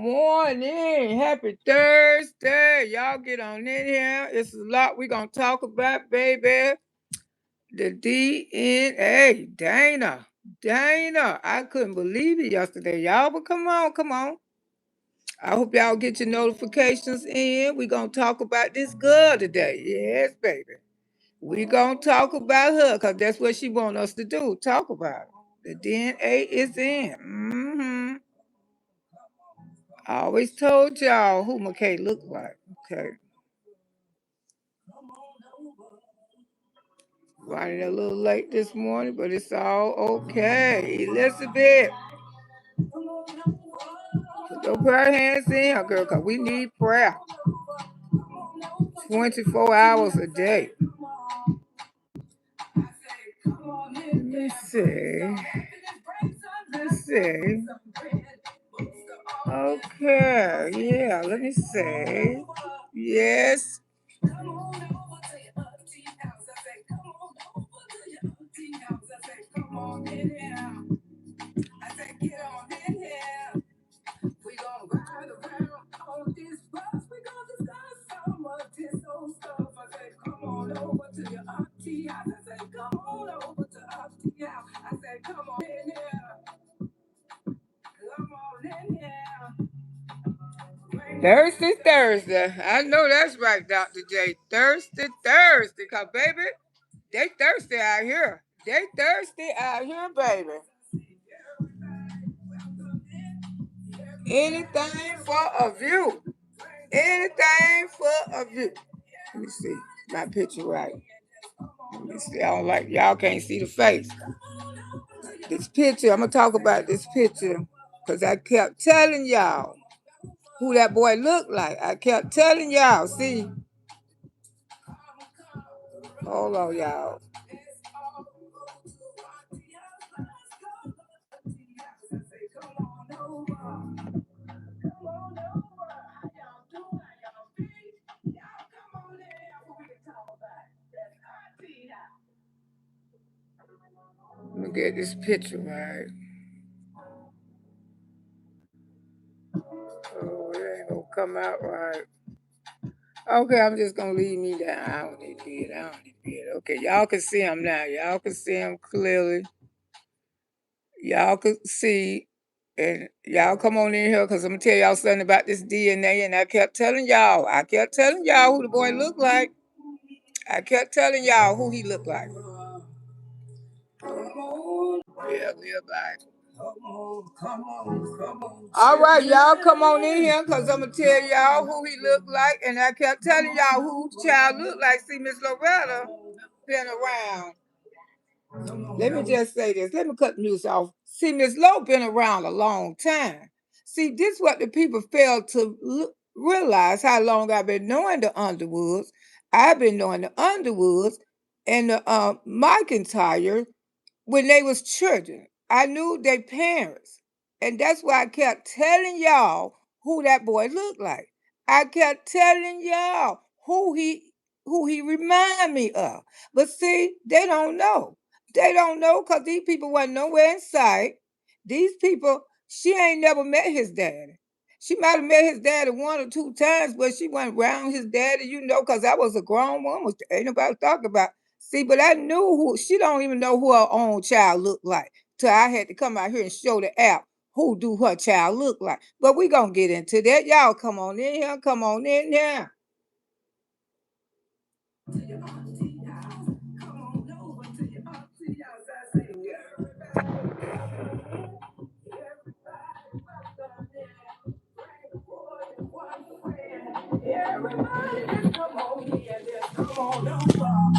morning. Happy Thursday. Y'all get on in here. It's a lot we gonna talk about, baby. The DNA. Dana. Dana. I couldn't believe it yesterday, y'all. But come on. I hope y'all get your notifications in. We gonna talk about this girl today. Yes, baby. We gonna talk about her because that's what she want us to do. Talk about it. The DNA is in. I always told y'all who McKay looked like. Okay. Running a little late this morning, but it's all okay. Elizabeth, put your prayer hands in her, girl, because we need prayer 24 hours a day. Let me see. Let's see. Okay, yeah, let me see. Yes. We gonna ride around on this bus. We gonna discuss some of this old stuff. I said, come on over to your auntie house. I said, come on over to auntie house. I said, come on in here. Come on in here. Thursday. I know that's right, Dr. J. Thursday. Cause baby, they thirsty out here. They thirsty out here, baby. Anything for a view. Anything for a view. Let me see. My picture right. Let me see. I don't like y'all can't see the face. This picture, I'm gonna talk about this picture because I kept telling y'all who that boy looked like. I kept telling y'all. See. Hold on, y'all. Let me get this picture right. Oh, it ain't gonna come out right. Okay, I'm just gonna leave me down. I don't need it. Okay, y'all can see him now. Y'all can see him clearly. Y'all can see, and y'all come on in here because I'm gonna tell y'all something about this DNA. And I kept telling y'all who the boy looked like. I kept telling y'all who he looked like. Yeah, live by it. All right, y'all come on in here because I'm going to tell y'all who he looked like. And I kept telling y'all who the child looked like. See, Miss Loretta been around. Let me just say this. Let me cut the news off. See, Miss Lowe been around a long time. See, this is what the people fail to realize how long I've been knowing the Underwoods. I've been knowing the Underwoods and the McIntyre when they was children. I knew their parents. And that's why I kept telling y'all who that boy looked like. I kept telling y'all who he remind me of. But see, they don't know. They don't know because these people wasn't nowhere in sight. These people, she ain't never met his daddy. She might have met his daddy one or two times, but she went around his daddy, because I was a grown woman. Ain't nobody talking about. See, but I knew who. She don't even know who her own child looked like. Till I had to come out here and show the app who do her child look like. But we gonna get into that. Y'all come on in here. Come on in here. Everybody just come on here, just come on over.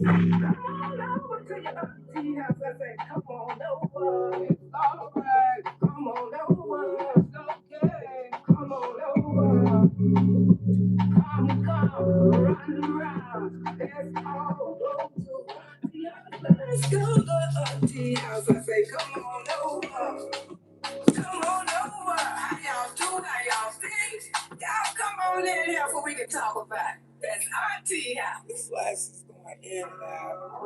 Come on over to your auntie house. I say, come on over. It's all right. Come on over. It's okay. Come on over. Come, run around. Let's all go to auntie house. Let's go to auntie house. I say, come on over. Come on over. How y'all do? How y'all feel? Y'all come on in here before we can talk about it. That's auntie house. This flash is going in and out.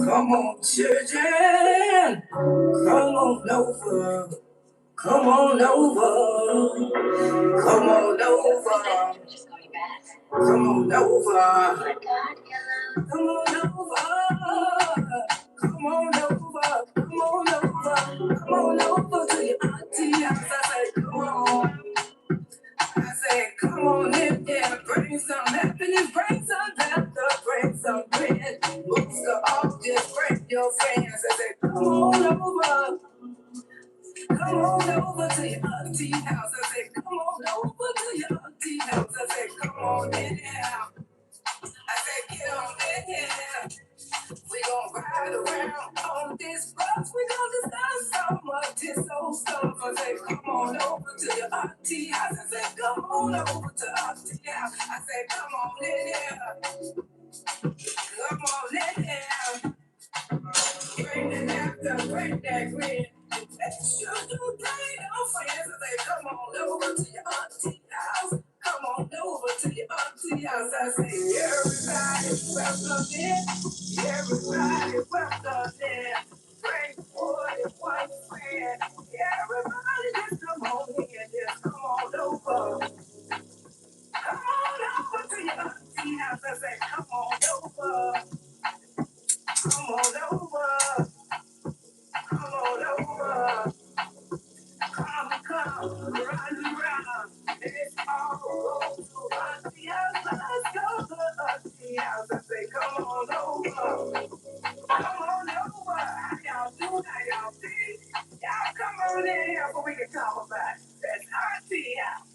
come on, children. Come on over. Come on over. Come on over. Come on over. Come on over. Come on over. Come on over. Come on over to your auntie house. I say, come on. I say, come on in there, bring some happiness, bring some laughter, bring some bread. Boost her off, just bring your fans. I say, come on over. Come on over to your auntie house. I say, come on over to your auntie house. I say, come on in there. I say, get on in here. We gon' ride around on this bus. We gon' discuss so much. It's so stuff. I say, come on over to your auntie house. I say, come on over to auntie house. I say, come on in here. Come on in here. Bring the laughter, bring that grin. Make sure you bring your friends. I say, come on over to your auntie house. Come on over to your auntie house. I say, everybody welcome in. Everybody welcome in. Bring boy and one friend. Everybody just come on in. Just come on over. Come on over to your auntie house. I say, come on over. Come on over. Come on over. Come, run around. It's all go to auntie house. Let's go to auntie house. I say, come on over. Come on over. How y'all do? How y'all be? Y'all come on in here so we can talk about it. That's auntie house.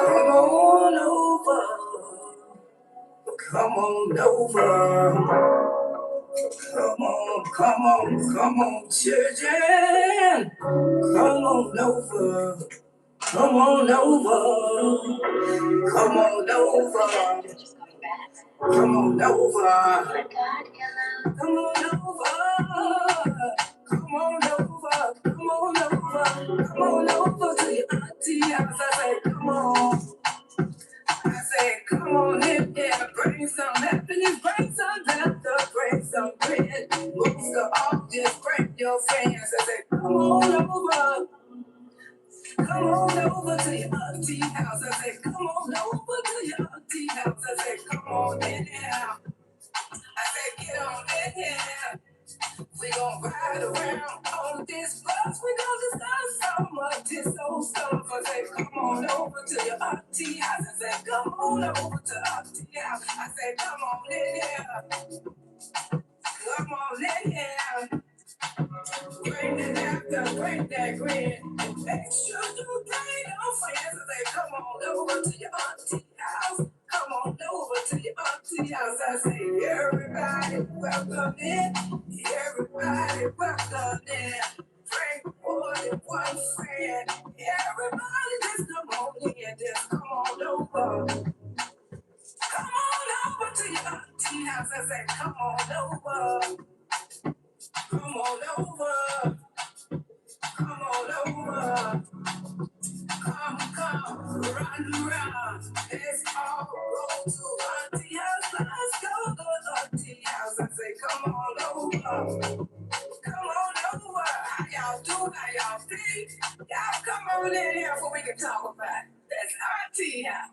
Come on over. Come on over. Come on over. Come on, children. Come on over. Come on over. Come on over. Come on over. Come on over. Come on over. Come on over. Come on over to your auntie house. I say, come on. I say, come on in there, bring some happiness, bring some laughter, bring some bread. Boost her off, just bring your fans. I say, come on over. Come on over to your auntie house. I say, come on over to your auntie house. I say, come on in there. I say, get on in here. We gon' ride around on this bus. We gon' discuss so much. It's so stuff. I say, come on over to your auntie house. I say, come on over to auntie house. I say, come on in here. Come on in here. Bring the laughter, bring that grin. Make sure you bring your friends. I say, come on over to your auntie house. Come on over to your auntie house. I say, everybody welcome in. Everybody welcome in. Bring more than one friend. Everybody just come on in. Just come on over. Come on over to your auntie house. I say, come on over. Come on over. Come on over. Come, run around. Let's all go to auntie house. Let's go to auntie house. I say, come on over. Come on over. How y'all do? How y'all be? Y'all come on in here so we can talk about it. That's auntie house.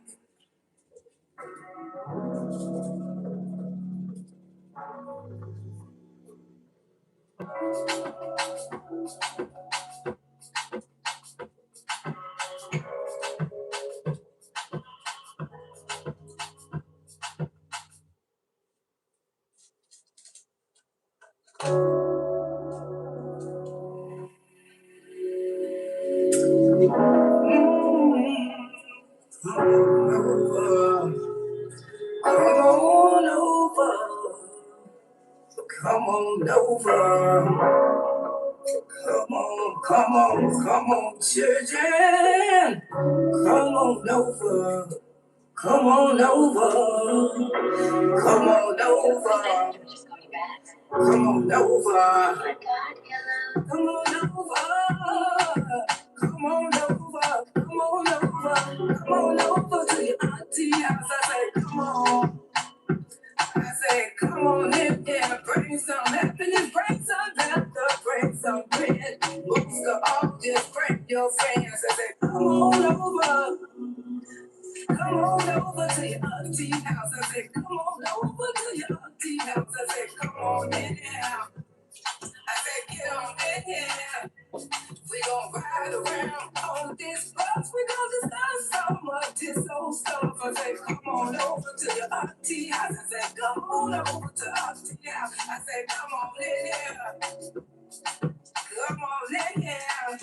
Come on over. Come on over. Come on over. Come on, children. Come on over. Come on over. Come on over. Come on over. Come on over. Come on over. Come on over. Come on over to your auntie house. I say, come on. I say, come on in here, bring some happiness, bring some laughter, bring some bread. Most of all, just bring your friends. I say, come on over. Come on over to your auntie house. I say, come on over to your auntie house. I say, come on in here. I say, get on in here. We gon' ride around on this bus. We gon' discuss so much this old stuff. I say, come on over to your auntie house. I say, come on over to auntie house. I say, come on in here. Come on in here.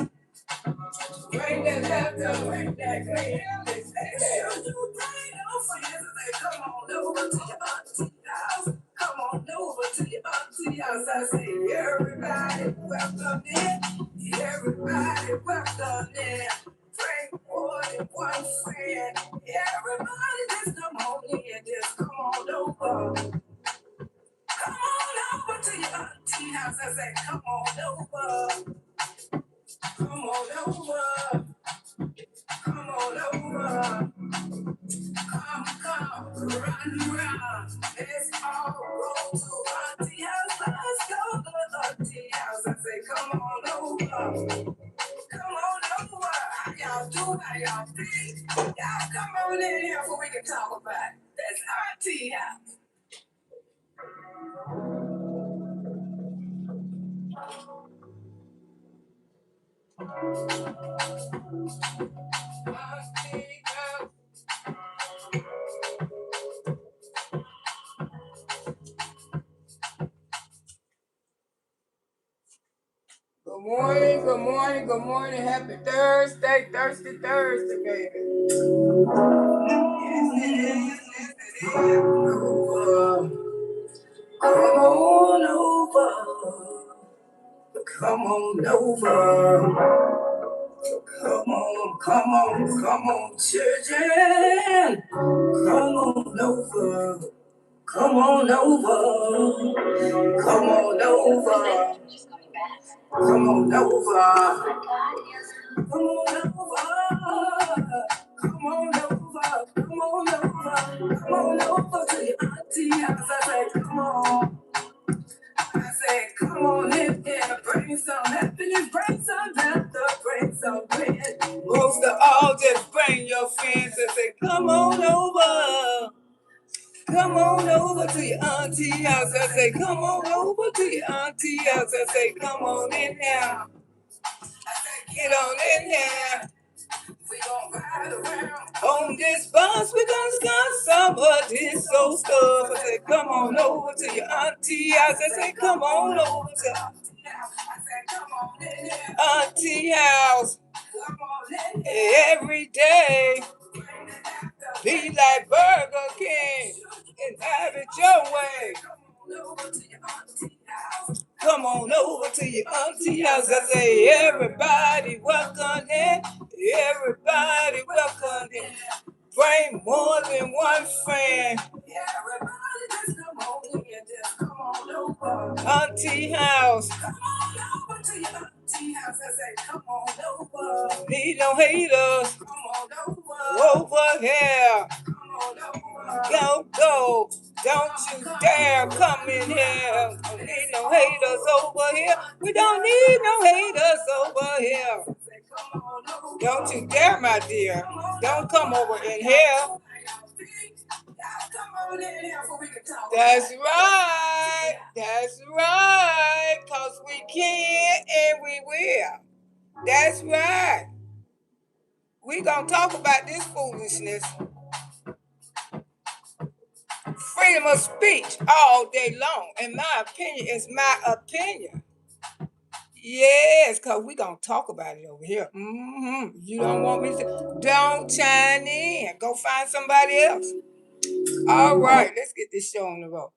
Bring that laughter, bring that glee. Make sure you bring your friends. I say, come on over to your auntie house. Come on over to your auntie house. I say, everybody welcome in. Everybody welcome in. Bring more than one friend. Everybody just come on in. Just come on over. Come on over to your auntie house. I say, come on over. Come on over. Come on over. Come, run. Let's all roll to auntie house. Let's go to auntie house. I say, come on over. Come on over. How y'all do? How y'all be? Y'all come on in here so we can talk about it. That's auntie house. Auntie house. Good morning, good morning, good morning. Happy Thursday, Thirsty Thursday, baby. Come on over. Come on over. Come on, children. Come on over. Come on over. Come on over. Come on over. Come on over. Come on over. Come on over. Come on over to your auntie house. I say, come on. I say, come on in here, bring some happiness, bring some laughter, bring some bread. Most of all, just bring your friends and say, come on over. Come on over to your auntie house. I say, come on over to your auntie house. I say, come on in here. I say, get on in here. We gon' ride around on this bus. We gonna discuss some of this old stuff. I said, come on over to your auntie house. I said, come on over to auntie house. I said, come on in here. Auntie house. Come on in here. Every day. Be like Burger King and have it your way. Come on over to your auntie house. Come on over to your auntie house. I say, everybody welcome in. Everybody welcome in. Bring more than one friend. Everybody just come on in. Just come on over. Auntie house. Come on over to your auntie house. I say, come on over. Need no haters. Come on over. Over here. Come on over. Go. Don't you dare come in here. Don't need no haters over here. We don't need no haters over here. Don't you dare, my dear. Don't come over in here. That's right. That's right. Because we can and we will. That's right. We going to talk about this foolishness. Freedom of speech all day long. In my opinion, it's my opinion. Yes, because we're going to talk about it over here. You don't want me to? Don't chime in. Go find somebody else. All right, let's get this show on the road.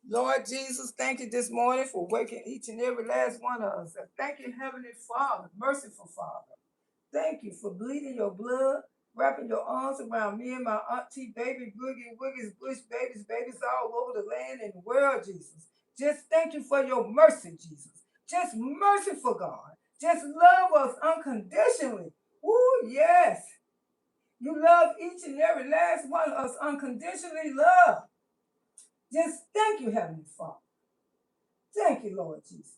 Lord Jesus, thank you this morning for waking each and every last one of us. Thank you, Heavenly Father, merciful Father. Thank you for bleeding your blood, wrapping your arms around me and my auntie, baby, boogie, wiggies, bush babies all over the land and the world, Jesus. Just thank you for your mercy, Jesus. Just merciful God. Just love us unconditionally. Ooh, yes. You love each and every last one of us unconditionally love. Just thank you, Heavenly Father. Thank you, Lord Jesus.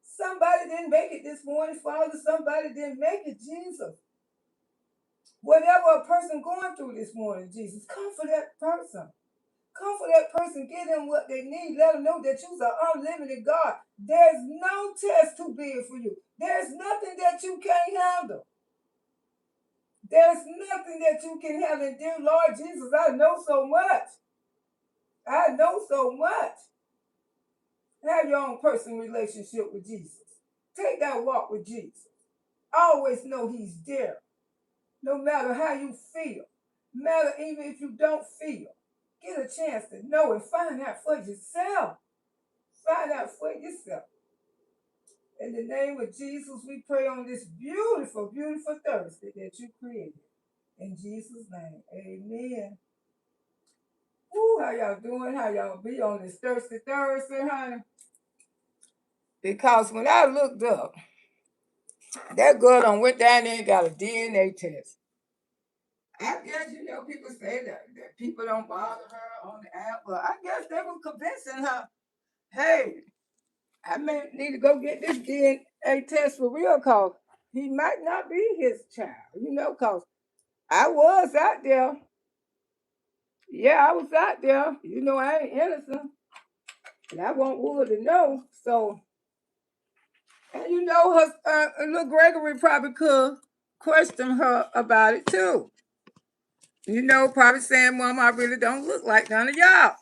Somebody didn't make it this morning, Father. Somebody didn't make it, Jesus. Whatever a person going through this morning, Jesus, comfort that person. Comfort that person. Give them what they need. Let them know that you're an unlimited God. There's no test too big for you. There's nothing that you can't handle. There's nothing that you can handle. And dear Lord Jesus, I know so much. I know so much. Have your own personal relationship with Jesus. Take that walk with Jesus. Always know he's there. No matter how you feel. No matter even if you don't feel. Get a chance to know and find out for yourself. Find out for yourself. In the name of Jesus, we pray on this beautiful, beautiful Thursday that you created. In Jesus' name, amen. Ooh, how y'all doing? How y'all be on this Thursday, honey? Because when I looked up, that girl done went down there and got a DNA test. I guess, people say that people don't bother her on the app, but I guess they were convincing her, hey, I may need to go get this DNA test for real, because he might not be his child, because I was out there. Yeah, I was out there. I ain't innocent. And I want Wood to know. So, and her little Gregory probably could question her about it too. Probably saying, Mama, I really don't look like none of y'all.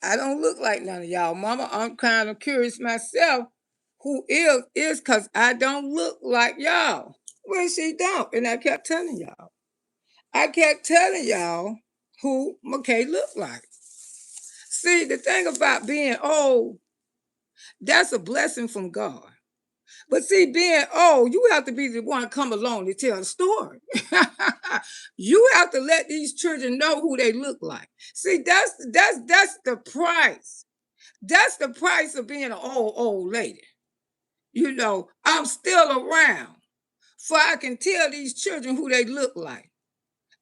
I don't look like none of y'all. Mama, I'm kind of curious myself who is because I don't look like y'all. Well, she don't. And I kept telling y'all. I kept telling y'all who McKay looked like. See, the thing about being old, that's a blessing from God. But see, being old, you have to be the one to come along to tell the story. You have to let these children know who they look like. See, that's the price. That's the price of being an old lady. I'm still around, for I can tell these children who they look like.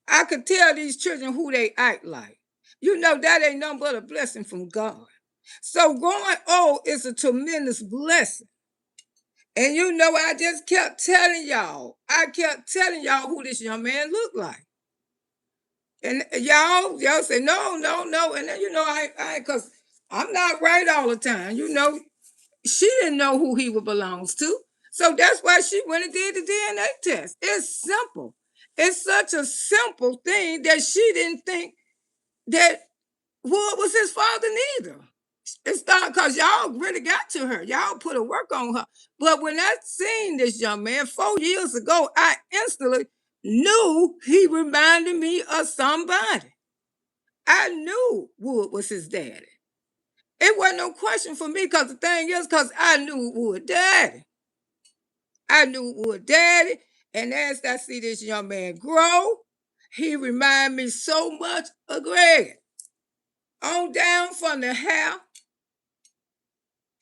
I can tell these children who they act like. That ain't nothing but a blessing from God. So growing old is a tremendous blessing. And I just kept telling y'all. I kept telling y'all who this young man looked like. And y'all say, no. And then, because I'm not right all the time. She didn't know who he belongs to. So that's why she went and did the DNA test. It's simple. It's such a simple thing that she didn't think that Wood was his father neither. It's not because y'all really got to her. Y'all put a work on her. But when I seen this young man 4 years ago, I instantly knew he reminded me of somebody. I knew Wood was his daddy. It wasn't no question for me, because the thing is, because I knew Wood daddy. I knew Wood daddy. And as I see this young man grow, he remind me so much of Greg. On down from the hair,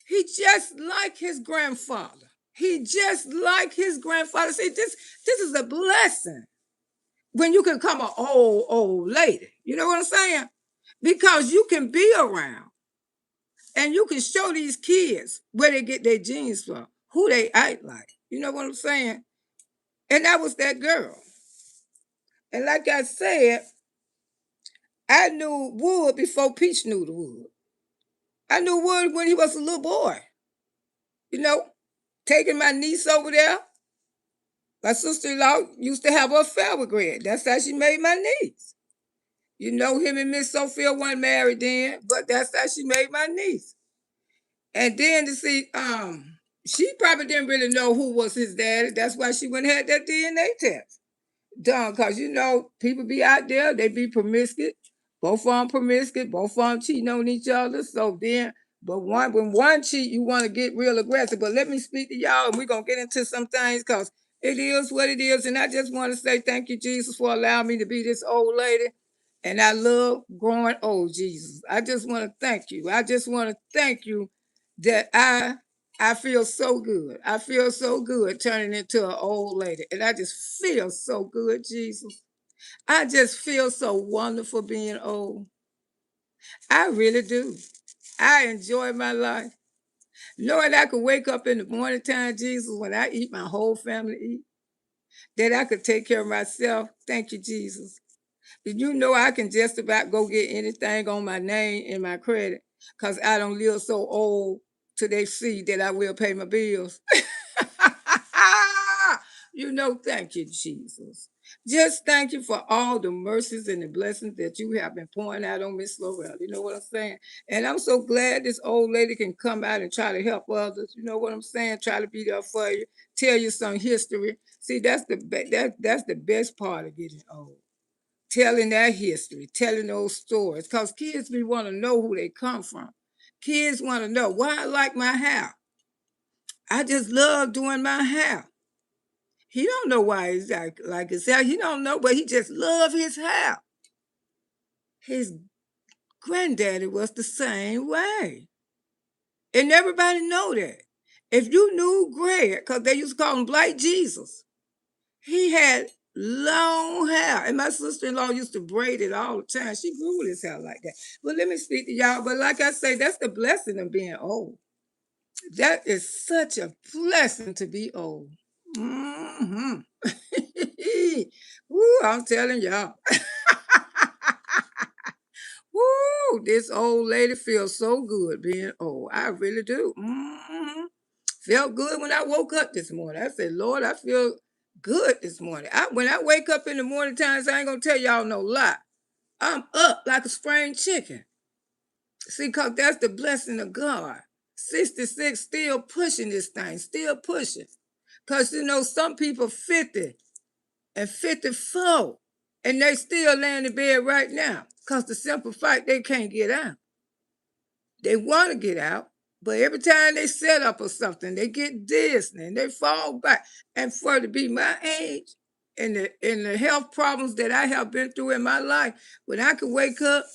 he just like his grandfather. He just like his grandfather. See, this is a blessing when you can come an old lady. You know what I'm saying? Because you can be around and you can show these kids where they get their genes from, who they act like. You know what I'm saying? And that was that girl. And like I said, I knew Wood before Peach knew the Wood. I knew Wood when he was a little boy. Taking my niece over there. My sister-in-law used to have an affair with Greg. That's how she made my niece. Him and Miss Sophia weren't married then, but that's how she made my niece. And then to see, she probably didn't really know who was his daddy. That's why she went and had that DNA test done. Because, people be out there, they be promiscuous. Both of them promiscuous, both of them cheating on each other. So then, but when one cheat, you want to get real aggressive. But let me speak to y'all, and we're gonna get into some things because it is what it is. And I just want to say thank you, Jesus, for allowing me to be this old lady. And I love growing old, Jesus. I just want to thank you. I just want to thank you that I feel so good. I feel so good turning into an old lady. And I just feel so good, Jesus. I just feel so wonderful being old. I really do. I enjoy my life. Knowing I could wake up in the morning time, Jesus, when I eat, my whole family eat. That I could take care of myself. Thank you, Jesus. Did you know I can just about go get anything on my name and my credit? Because I don't live so old till they see that I will pay my bills. You know, thank you, Jesus. Just thank you for all the mercies and the blessings that you have been pouring out on Miss Loretta. You know what I'm saying? And I'm so glad this old lady can come out and try to help others. You know what I'm saying? Try to be there for you, tell you some history. See, that's the best part of getting old. Telling that history, telling those stories. Because kids be want to know who they come from. Kids want to know why I like my hair. I just love doing my hair. He don't know why he's like his hair. He don't know, but he just love his hair. His granddaddy was the same way. And everybody know that. If you knew Greg, because they used to call him Black Jesus, he had long hair. And my sister-in-law used to braid it all the time. She grew his hair like that. But let me speak to y'all. But like I say, that's the blessing of being old. That is such a blessing to be old. Mm-hmm. Woo, I'm telling y'all. Woo, this old lady feels so good being old. I really do. Mm-hmm. Felt good when I woke up this morning. I said, Lord, I feel good this morning. When I wake up in the morning times, I ain't gonna tell y'all no lie. I'm up like a spring chicken. See, because that's the blessing of God. 66 still pushing this thing, still pushing. Because, you know, some people 50 and 54, and they still laying in bed right now. Because the simple fact they can't get out. They want to get out, but every time they set up or something, they get this and they fall back. And for to be my age and the health problems that I have been through in my life, when I could wake up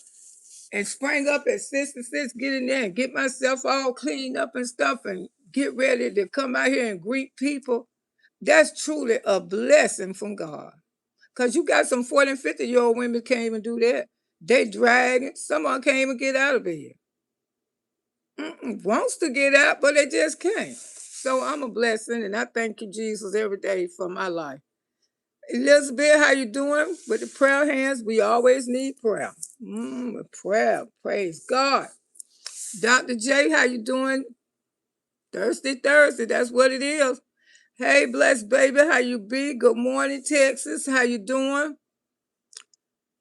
and spring up at 66, get in there and get myself all cleaned up and stuff and get ready to come out here and greet people, that's truly a blessing from God. Because you got some 40 and 50-year-old women can't even do that. They drag it. Some of them can't even get out of bed. Wants to get out, but they just can't. So I'm a blessing, and I thank you, Jesus, every day for my life. Elizabeth, how you doing? With the prayer hands, we always need prayer. Prayer, praise God. Dr. J, how you doing? Thursday, that's what it is. Hey, blessed baby, how you be? Good morning, Texas. How you doing?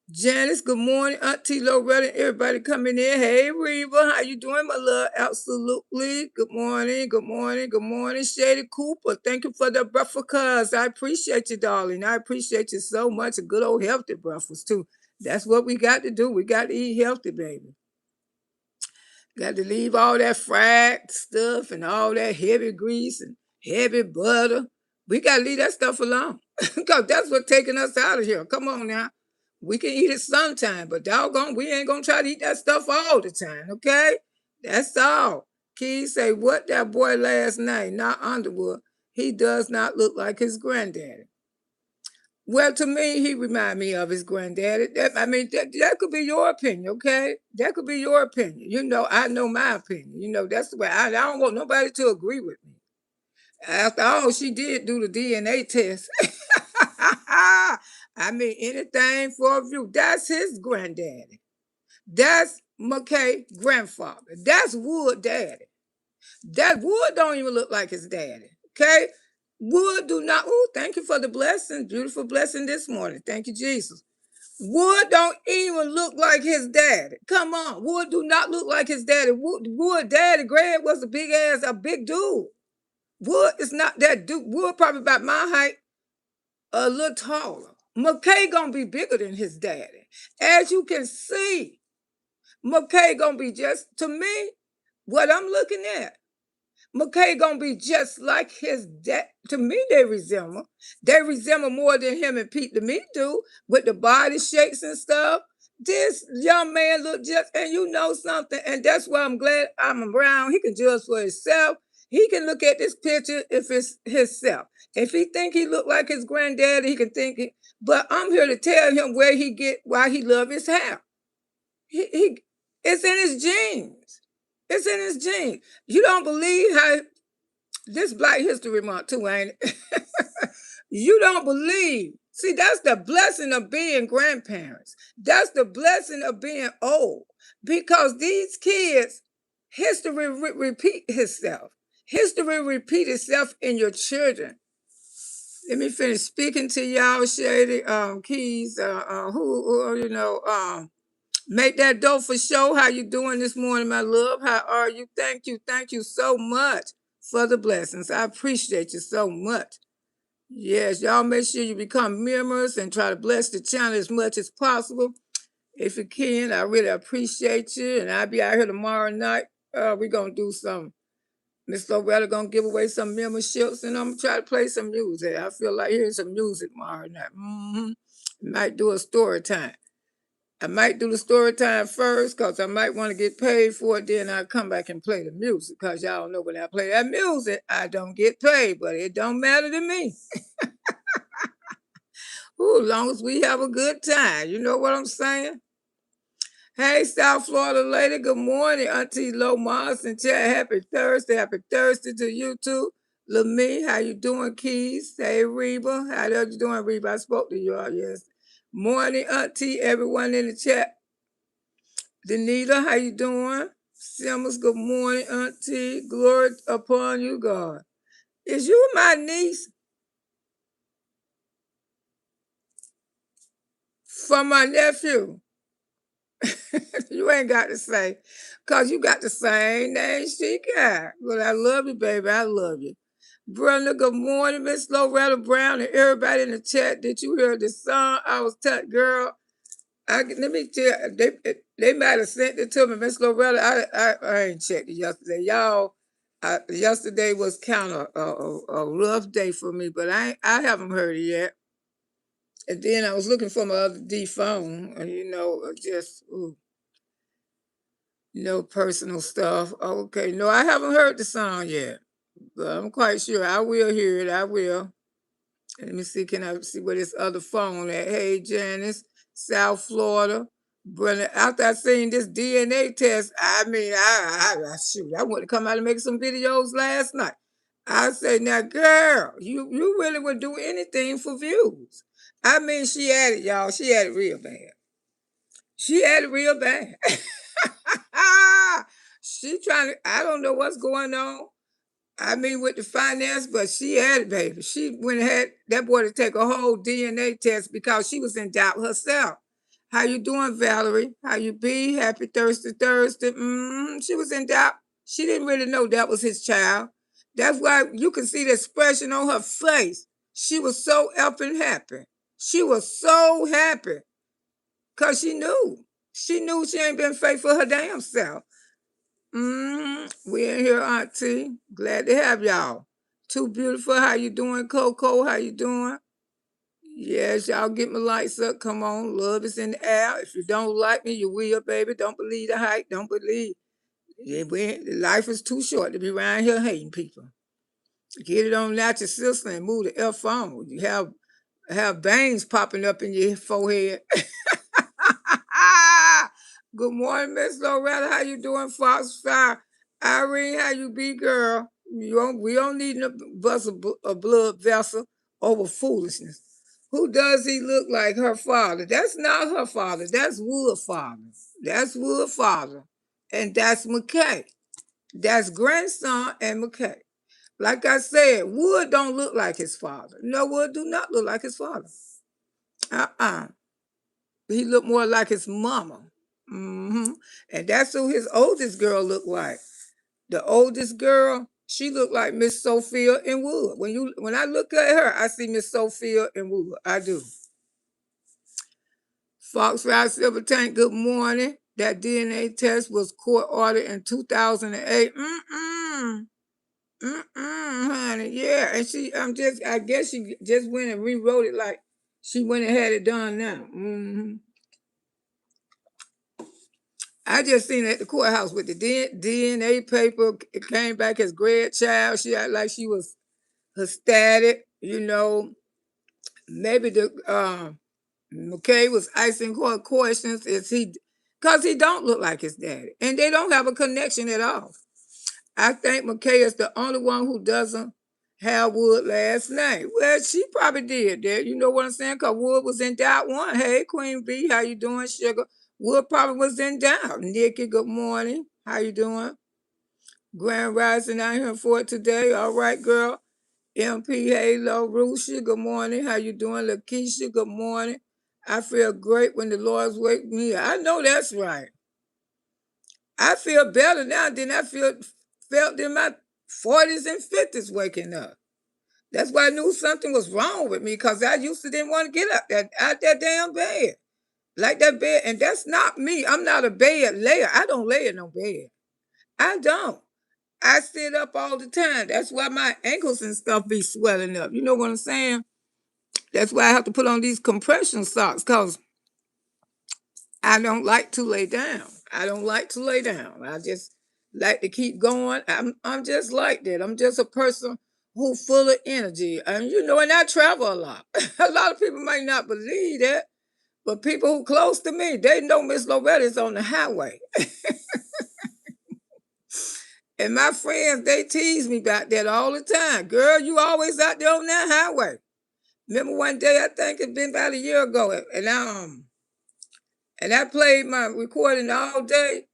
Janice, good morning. Auntie Loretta, everybody coming in. Hey, Reva, how you doing, my love? Absolutely. Good morning, good morning, good morning. Shady Cooper, thank you for the breakfast, cuz. I appreciate you, darling. I appreciate you so much. A good old healthy breakfast, too. That's what we got to do. We got to eat healthy, baby. Got to leave all that fried stuff and all that heavy grease and heavy butter. We got to leave that stuff alone because that's what's taking us out of here. Come on now. We can eat it sometime, but doggone, we ain't going to try to eat that stuff all the time, okay? That's all. Key say, what that boy last night, not Underwood, he does not look like his granddaddy. Well, to me, he remind me of his granddaddy. That could be your opinion, okay? That could be your opinion. You know, I know my opinion. You know, that's the way I don't want nobody to agree with me. After all, she did do the DNA test. I mean, anything for a view. That's his granddaddy. That's McKay grandfather. That's Wood daddy. That Wood don't even look like his daddy. Okay? Wood do not. Oh, thank you for the blessing. Beautiful blessing this morning. Thank you, Jesus. Wood don't even look like his daddy. Come on. Wood do not look like his daddy. Wood daddy, Greg was a big dude. Wood is not that dude. Wood probably about my height, a little taller. McKay gonna be bigger than his daddy. As you can see, McKay gonna be just, to me, what I'm looking at. McKay gonna be just like his dad. To me, they resemble. They resemble more than him and Pete to me do, with the body shapes and stuff. This young man look just, and you know something, and that's why I'm glad I'm around. He can judge for himself. He can look at this picture if it's himself. If he think he look like his granddaddy, he can think it. But I'm here to tell him where he get why he love his hair. He it's in his genes. It's in his genes. You don't believe how this Black History Month too, ain't it? You don't believe. See, that's the blessing of being grandparents. That's the blessing of being old. Because these kids, history repeat itself. History repeat itself in your children. Let me finish speaking to y'all, Shady Keys. Who make that dough for show. How you doing this morning, my love? How are you? Thank you so much for the blessings. I appreciate you so much. Yes, y'all make sure you become members and try to bless the channel as much as possible. If you can, I really appreciate you. And I'll be out here tomorrow night. We're going to do some. Miss Loretta going to give away some memberships, and I'm going to try to play some music. I feel like hearing some music tomorrow night. Might do a story time. I might do the story time first because I might want to get paid for it. Then I'll come back and play the music because y'all know when I play that music, I don't get paid, but it don't matter to me. Ooh, as long as we have a good time. You know what I'm saying? Hey, South Florida lady. Good morning, Auntie Lo Mars and chat. Happy Thursday. Happy Thursday to you too. LaMie, how you doing, Keys? Hey, Reba. How are you doing, Reba? I spoke to you all yesterday. Morning, Auntie. Everyone in the chat. Danita, how you doing? Simmons, good morning, Auntie. Glory upon you, God. Is you my niece? From my nephew. You ain't got to say, because you got the same name she got. But I love you, baby. I love you. Brenda, good morning. Miss Loretta Brown and everybody in the chat. Did you hear the song? I was telling, girl, let me tell you, they might have sent it to me, Miss Loretta. I ain't checked it yesterday. Y'all, yesterday was kind of a rough day for me, but I haven't heard it yet. And then I was looking for my other D phone, and just personal stuff. Okay, no, I haven't heard the song yet, but I'm quite sure I will hear it. I will. Let me see, can I see where this other phone at? Hey, Janice, South Florida. Brother, after I seen this DNA test, I mean, I wanted to come out and make some videos last night. I say, now, girl, you really would do anything for views. I mean, she had it, y'all. She had it real bad. She had it real bad. She trying to, I don't know what's going on. I mean, with the finance, but she had it, baby. She went and had that boy to take a whole DNA test because she was in doubt herself. How you doing, Valerie? How you be? Happy Thursday. She was in doubt. She didn't really know that was his child. That's why you can see the expression on her face. She was so effing happy. She was so happy because she knew. She knew she ain't been faithful her damn self. We in here, Auntie. Glad to have y'all. Too beautiful. How you doing, Coco? How you doing? Yes, y'all get my lights up. Come on. Love is in the air. If you don't like me, you will, baby. Don't believe the hype. Don't believe. Yeah, life is too short to be around here hating people. Get it on out your sister and move the F on. You have veins popping up in your forehead. Good morning, Miss Loretta. How you doing, Foxfire? Irene, how you be, girl? We don't need a blood vessel over foolishness. Who does he look like? Her father. That's not her father. That's Wood's father. That's Wood's father. And that's McKay. That's grandson and McKay. Like I said, Wood don't look like his father. No, Wood do not look like his father. He looked more like his mama. And that's who his oldest girl looked like. The oldest girl, she looked like Miss Sophia in Wood. When I look at her, I see Miss Sophia in Wood. I do. Foxfire Silver Tank, good morning. That DNA test was court ordered in 2008. Honey. Yeah, and I guess she just went and rewrote it like she went and had it done now. I just seen it at the courthouse with the DNA paper. It came back as grandchild. She acted like she was ecstatic, Maybe McKay was asking her questions. Because he don't look like his daddy. And they don't have a connection at all. I think McKay is the only one who doesn't have Wood last name. Well, she probably did that. You know what I'm saying? Because Wood was in doubt one. Hey, Queen B, how you doing, sugar? Wood probably was in doubt. Nikki, good morning. How you doing? Grand Rising out here for it today. All right, girl. MP Halo, Rusha, good morning. How you doing? Lakeisha, good morning. I feel great when the Lord's wake me up. I know that's right. I feel better now than I felt in my 40s and 50s waking up. That's why I knew something was wrong with me because I used to didn't want to get up out that damn bed. Like that bed. And that's not me. I'm not a bed layer. I don't lay in no bed. I don't. I sit up all the time. That's why my ankles and stuff be swelling up. You know what I'm saying? That's why I have to put on these compression socks because I don't like to lay down. I don't like to lay down. I just like to keep going. I'm just like that. I'm just a person who full of energy. And I travel a lot. A lot of people might not believe that, but people who close to me, they know Miss Loretta is on the highway. And my friends, they tease me about that all the time. Girl, you always out there on that highway. Remember one day, I think it's been about a year ago, and I played my recording all day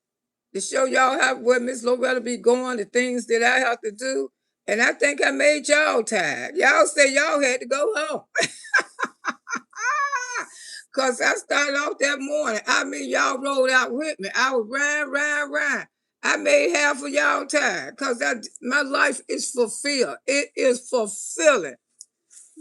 to show y'all where Miss Loretta be going, the things that I have to do. And I think I made y'all tired. Y'all say y'all had to go home. Because I started off that morning. I mean, y'all rolled out with me. I was riding. I made half of y'all tired because my life is fulfilled. It is fulfilling.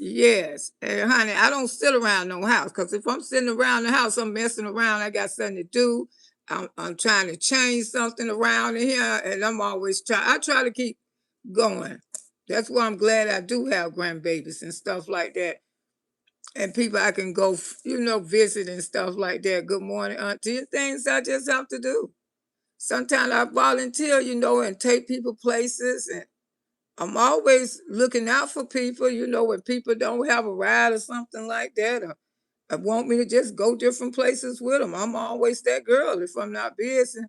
Yes. And honey, I don't sit around no house because if I'm sitting around the house, I'm messing around. I got something to do. I'm trying to change something around in here, and I'm always I try to keep going. That's why I'm glad I do have grandbabies and stuff like that. And people I can go, visit and stuff like that. Good morning, auntie. Things I just have to do. Sometimes I volunteer, and take people places. And I'm always looking out for people, when people don't have a ride or something like that. Or want me to just go different places with them. I'm always that girl if I'm not busy.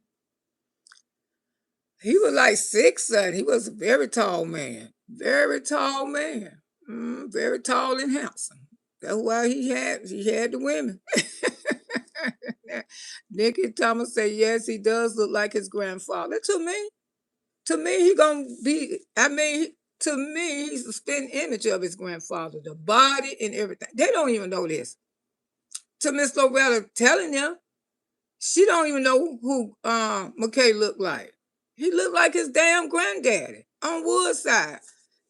He was like 6'7". He was a very tall man. Very tall man. Very tall and handsome. That's why he had the women. Nikki Thomas said, yes, he does look like his grandfather. To me, he gonna be, to me, he's the spitting image of his grandfather, the body and everything. They don't even know this. To Miss Loretta telling them, she don't even know who McKay looked like. He looked like his damn granddaddy on Wood's side.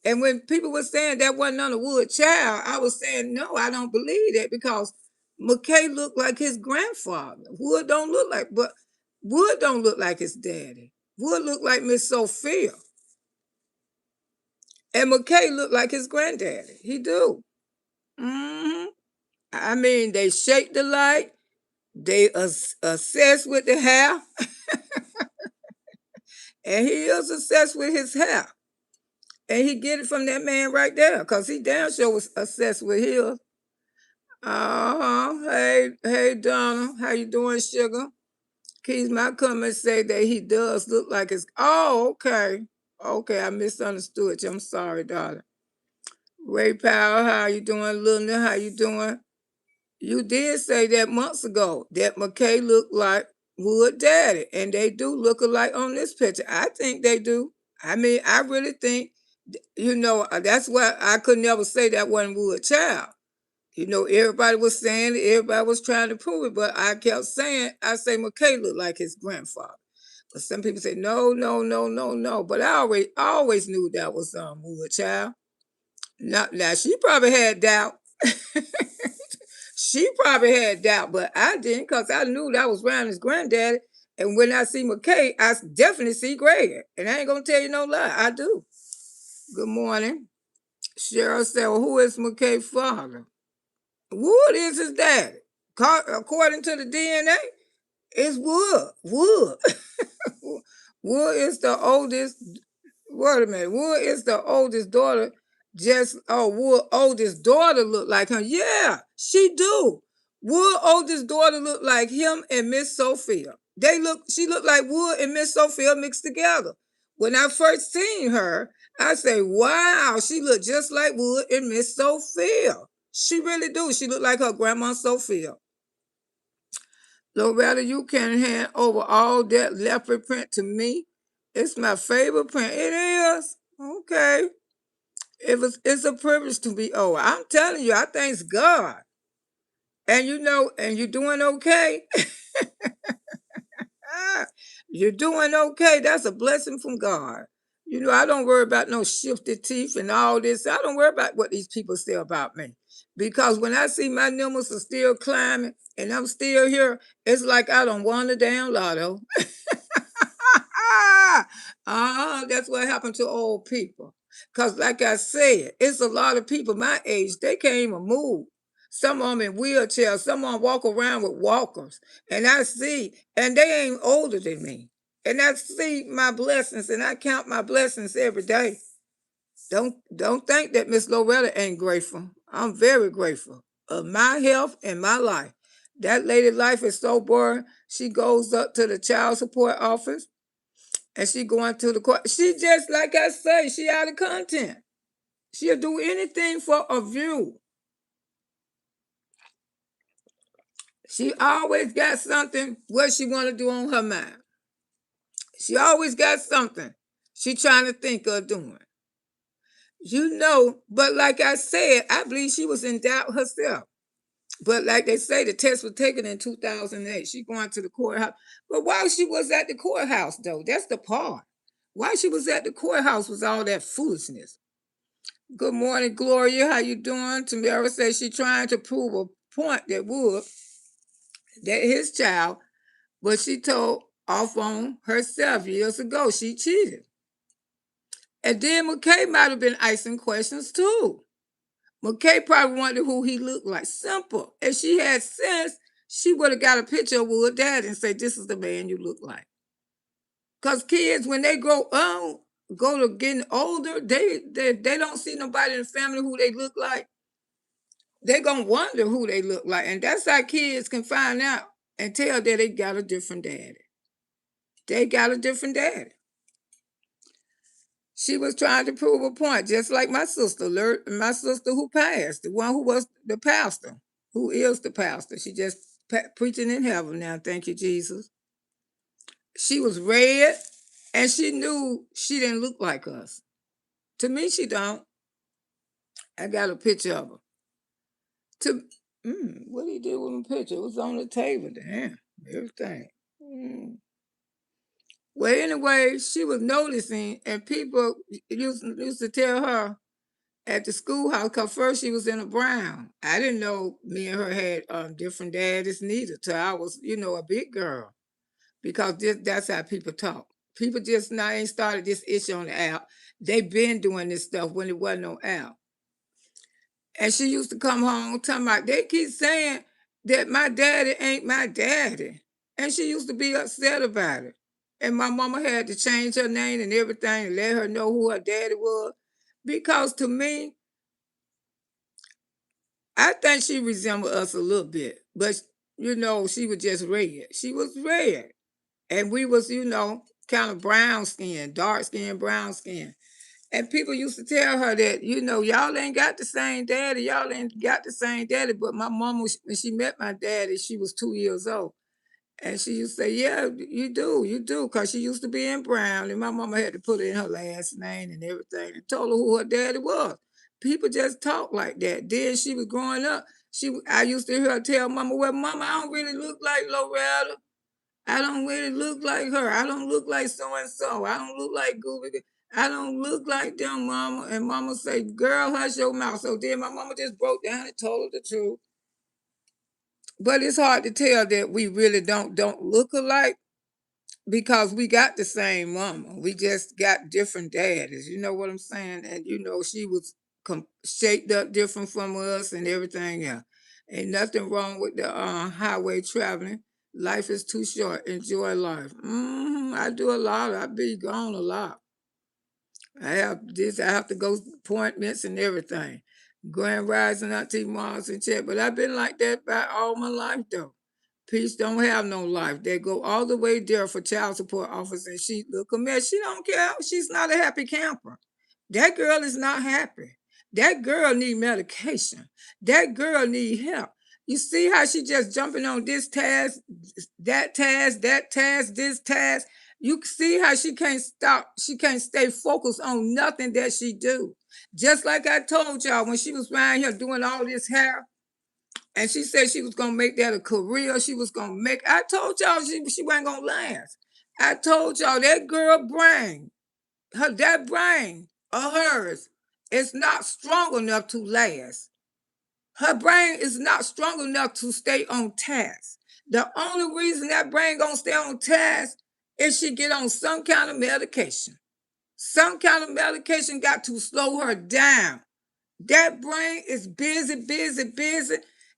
And when people were saying that wasn't on a Wood child, I was saying, no, I don't believe that because McKay looked like his grandfather. Wood don't look like his daddy. Wood looked like Miss Sophia. And McKay looked like his granddaddy. He do. I mean, they shake the light. They assess with the hair. And he is obsessed with his hair. And he get it from that man right there, because he damn sure was obsessed with his. Hey, Donna. How you doing, sugar? Keys, my comments say that he does look like his. Oh, okay. Okay, I misunderstood you. I'm sorry, darling. Ray Powell, how you doing? Luna, how you doing? You did say that months ago that McKay looked like Wood Daddy, and they do look alike on this picture. I think they do. I mean, I really think, that's why I could never say that wasn't Wood child. Everybody was saying it, everybody was trying to prove it, but I kept saying, I say McKay looked like his grandfather. But some people say, no, no, no, no, no. But I always knew that was Wood child. Now she probably had doubt. She probably had doubt, but I didn't because I knew that was around his granddaddy. And when I see McKay, I definitely see Greg. And I ain't going to tell you no lie. I do. Good morning. Cheryl said, well, who is McKay's father? Wood is his daddy. According to the DNA, it's Wood. Wood. Wood is the oldest. Wait a minute. Wood is the oldest daughter. Wood oldest daughter look like him. Yeah, she do. Wood oldest daughter look like him and Miss Sophia. She looked like Wood and Miss Sophia mixed together. When I first seen her, I say, wow, she looked just like Wood and Miss Sophia. She really do. She looked like her grandma Sophia. Loretta, you can hand over all that leopard print to me. It's my favorite print. It is. Okay. It's a privilege to be old. I'm telling you, I thank God. And and you're doing okay. You're doing okay. That's a blessing from God. I don't worry about no shifted teeth and all this. I don't worry about what these people say about me. Because when I see my numbers are still climbing and I'm still here, it's like I don't won a damn lotto. That's what happened to old people. Because like I said, it's a lot of people my age, they can't even move. Some of them in wheelchairs, some of them walk around with walkers. And they ain't older than me. And I see my blessings and I count my blessings every day. Don't think that Miss Loretta ain't grateful. I'm very grateful of my health and my life. That lady life is so boring. She goes up to the child support office and she going to the court. She just, like I say, she out of content. She'll do anything for a view. She always got something what she want to do on her mind. She always got something she trying to think of doing. But like I said, I believe she was in doubt herself. But like they say, the test was taken in 2008. She going to the courthouse. But while she was at the courthouse, though, that's the part. While she was at the courthouse was all that foolishness. Good morning, Gloria. How you doing? Tamara says she's trying to prove a point that his child, but she told off on herself years ago. She cheated. And then McKay might have been icing questions too. McKay probably wondered who he looked like. Simple. If she had sense, she would have got a picture of Wood Dad and say, this is the man you look like. Because kids, when they go to getting older, they don't see nobody in the family who they look like. They're going to wonder who they look like. And that's how kids can find out and tell that they got a different daddy. They got a different daddy. She was trying to prove a point, just like my sister who passed, the one who was the pastor, who is the pastor. She just preaching in heaven now. Thank you, Jesus. She was red, and she knew she didn't look like us. To me, she don't. I got a picture of her. What did he do with my picture? It was on the table. Damn, everything. Well, anyway, she was noticing, and people used to tell her at the schoolhouse, because first she was in a brown. I didn't know me and her had different daddies neither till I was, a big girl. Because that's how people talk. People just now ain't started this issue on the app. They been doing this stuff when it wasn't no app. And she used to come home talking about, they keep saying that my daddy ain't my daddy. And she used to be upset about it. And my mama had to change her name and everything and let her know who her daddy was. Because to me, I think she resembled us a little bit. But, she was just red. She was red. And we was, kind of brown skin, dark skin, brown skin. And people used to tell her that, y'all ain't got the same daddy. Y'all ain't got the same daddy. But my mama, when she met my daddy, she was 2 years old. And she used to say, yeah, you do. Because she used to be in brown. And my mama had to put in her last name and everything and told her who her daddy was. People just talk like that. Then she was growing up. I used to hear her tell mama, well, mama, I don't really look like Loretta. I don't really look like her. I don't look like so-and-so. I don't look like Goofy. I don't look like them, mama. And mama say, girl, hush your mouth. So then my mama just broke down and told her the truth. But it's hard to tell that we really don't look alike because we got the same mama. We just got different daddies. You know what I'm saying? And she was shaped up different from us and everything else. Ain't nothing wrong with the highway traveling. Life is too short. Enjoy life. I do a lot. I be gone a lot. I have to go appointments and everything. Grand rising Auntie Mars and check. But I've been like that by all my life though. Peace don't have no life. They go all the way there for child support office and she look a mess. She don't care. She's not a happy camper. That girl is not happy. That girl need medication. That girl need help. You see how she just jumping on this task, that task, that task, this task. You see how she can't stop. She can't stay focused on nothing that she do. Just like I told y'all when she was around here doing all this hair, and she said she was gonna make that a career. She was gonna make. I told y'all she wasn't gonna last. I told y'all that girl brain, that brain of hers is not strong enough to last. Her brain is not strong enough to stay on task. The only reason that brain gonna stay on task is she get on some kind of medication. Some kind of medication got to slow her down. That brain is busy, busy, busy.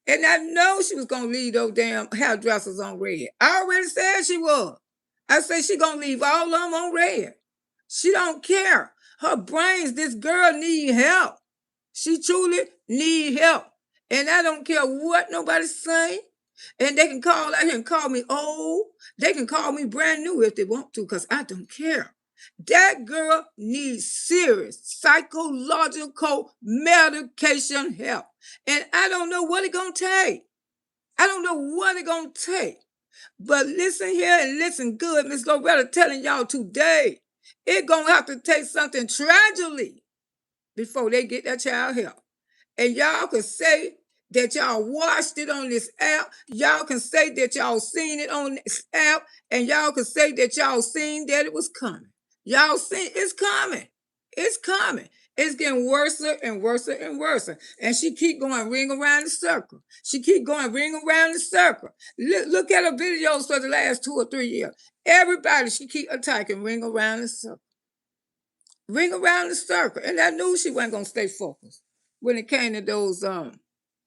And I know she was gonna leave those damn hairdressers on red. I already said she was. I said she gonna leave all of them on red. She don't care. Her brains, this girl need help. She truly need help. And I don't care what nobody say. And they can call out here and call me old. They can call me brand new if they want to, because I don't care. That girl needs serious psychological medication help. And I don't know what it's going to take. I don't know what it's going to take. But listen here and listen good. Miss Loretta telling y'all today, it's going to have to take something tragically before they get that child help. And y'all can say that y'all watched it on this app. Y'all can say that y'all seen it on this app. And y'all can say that y'all seen that it was coming. Y'all seen it's coming. It's coming. It's getting worse and worse and worse. And she keep going ring around the circle. She keep going ring around the circle. Look at her videos for the last 2 or 3 years. Everybody she keep attacking ring around the circle. Ring around the circle. And I knew she wasn't going to stay focused when it came to those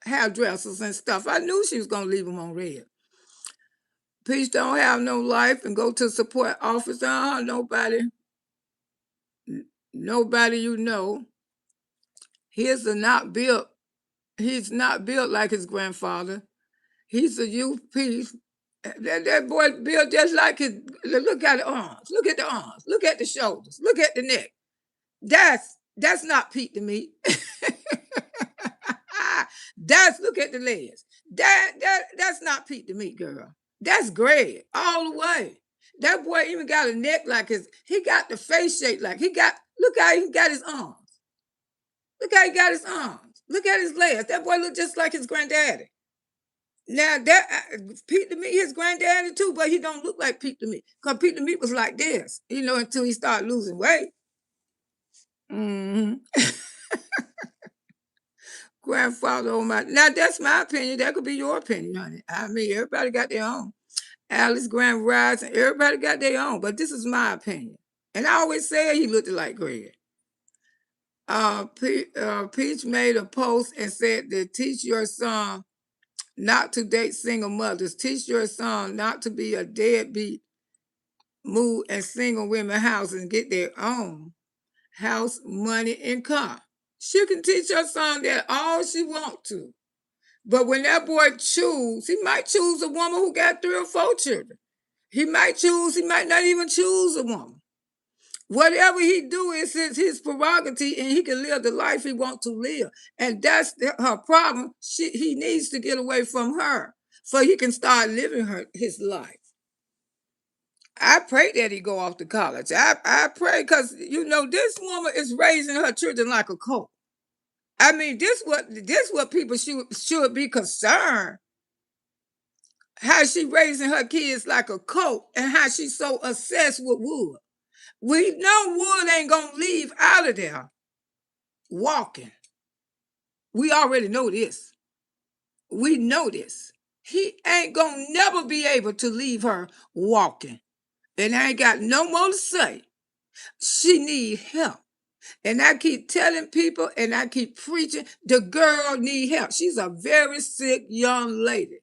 hairdressers and stuff. I knew she was going to leave them on red. Peach don't have no life and go to support office. Nobody you know. He's not built like his grandfather. He's a youth piece. That boy built just like his. Look at the arms. Look at the arms. Look at the shoulders. Look at the neck. That's not Pete the meat. Look at the legs. That's not Pete the meat, girl. That's Greg all the way. That boy even got a neck like his. He got the face shape like he got. Look how he got his arms. Look how he got his arms. Look at his legs. That boy look just like his granddaddy. Now that Pete the meat, his granddaddy too, but he don't look like Pete the meat because Pete the meat was like this, until he started losing weight. Mm-hmm. Grandfather, oh my! Now that's my opinion. That could be your opinion, honey. I mean, everybody got their own. Alice Grand Rise, and everybody got their own. But this is my opinion, and I always said he looked like Greg. Peach made a post and said to teach your son not to date single mothers. Teach your son not to be a deadbeat, move in single women houses and get their own house, money, and car. She can teach her son that all she want to. But when that boy choose, he might choose a woman who got 3 or 4 children. He might not even choose a woman. Whatever he do is his prerogative, and he can live the life he wants to live. And that's her problem. He needs to get away from her so he can start living his life. I pray that he go off to college. I pray because, this woman is raising her children like a colt. I mean, this what people should be concerned. How she raising her kids like a colt and how she's so obsessed with wood. We know wood ain't gonna leave out of there walking. We already know this. We know this. He ain't gonna never be able to leave her walking. And I ain't got no more to say. She need help. And I keep telling people and I keep preaching, the girl need help. She's a very sick young lady.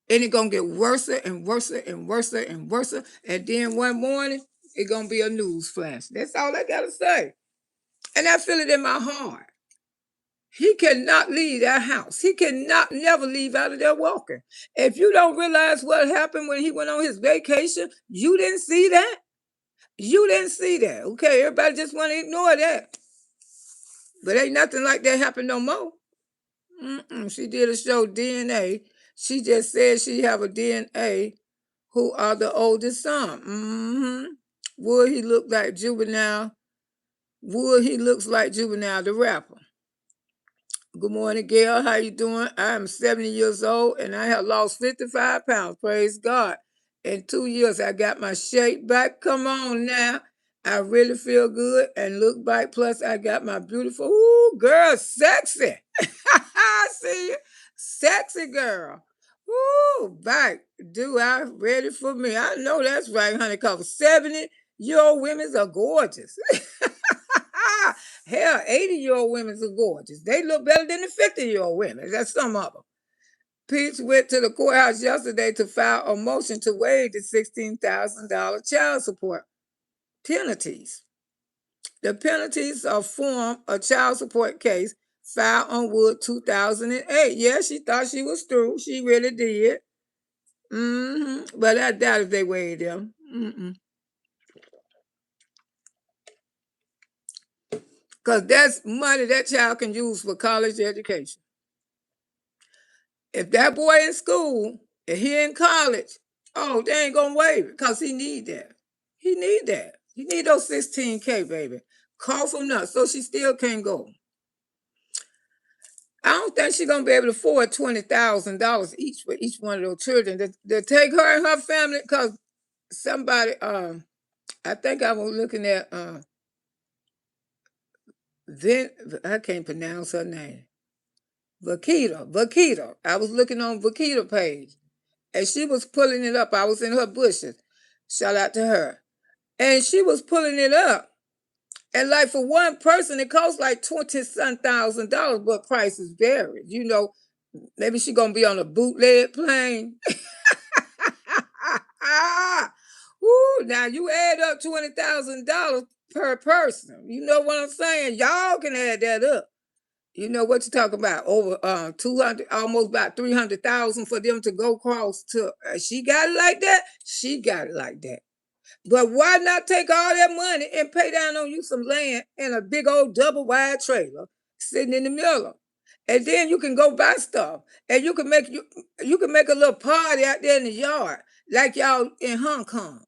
And it's gonna get worse and worse and worse and worse. And then one morning, it's gonna be a news flash. That's all I gotta say. And I feel it in my heart. He cannot leave that house. He cannot never leave out of there walking. If you don't realize what happened when he went on his vacation, you didn't see that. You didn't see that. Okay, everybody just want to ignore that. But ain't nothing like that happen no more. She did a show DNA. She just said she have a DNA who are the oldest son. Would he look like Juvenile? Would he looks like Juvenile, the rapper? Good morning, Gail. How you doing? I am 70 years old and I have lost 55 pounds. Praise God. In 2 years, I got my shape back. Come on now. I really feel good and look back. Plus, I got my beautiful, ooh, girl, sexy. I see you. Sexy girl. Ooh, back. Do I ready for me? I know that's right, honey, because 70-year-old women are gorgeous. Hell, 80-year-old women are gorgeous. They look better than the 50-year-old women. That's some of them. Peach went to the courthouse yesterday to file a motion to waive the $16,000 child support penalties. The penalties are form a child support case filed on Wood 2008. Yeah, she thought she was through. She really did. But I doubt if they waived them. Because that's money that child can use for college education. If that boy in school, if he in college, oh, they ain't gonna waive it because he need that. He need that. He need those 16K, baby. Cough him nuts so she still can't go. I don't think she's gonna be able to afford $20,000 each for each one of those children. To take her and her family, because somebody, I think I was looking at I can't pronounce her name. Vakita. I was looking on Vakita page. And she was pulling it up. I was in her bushes. Shout out to her. And she was pulling it up. And like for one person, it costs like $20,000, but prices vary. You know, maybe she gonna be on a bootleg plane. Ooh, now you add up $20,000 per person. You know what I'm saying? Y'all can add that up. You know what you're talking about? Over 200, almost about 300,000 for them to go across to. She got it like that. She got it like that. But why not take all that money and pay down on you some land and a big old double wide trailer sitting in the middle? And then you can go buy stuff, and you can make a little party out there in the yard like y'all in Hong Kong.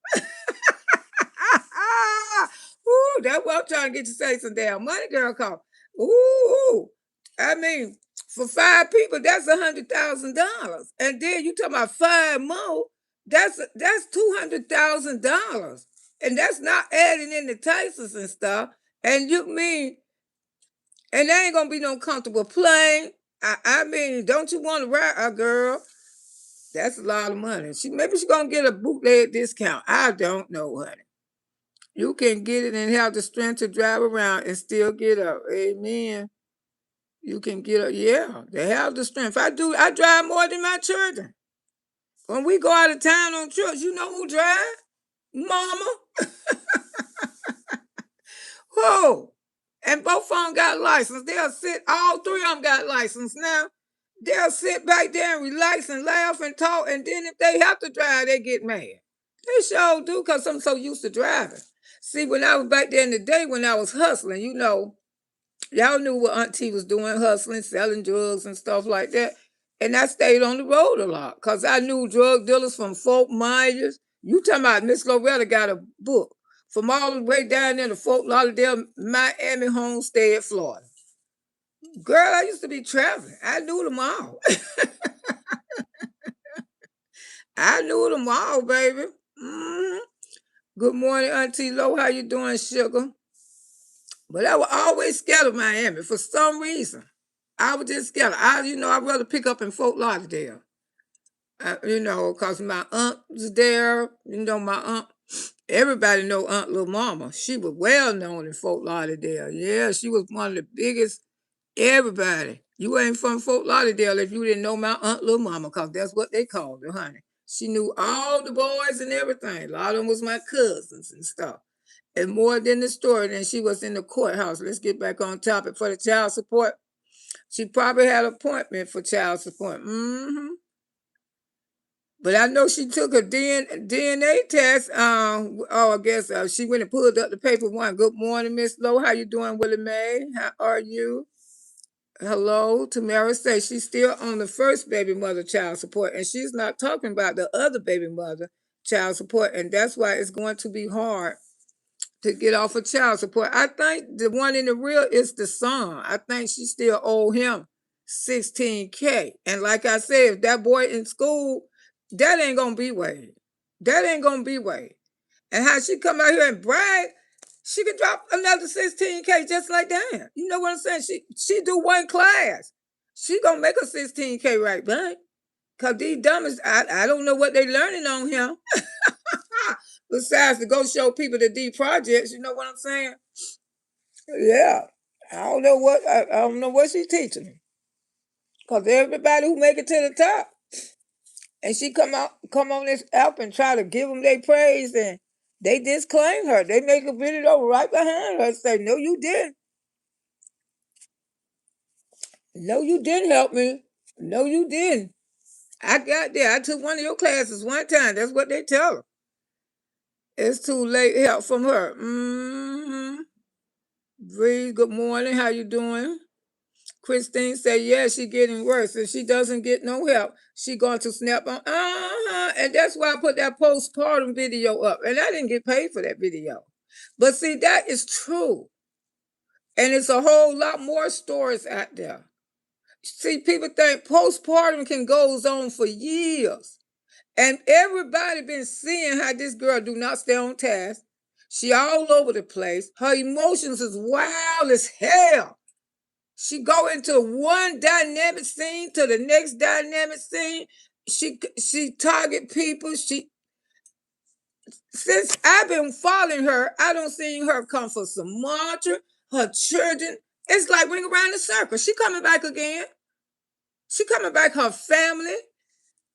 Ooh, that's what I'm trying to get you to say some damn money, girl. Call. Ooh, I mean, for 5 people, that's $100,000, and then you talking about 5 more. That's $200,000, and that's not adding in the taxes and stuff. And you mean, and there ain't gonna be no comfortable plane. I mean, don't you want to ride a girl? That's a lot of money. Maybe she's gonna get a bootleg discount. I don't know, honey. You can get it and have the strength to drive around and still get up. Amen. You can get up. Yeah, they have the strength. I drive more than my children. When we go out of town on trips, you know who drive? Mama. Whoa. And both of them got license. They'll sit, all 3 of them got license now. They'll sit back there and relax and laugh and talk. And then if they have to drive, they get mad. They sure do, because I'm so used to driving. See, when I was back there in the day when I was hustling, you know, y'all knew what Auntie was doing, hustling, selling drugs and stuff like that. And I stayed on the road a lot because I knew drug dealers from Fort Myers. You talking about Miss Loretta got a book from all the way down there to Fort Lauderdale, Miami, Homestead, Florida. Girl, I used to be traveling. I knew them all. I knew them all, baby. Good morning, Auntie Lo. How you doing, sugar? But I was always scared of Miami for some reason. I was just scared. I'd rather pick up in Fort Lauderdale. You know, cause my aunt was there. You know, my aunt. Everybody know Aunt Lil Mama. She was well known in Fort Lauderdale. Yeah, she was one of the biggest. Everybody. You ain't from Fort Lauderdale if you didn't know my Aunt Lil Mama, cause that's what they called her, honey. She knew all the boys and everything. A lot of them was my cousins and stuff. And more than the story, then she was in the courthouse. Let's get back on topic for the child support. She probably had an appointment for child support. But I know she took a DNA test. I guess she went and pulled up the paper one. Good morning, Miss Lowe. How you doing, Willie Mae? How are you? Hello, Tamara says she's still on the first baby mother child support, and she's not talking about the other baby mother child support, and that's why it's going to be hard to get off of child support. I think the one in the real is the son. I think she still owe him 16K. And like I said, if that boy in school, that ain't gonna be way. That ain't gonna be way. And how she come out here and brag, she could drop another 16K just like that. You know what I'm saying? She do one class. She gonna make a 16K right back. Cause these dummies, I don't know what they learning on him. Besides to go show people the D projects, you know what I'm saying? Yeah. I don't know what she's teaching me. Cause everybody who make it to the top, and she come on this app and try to give them their praise, and they disclaim her. They make a video right behind her and say, "No, you didn't. No, you didn't help me. No, you didn't. I got there. I took one of your classes one time. That's what they tell her. It's too late help from her. Bree, good morning. How you doing? Christine said, yeah, she getting worse. If she doesn't get no help, she going to snap on. And that's why I put that postpartum video up. And I didn't get paid for that video. But see, that is true. And it's a whole lot more stories out there. See, people think postpartum can goes on for years. And everybody been seeing how this girl do not stay on task. She all over the place. Her emotions is wild as hell. She go into one dynamic scene to the next dynamic scene. She target people. Since I've been following her, I don't seen her come for some mantra. Her children, it's like ring around the circle. She coming back again. She coming back. Her family.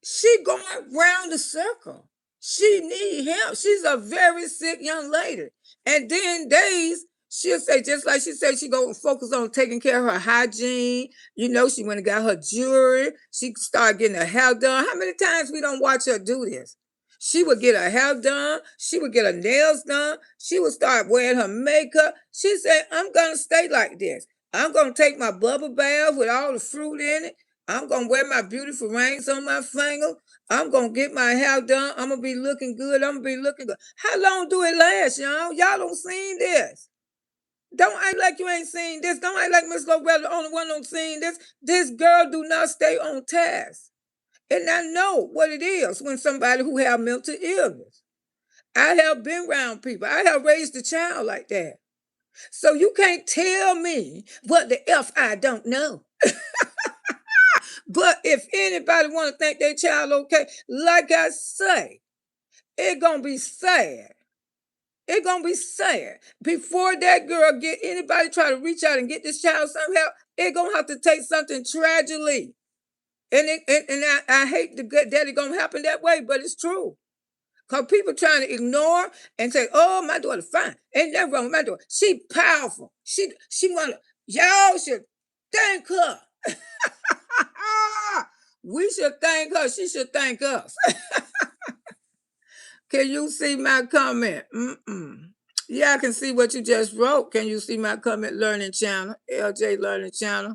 She going round the circle. She need help. She's a very sick young lady. And then days, she'll say, just like she said, she go focus on taking care of her hygiene. You know, she went and got her jewelry. She started getting her hair done. How many times we don't watch her do this? She would get her hair done. She would get her nails done. She would start wearing her makeup. She said, I'm going to stay like this. I'm going to take my bubble bath with all the fruit in it. I'm going to wear my beautiful rings on my finger. I'm going to get my hair done. I'm going to be looking good. I'm going to be looking good. How long do it last, y'all? Y'all don't seen this. Don't act like you ain't seen this. Don't act like Miss Loretta the only one don't seen this. This girl do not stay on task. And I know what it is when somebody who have mental illness. I have been around people. I have raised a child like that. So you can't tell me what the F I don't know. But if anybody want to think their child okay, like I say, it gonna be sad. It gonna be sad. Before that girl get anybody try to reach out and get this child some help, it gonna have to take something tragically. And I hate the good that it gonna happen that way, but it's true. Cause people trying to ignore and say, "Oh, my daughter fine. Ain't nothing wrong with my daughter. She powerful. She wanna y'all should thank her." We should thank her. She should thank us. Can you see my comment? Yeah, I can see what you just wrote. Can you see my comment? Learning channel, LJ Learning channel.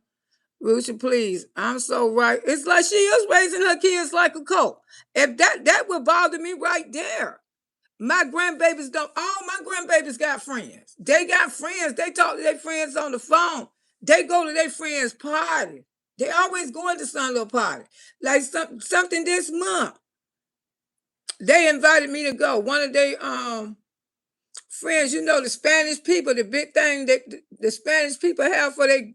Lucia, please. I'm so right. It's like she is raising her kids like a cult. If that would bother me right there. My grandbabies don't. All my grandbabies got friends. They got friends. They talk to their friends on the phone. They go to their friends' party. They always going to some little party. Like something this month. They invited me to go. One of their friends, you know, the Spanish people, the big thing that the Spanish people have for their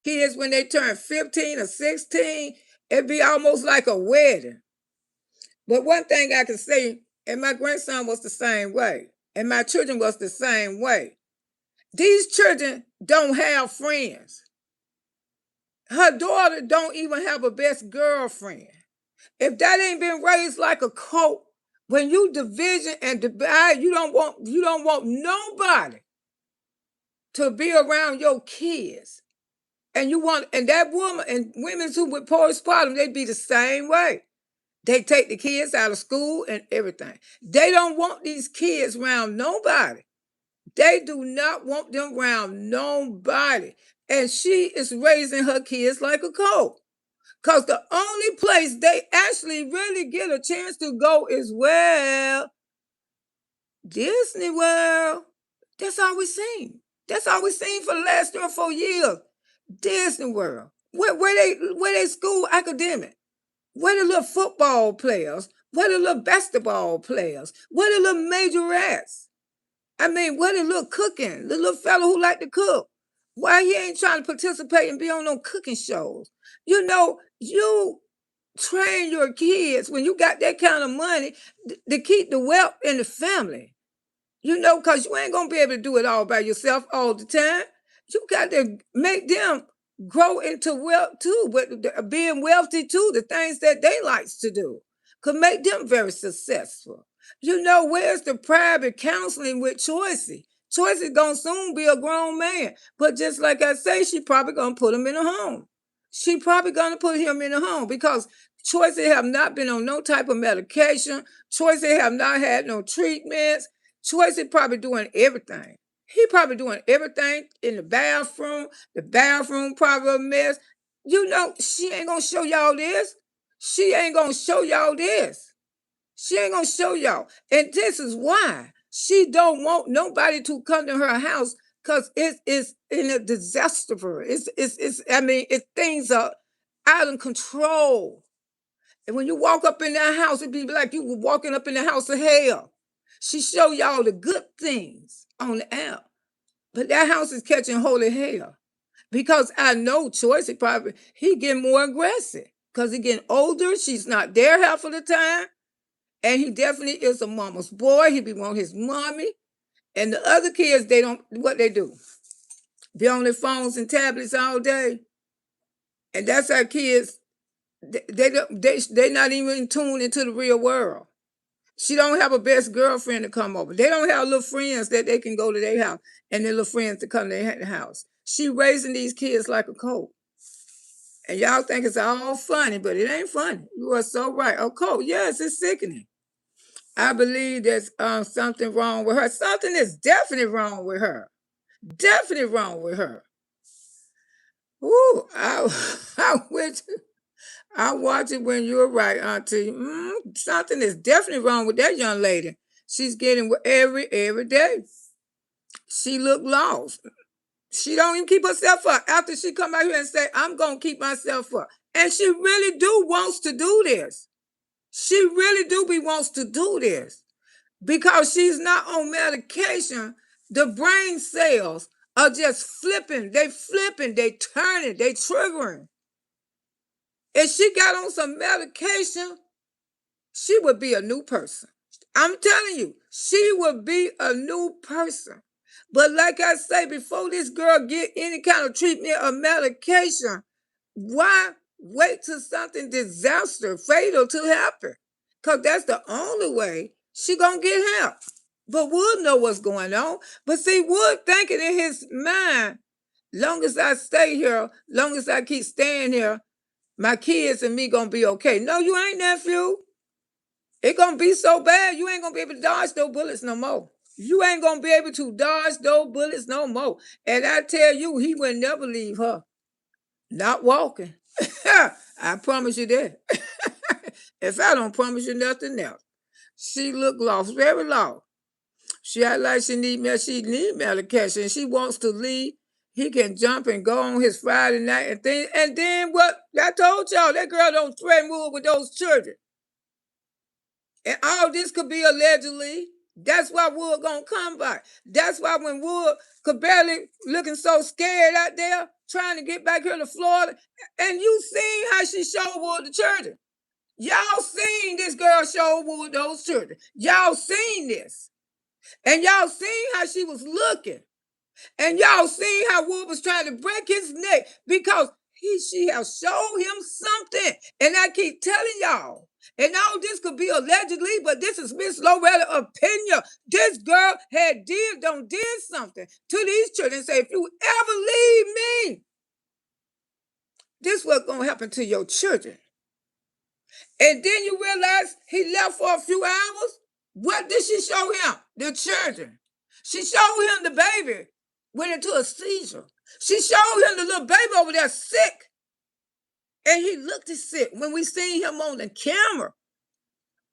kids when they turn 15 or 16. It'd be almost like a wedding. But one thing I can say, and my grandson was the same way, and my children was the same way. These children don't have friends. Her daughter don't even have a best girlfriend. If that ain't been raised like a cult, when you division and divide, you don't want nobody to be around your kids. And that woman and women who with postpartum, they be the same way. They take the kids out of school and everything. They don't want these kids around nobody. They do not want them around nobody. And she is raising her kids like a cult. Because the only place they actually really get a chance to go is, well, Disney World. That's all we've seen. That's all we've seen for the last 3 or 4 years. Disney World. Where they school academic? Where the little football players? Where the little basketball players? Where the little majorettes? I mean, where the little cooking? The little fellow who like to cook. Why he ain't trying to participate and be on no cooking shows? You train your kids when you got that kind of money to keep the wealth in the family. Because you ain't gonna be able to do it all by yourself all the time. You got to make them grow into wealth too, but being wealthy too, the things that they likes to do could make them very successful. Where's the private counseling with Choicey? Choicey gonna soon be a grown man, but just like I say, she probably gonna put him in a home. She probably gonna put him in a home because Choicey have not been on no type of medication. Choicey have not had no treatments. Choicey probably doing everything. He probably doing everything in the bathroom. The bathroom probably a mess. She ain't gonna show y'all this. She ain't gonna show y'all this. She ain't gonna show y'all. And this is why she don't want nobody to come to her house because it is in a disaster for her. Things are out of control. And when you walk up in that house, it'd be like you were walking up in the house of hell. She show y'all the good things on the app. But that house is catching holy hell. Because I know Choice, he getting more aggressive. Because he getting older. She's not there half of the time. And he definitely is a mama's boy. He be wanting his mommy. And the other kids, what they do? Be on their phones and tablets all day. And that's our kids. They not even tuned into the real world. She don't have a best girlfriend to come over. They don't have little friends that they can go to their house and their little friends to come to their house. She raising these kids like a cult. And y'all think it's all funny, but it ain't funny. You are so right. A cult, yes, it's sickening. I believe there's something wrong with her. Something is definitely wrong with her. Definitely wrong with her. Ooh, I wish I watch it when you're right, Auntie. Something is definitely wrong with that young lady. She's getting every day. She look lost. She don't even keep herself up. After she come out here and say, I'm going to keep myself up. And she really wants to do this. She really wants to do this. Because she's not on medication. The brain cells are just flipping. They turning, they triggering. If she got on some medication, she would be a new person. I'm telling you, she would be a new person. But like I say, before this girl get any kind of treatment or medication, why wait till something fatal to happen? Because that's the only way she gonna get help. But Wood know what's going on. But see, Wood thinking in his mind, long as I stay here, long as I keep staying here, my kids and me gonna be okay. No, you ain't, nephew. It gonna be so bad, you ain't gonna be able to dodge those bullets no more. You ain't gonna be able to dodge those bullets no more. And I tell you, he will never leave her. Not walking. I promise you that. If I don't promise you nothing else. She look lost, very lost. She act like she need medication. She wants to leave. He can jump and go on his Friday night and things. And then what? I told y'all, that girl don't threaten move with those children. And all this could be allegedly. That's why Wood gonna come back. That's why when Wood could barely looking so scared out there trying to get back here to Florida, and you seen how she showed Wood the children. Y'all seen this girl show Wood those children. Y'all seen this. And y'all seen how she was looking. And y'all seen how Wood was trying to break his neck because she has showed him something. And I keep telling y'all, and all this could be allegedly, but this is Miss Loretta's opinion. This girl did something to these children. Say, if you ever leave me, this what's gonna happen to your children. And then you realize he left for a few hours. What did she show him? The children. She showed him the baby went into a seizure. She showed him the little baby over there sick. And he looked sick. When we seen him on the camera,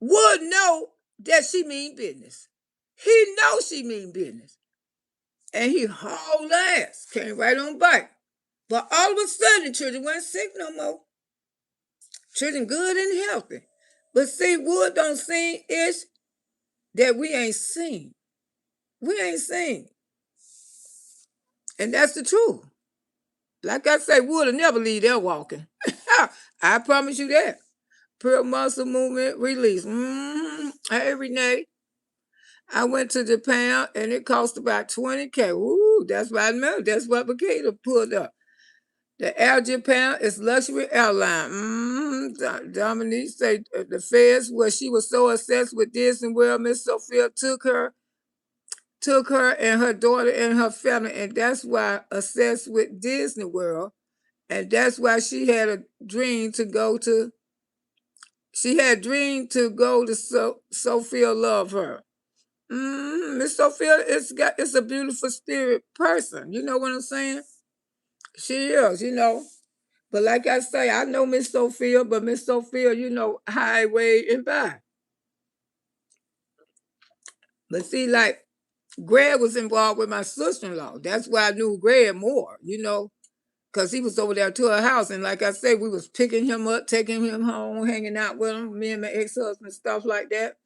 would know that she mean business. He knows she mean business. And he hauled ass, came right on back. But all of a sudden, the children weren't sick no more. Children good and healthy. But see, Wood don't see is that we ain't seen. We ain't seen. And that's the truth. Like I say, Wood will never leave there walking. I promise you that. Pure muscle movement release. Hey, Renee. I went to Japan and it cost about $20K. Ooh, that's what I know. That's what Makita pulled up. The Air Japan is luxury airline. Dominique said the feds, where she was so obsessed with Disney World, Miss Sophia took her and her daughter and her family, and that's why obsessed with Disney World, and that's why she had a dream to go to. She had a dream to go to Sophia love her. Miss Sophia it's a beautiful spirit person. You know what I'm saying? She is, But like I say, I know Miss Sophia, but Miss Sophia, highway and by. But see, like Greg was involved with my sister-in-law. That's why I knew Greg more, because he was over there to her house. And like I say, we was picking him up, taking him home, hanging out with him, me and my ex-husband, stuff like that.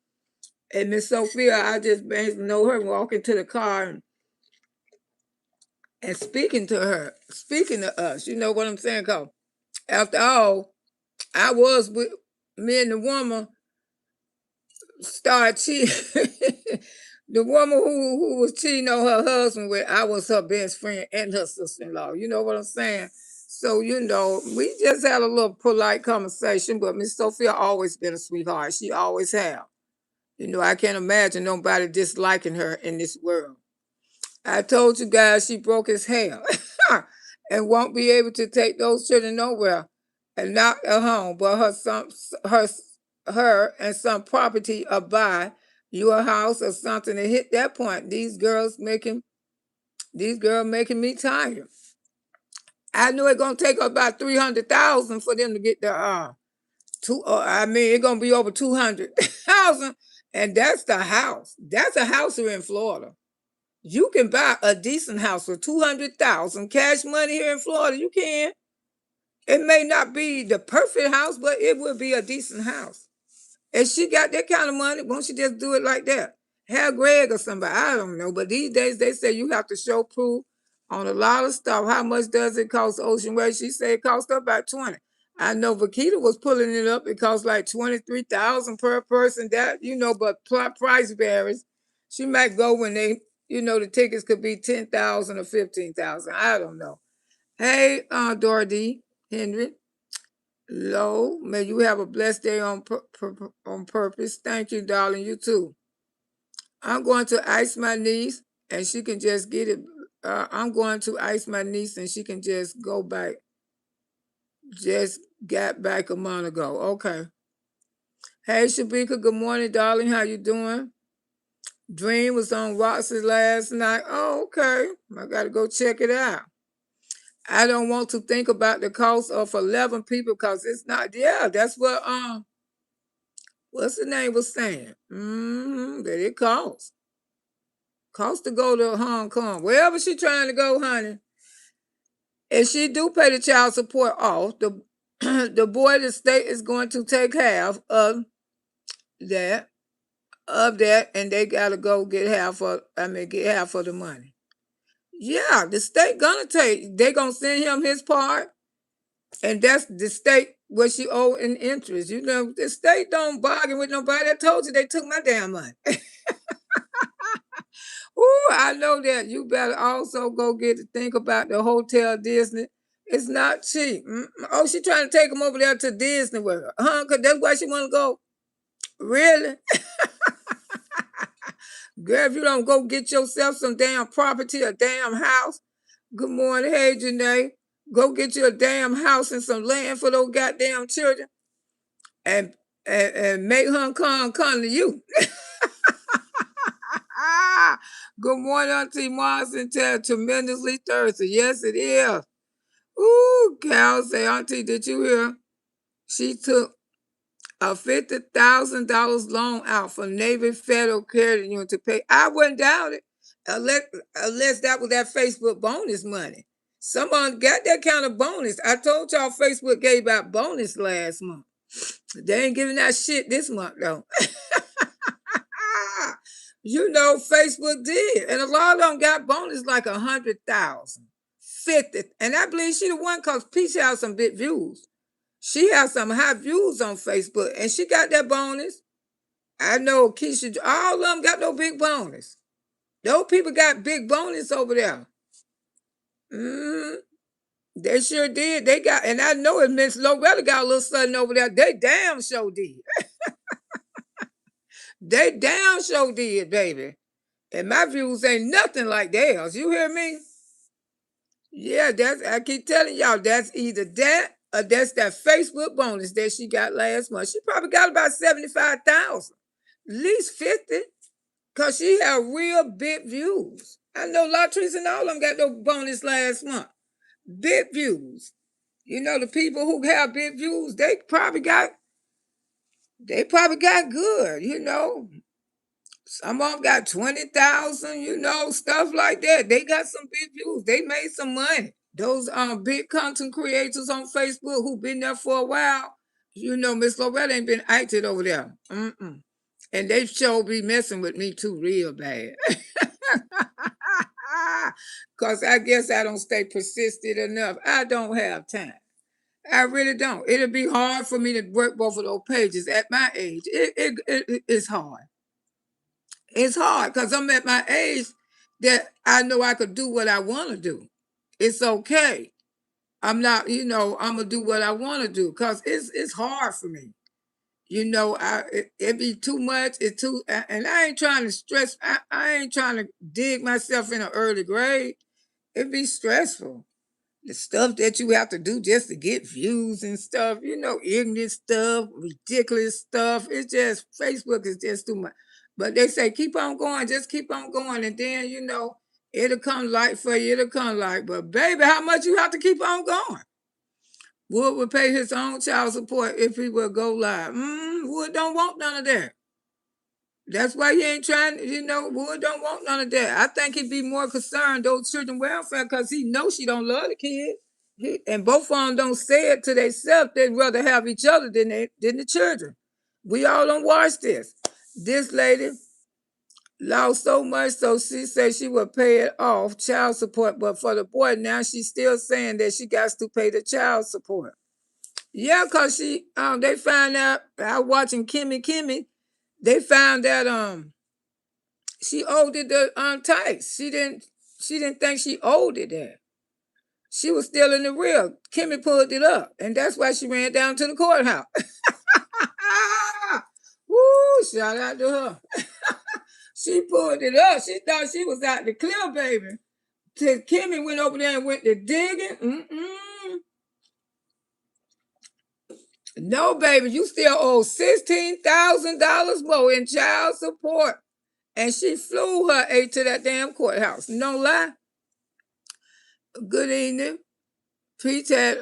And Miss Sophia, I just know her walking to the car and speaking to her, speaking to us. You know what I'm saying? Because after all, I was with me and the woman started cheating. The woman who was cheating on her husband with, I was her best friend and her sister-in-law. You know what I'm saying? So, we just had a little polite conversation, but Miss Sophia always been a sweetheart. She always have. I can't imagine nobody disliking her in this world. I told you guys she broke his hair and won't be able to take those children nowhere and not at home, but her and some property or buy you a house or something to hit that point. These girls making me tired. I knew it gonna take about 300,000 for them to get the it's gonna be over 200,000, and that's the house. That's a house here in Florida. You can buy a decent house for 200,000 cash money here in Florida. You can. It may not be the perfect house, but it will be a decent house. If she got that kind of money, won't she just do it like that? Have Greg or somebody. I don't know. But these days they say you have to show proof on a lot of stuff. How much does it cost Ocean Way? She said it cost her about 20. I know Vakita was pulling it up. It costs like 23,000 per person. That, but price varies. She might go when the tickets could be 10,000 or 15,000. I don't know. Hey, Dorothy Henry. Lo, may you have a blessed day on purpose. Thank you, darling. You too. I'm going to ice my niece, and she can just get it. I'm going to ice my niece, and she can just go back. Just got back a month ago. Okay. Hey, Shabika. Good morning, darling. How you doing? Dream was on Roxy last night. Oh, okay. I got to go check it out. I don't want to think about the cost of 11 people because it's not. Yeah, that's what what's the name was saying? That it costs. Costs to go to Hong Kong. Wherever she trying to go, honey. If she do pay the child support off, the the boy, the state is going to take half of that. of that, and they gotta go get half of the money. Yeah, the state gonna they gonna send him his part, and that's the state what she owe in interest. You know, the state don't bargain with nobody. I told you they took my damn money. Ooh, I know that. You better also go think about the Hotel Disney. It's not cheap. Oh, she trying to take him over there to Disney World, huh? Cause that's why she want to go. Really? Girl, if you don't go get yourself some damn property, a damn house. Good morning, hey Janae. Go get you a damn house and some land for those goddamn children, and make her come to you. Good morning, Auntie Marcy. Tremendously thirsty. Yes, it is. Ooh, Cal say, Auntie, did you hear? She took a $50,000 loan out from Navy Federal Credit Union to pay. I wouldn't doubt it, unless that was that Facebook bonus money. Someone got that kind of bonus. I told y'all Facebook gave out bonus last month. They ain't giving that shit this month though. You know, Facebook did, and a lot of them got bonus like 100,000, 50, and I believe she the one cause Peach has some big views. She has some high views on Facebook, and she got that bonus. I know Keisha, all of them got no big bonus. Those people got big bonus over there. They sure did. They got, and I know if Miss Loretta got a little something over there, they damn sure did. They damn sure did, baby. And my views ain't nothing like theirs. You hear me? Yeah, I keep telling y'all, that's either that or that's that Facebook bonus that she got last month. She probably got about 75,000, at least 50, because she had real big views. I know Latrice and all of them got no bonus last month. Big views. You know, the people who have big views, they probably got good, you know. Some of them got 20,000, you know, stuff like that. They got some big views. They made some money. Those big content creators on Facebook who been there for a while, you know, Miss Loretta ain't been active over there. And they sure be messing with me too real bad. Because I guess I don't stay persistent enough. I don't have time. I really don't. It'll be hard for me to work both of those pages at my age. It's hard. It's hard because I'm at my age that I know I could do what I want to do. It's okay. I'm not, you know, I'm gonna do what I want to do because it's hard for me. You know, it be too much. It's too, and I ain't trying to stress. I ain't trying to dig myself in an early grade. It be stressful. The stuff that you have to do just to get views and stuff, you know, ignorant stuff, ridiculous stuff. It's just, Facebook is just too much. But they say, keep on going, just keep on going. And then, you know, it'll come light for you, it'll come light. But baby, how much you have to keep on going? Wood would pay his own child support if he would go live. Wood don't want none of that. That's why he ain't trying, you know, Wood don't want none of that. I think he'd be more concerned, those children welfare, because he knows she don't love the kid. And both of them don't say it to themselves. They'd rather have each other than the children. We all don't watch this. This lady lost so much, so she said she would pay it off, child support. But for the boy, now she's still saying that she got to pay the child support. Yeah, because they found out, I watching Kimmy, they found that she owed it to Tice. She didn't think she owed it there. She was still in the real. Kimmy pulled it up, and that's why she ran down to the courthouse. Woo! Shout out to her. She pulled it up. She thought she was out the clear, baby. Till Kimmy went over there and went to digging. No, baby, you still owe $16,000 more in child support. And she flew her aide to that damn courthouse. No lie. Good evening. Peach had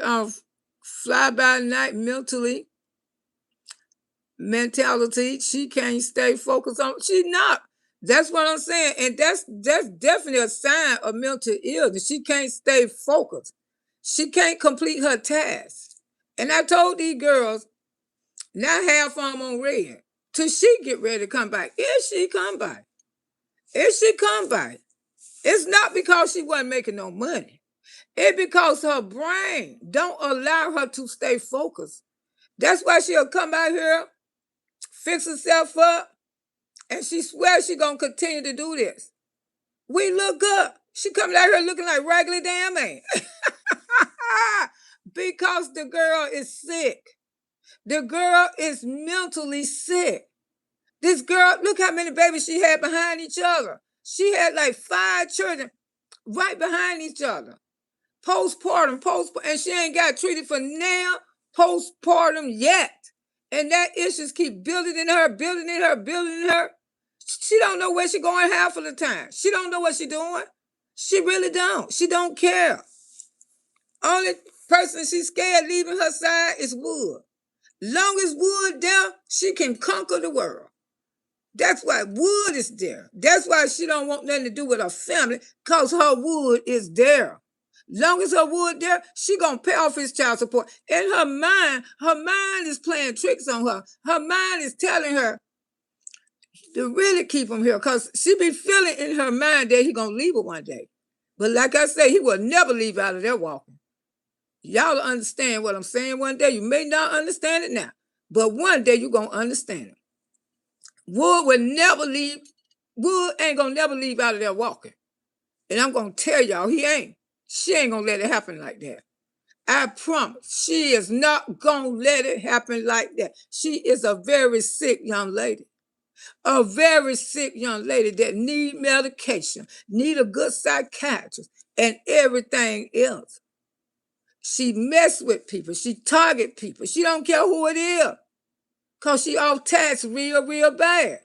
fly-by-night mentality. She can't stay focused on. She not. That's what I'm saying. And that's definitely a sign of mental illness. She can't stay focused. She can't complete her task. And I told these girls, not half of them on red. till she get ready to come back. If she come back. If she come back. It's not because she wasn't making no money. It's because her brain don't allow her to stay focused. That's why she'll come out here, fix herself up, and she swears she gonna continue to do this. We look up. She coming out here looking like Raggedy damn man. Because the girl is sick. The girl is mentally sick. This girl, look how many babies she had behind each other. She had like 5 children right behind each other. Postpartum, and she ain't got treated for now postpartum yet. And that issues keep building in her. She don't know where she going half of the time. She don't know what she doing. She really don't. She don't care. Only person she's scared leaving her side is Wood. Long as Wood there, she can conquer the world. That's why Wood is there. That's why she don't want nothing to do with her family, because her Wood is there. Long as her Wood there, she gonna pay off his child support. In her mind is playing tricks on her. Her mind is telling her to really keep him here, because she be feeling in her mind that he gonna leave her one day. But like I say, he will never leave out of there walking. Y'all understand what I'm saying one day. You may not understand it now, but one day you're gonna understand it. Wood will never leave. Wood ain't gonna never leave out of there walking. And I'm gonna tell y'all, he ain't. She ain't gonna let it happen like that. I promise. She is not gonna let it happen like that. She is a very sick young lady. A very sick young lady that need medication, need a good psychiatrist, and everything else. She mess with people. She target people. She don't care who it is, because she off tax real bad.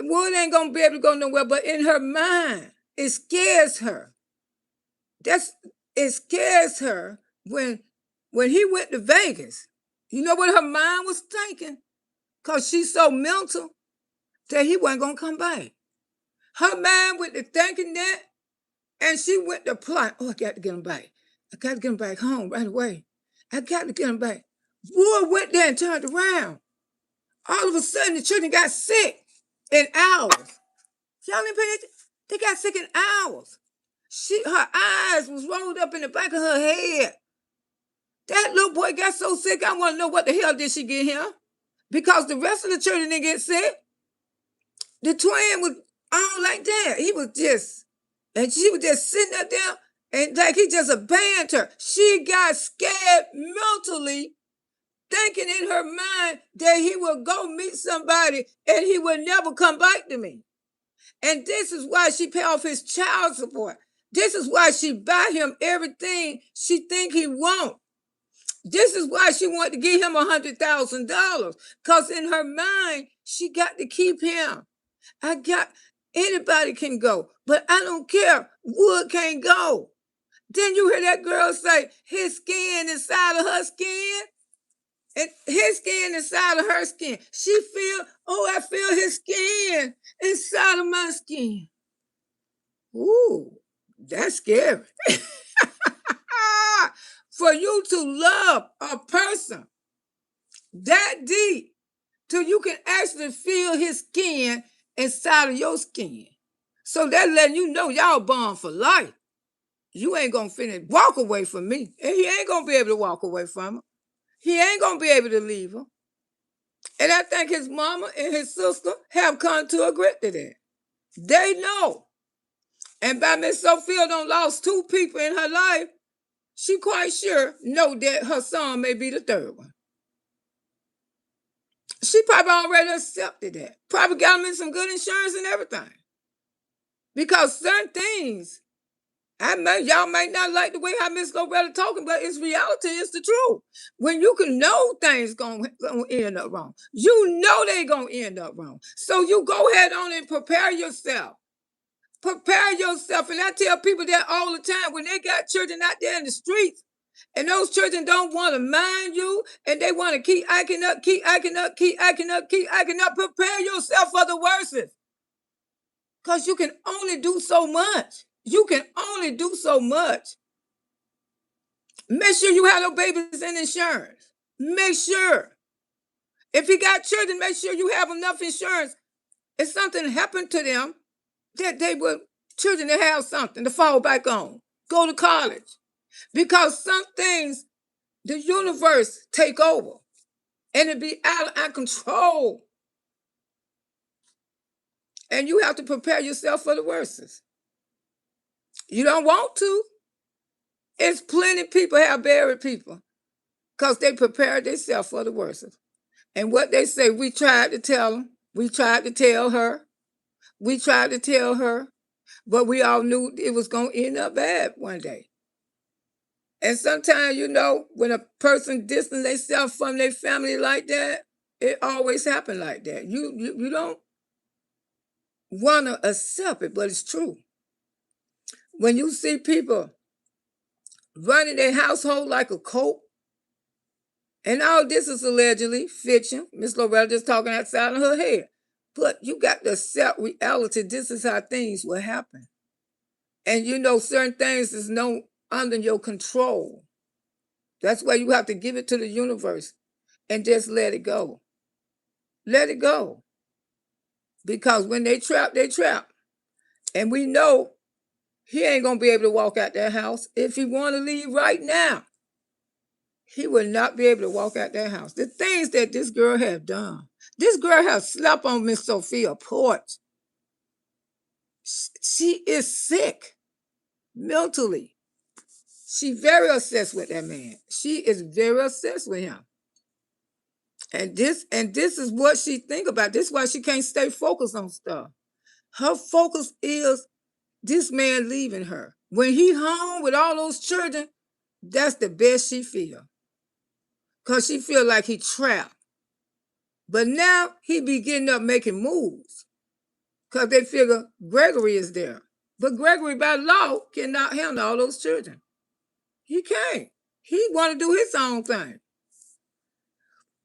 Wood ain't gonna be able to go nowhere, but in her mind, it scares her. It scares her when he went to Vegas. You know what her mind was thinking? Because she's so mental that he wasn't gonna come back. Her mind went to thinking that, and she went to plot. Oh, I got to get him back. I got to get him back home right away. I got to get him back. Wood went there and turned around. All of a sudden, the children got sick in hours. Y'all didn't pay attention? They got sick in hours. Her eyes was rolled up in the back of her head. That little boy got so sick, I want to know what the hell did she get him? Because the rest of the children didn't get sick. The twin was all like that. He was just, and she was just sitting up there, and like he just abandoned her. She got scared mentally, thinking in her mind that he would go meet somebody and he would never come back to me. And this is why she pay off his child support. This is why she buy him everything she think he want. This is why she wanted to give him $100,000. Because in her mind, she got to keep him. Anybody can go, but I don't care. Wood can't go. Then you hear that girl say, his skin inside of her skin, and his skin inside of her skin. She feel, I feel his skin inside of my skin. Ooh, that's scary. For you to love a person that deep, till you can actually feel his skin inside of your skin. So that letting you know y'all bond for life. You ain't gonna finish walk away from me. And he ain't gonna be able to walk away from her. He ain't gonna be able to leave her. And I think his mama and his sister have come to agree to that. They know. And by Miss Sophia done lost 2 people in her life, she quite sure know that her son may be the 3rd one. She probably already accepted that. Probably got him in some good insurance and everything. Because certain things, y'all might not like the way how Miss Loretta talking, but it's reality, it's the truth. When you can know things gonna end up wrong, you know they gonna end up wrong. So you go ahead on and prepare yourself. Prepare yourself. And I tell people that all the time, when they got children out there in the streets, and those children don't want to mind you, and they want to keep acting up, prepare yourself for the worst. Because you can only do so much. You can only do so much. Make sure you have no babies in insurance. Make sure. If you got children, make sure you have enough insurance. If something happened to them, that they were children to have something to fall back on. Go to college. Because some things, the universe take over and it be out of control. And you have to prepare yourself for the worst. You don't want to. It's plenty of people have buried people because they prepared themselves for the worst. And what they say, we tried to tell them, we tried to tell her, we tried to tell her, but we all knew it was going to end up bad one day. And sometimes, you know, when a person distance themselves from their family like that, it always happens like that. You don't want to accept it, but it's true. When you see people running their household like a cult, and all this is allegedly fiction. Miss Loretta just talking outside of her head. But you got to accept reality. This is how things will happen. And you know, certain things is no under your control. That's why you have to give it to the universe and just let it go. Let it go. Because when they trap, they trap. And we know he ain't going to be able to walk out that house. If he want to leave right now, he will not be able to walk out that house. The things that this girl have done. This girl has slept on Miss Sophia's porch. She is sick mentally. She very obsessed with that man. She is very obsessed with him. And this is what she think about. This is why she can't stay focused on stuff. Her focus is this man leaving her. When he home with all those children, that's the best she feel. Because she feel like he trapped. But now he be getting up making moves. Because they figure Gregory is there. But Gregory, by law, cannot handle all those children. He can't. He want to do his own thing.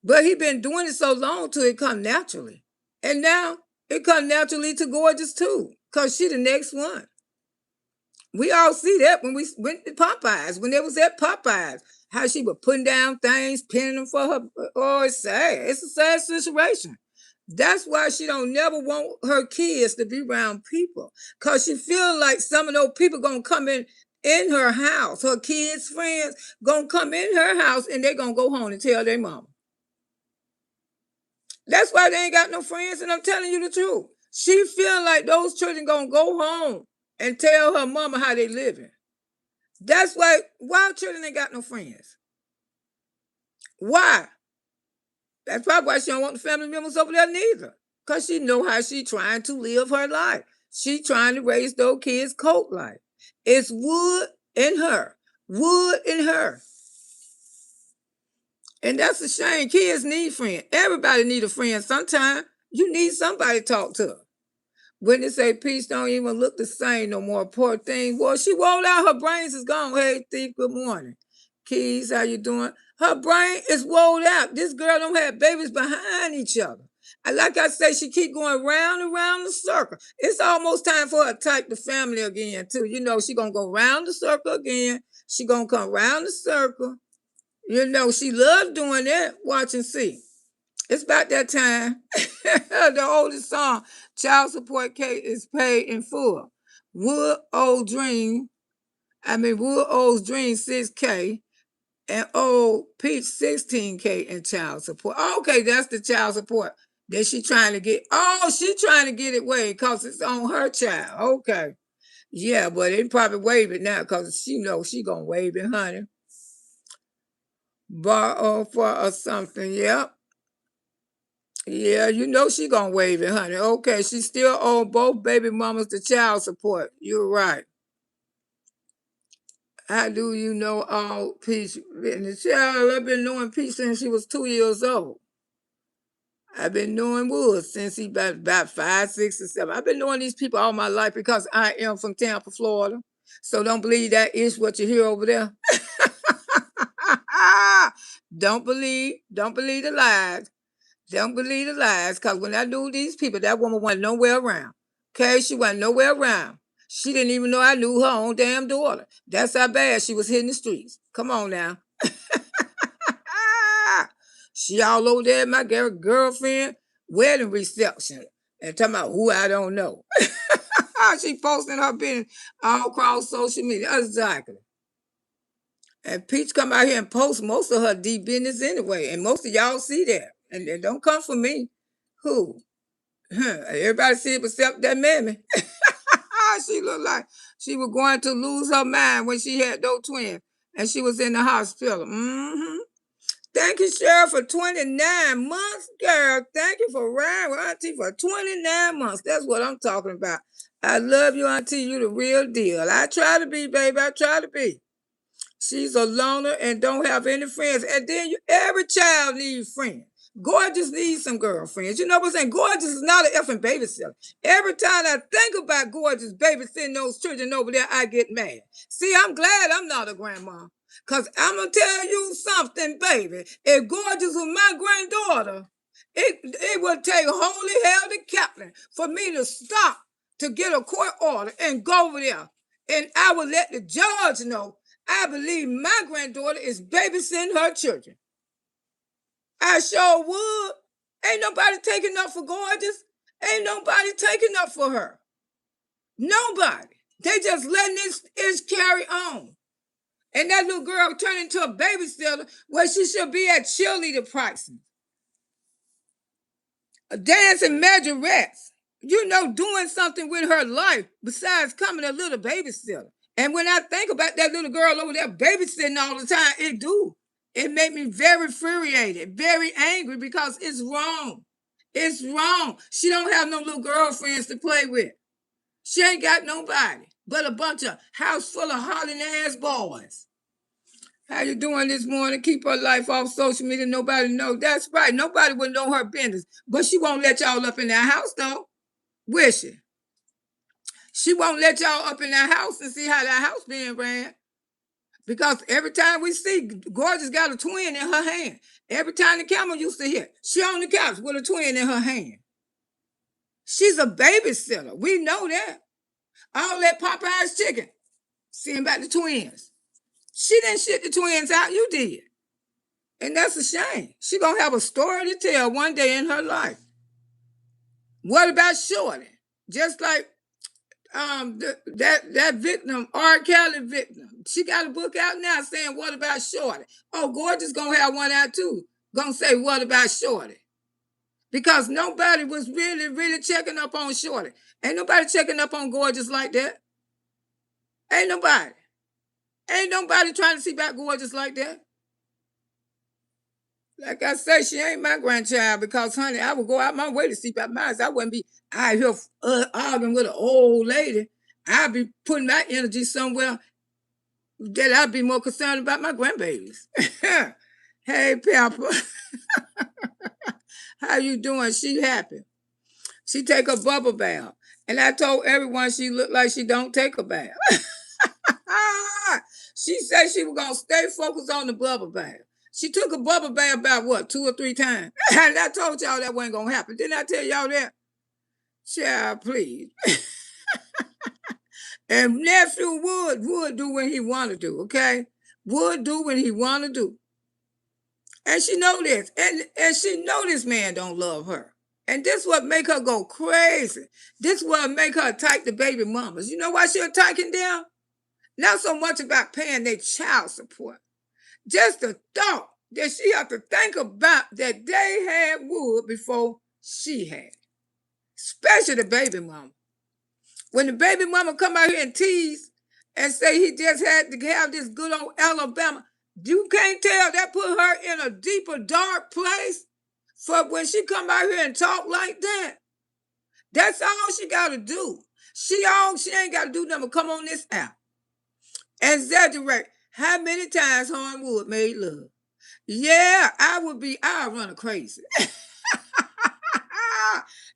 But he been doing it so long till it come naturally. And now it come naturally to Gorgeous too. Because she the next one. We all see that when we went to Popeyes. When they was at Popeyes. How she was putting down things, pinning them for her. Oh, it's sad. It's a sad situation. That's why she don't never want her kids to be around people. Because she feel like some of those people going to come in her house. Her kids' friends going to come in her house and they going to go home and tell their mama. That's why they ain't got no friends, and I'm telling you the truth. She feel like those children going to go home and tell her mama how they living. That's why children ain't got no friends. Why? That's probably why she don't want the family members over there neither. Because she know how she trying to live her life. She trying to raise those kids cult life. It's wood in her. Wood in her. And that's a shame. Kids need friends. Everybody need a friend sometime. You need somebody to talk to. When they say peace don't even look the same no more, poor thing. Well, she wore out. Her brains is gone. Hey, thief, good morning. Keys, how you doing? Her brain is wore out. This girl don't have babies behind each other. And like I say, she keep going round and round the circle. It's almost time for her to type the family again, too. You know, she going to go round the circle again. She going to come round the circle. You know, she loves doing that. Watch and see. It's about that time. The oldest song, child support is paid in full. Wood Old Dream 6K, and Old Peach 16K in child support. Okay, that's the child support that she trying to get. Oh, she trying to get it waived because it's on her child. Okay. Yeah, but they probably waive it now because she knows she gonna waive it, honey. Borrow for something, yep. Yeah, you know she gonna waive it, honey. Okay, she still owe both baby mamas the child support. You're right. How do you know all Peach? And the child, I've been knowing Peach since she was 2 years old. I've been knowing Wood since he about 5, 6, or 7. I've been knowing these people all my life because I am from Tampa, Florida. So don't believe that is what you hear over there. Don't believe the lies. Don't believe the lies, because when I knew these people, that woman wasn't nowhere around. Okay, she wasn't nowhere around. She didn't even know I knew her own damn daughter. That's how bad she was hitting the streets. Come on now. She all over there at my girlfriend wedding reception and talking about who I don't know. She posting her business all across social media. Exactly. And Peach come out here and post most of her deep business anyway. And most of y'all see that. And don't come for me. Who? Everybody see it except that mammy. She looked like she was going to lose her mind when she had those twins. And she was in the hospital. Mm-hmm. Thank you, Cheryl, for 29 months, girl. Thank you for riding with Auntie for 29 months. That's what I'm talking about. I love you, Auntie. You the real deal. I try to be, baby. I try to be. She's a loner and don't have any friends. And then every child needs friends. Gorgeous needs some girlfriends. You know what I'm saying? Gorgeous is not an effing babysitter. Every time I think about Gorgeous babysitting those children over there, I get mad. See, I'm glad I'm not a grandma. Because I'm going to tell you something, baby. If Gorgeous was my granddaughter, it would take holy hell to Kaplan for me to stop to get a court order and go over there. And I would let the judge know I believe my granddaughter is babysitting her children. I sure would. Ain't nobody taking up for Gorgeous. Ain't nobody taking up for her. Nobody. They just letting this carry on. And that little girl turned into a babysitter where she should be at cheerleader pricing. A dancing majorettes. You know, doing something with her life besides coming a little babysitter. And when I think about that little girl over there babysitting all the time, it do. It made me very infuriated, very angry because it's wrong. It's wrong. She don't have no little girlfriends to play with. She ain't got nobody but a bunch of house full of hollering ass boys. How you doing this morning? Keep her life off social media. Nobody know. That's right. Nobody will know her business. But she won't let y'all up in that house, though. Will she? She won't let y'all up in that house and see how that house being ran. Because every time we see Gorgeous got a twin in her hand. Every time the camera used to hit, she on the couch with a twin in her hand. She's a babysitter. We know that. All that Popeye's chicken. Seeing about the twins. She didn't shit the twins out. You did. And that's a shame. She gonna have a story to tell one day in her life. What about Shorty? Just like that victim, R. Kelly victim. She got a book out now saying, what about Shorty? Oh, Gorgeous gonna have one out too. Gonna say, what about Shorty? Because nobody was really checking up on Shorty. Ain't nobody checking up on Gorgeous like that. Ain't nobody. Ain't nobody trying to see about Gorgeous like that. Like I say, she ain't my grandchild because, honey, I would go out my way to see about mine. I wouldn't be out here arguing with an old lady. I'd be putting my energy somewhere that I'd be more concerned about my grandbabies. Hey, Pepper. How you doing? She happy. She take a bubble bath. And I told everyone she looked like she don't take a bath. She said she was going to stay focused on the bubble bath. She took a bubble bath about, what, 2 or 3 times? And I told y'all that wasn't going to happen. Didn't I tell y'all that? Child, please. And nephew would do what he want to do, okay? Would do what he want to do. And she know this. And she know this man don't love her. And this what make her go crazy. This what make her attack the baby mamas. You know why she attacking them? Not so much about paying their child support. Just the thought that she have to think about that they had Wood before she had. Especially the baby mama. When the baby mama come out here and tease and say he just had to have this good old Alabama, you can't tell that put her in a deeper, dark place for when she come out here and talk like that. That's all she got to do. She ain't got to do nothing but come on this app and exaggerate how many times her and Wood made love. Yeah, I'd run her crazy.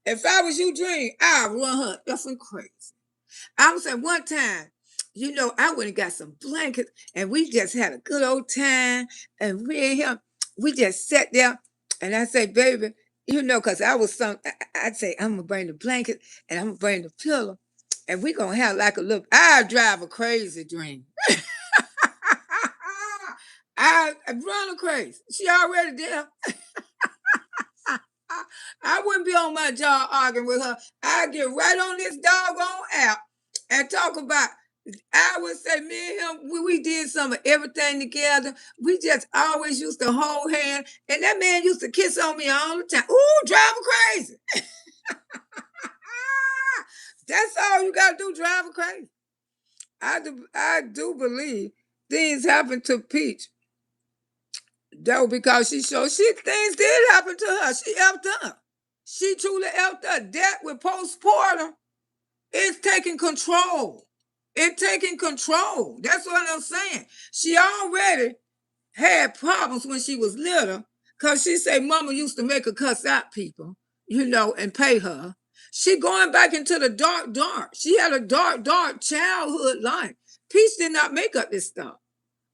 If I was you, Dream, I'd run her effing crazy. I was at one time, you know, I went and got some blankets and we just had a good old time. And we just sat there and I say, baby, you know, because I'd say, I'm going to bring the blanket and I'm going to bring the pillow and we're going to have like a little, I'd drive a crazy, Dream. I run her crazy. She already there. I wouldn't be on my job arguing with her. I'd get right on this doggone app and talk about. I would say me and him, we did some of everything together. We just always used to hold hands. And that man used to kiss on me all the time. Ooh, drive her crazy. That's all you got to do, drive her crazy. I do believe things happened to Peach. Though because things did happen to her. She effed up. She truly effed up. That with postpartum, it's taking control. It's taking control. That's what I'm saying. She already had problems when she was little because she said mama used to make her cuss out people, and pay her. She going back into the dark. She had a dark childhood life. Peach did not make up this stuff.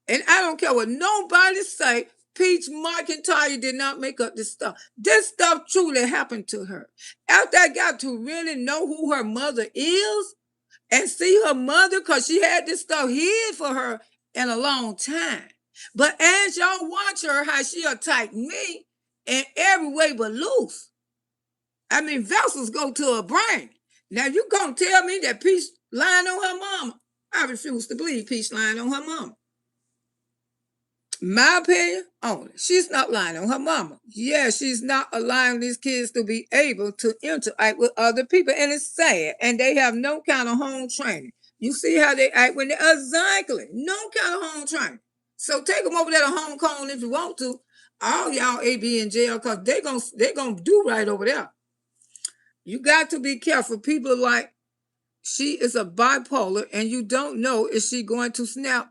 And I don't care what nobody say, Peach McIntyre did not make up this stuff. This stuff truly happened to her. After I got to really know who her mother is and see her mother, because she had this stuff hid for her in a long time. But as y'all watch her, how she attacked me in every way but loose. I mean, vessels go to her brain. Now, you gonna tell me that Peach lying on her mama? I refuse to believe Peach lying on her mama. My opinion only. She's not lying on her mama. Yeah, she's not allowing these kids to be able to interact with other people. And it's sad. And they have no kind of home training. You see how they act when they're exactly no kind of home training. So take them over there to Hong Kong if you want to. All y'all be in jail because they're gonna do right over there. You got to be careful. People like she is a bipolar and you don't know is she going to snap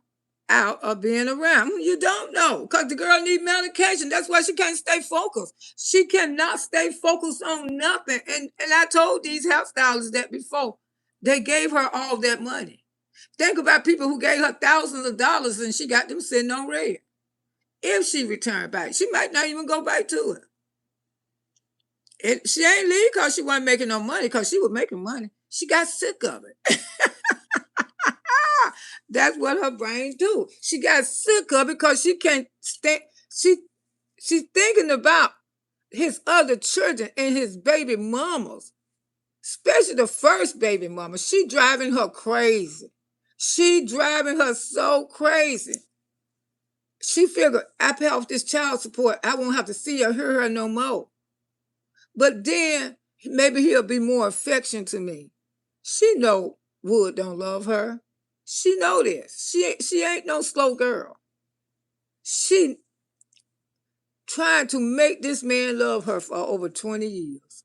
out of being around. You don't know because the girl needs medication. That's why she can't stay focused. She cannot stay focused on nothing. And I told these hairstylists that before. They gave her all that money. Think about people who gave her thousands of dollars and she got them sitting on red. If she returned back, she might not even go back to it. She ain't leave because she wasn't making no money, because she was making money. She got sick of it. That's what her brain do. She got sick of it because she can't stay. She's thinking about his other children and his baby mamas, especially the first baby mama. She driving her crazy. She driving her so crazy. She figured, I pay off this child support, I won't have to see or hear her no more. But then maybe he'll be more affectionate to me. She know Wood don't love her. She know this. She ain't no slow girl. She trying to make this man love her for over 20 years.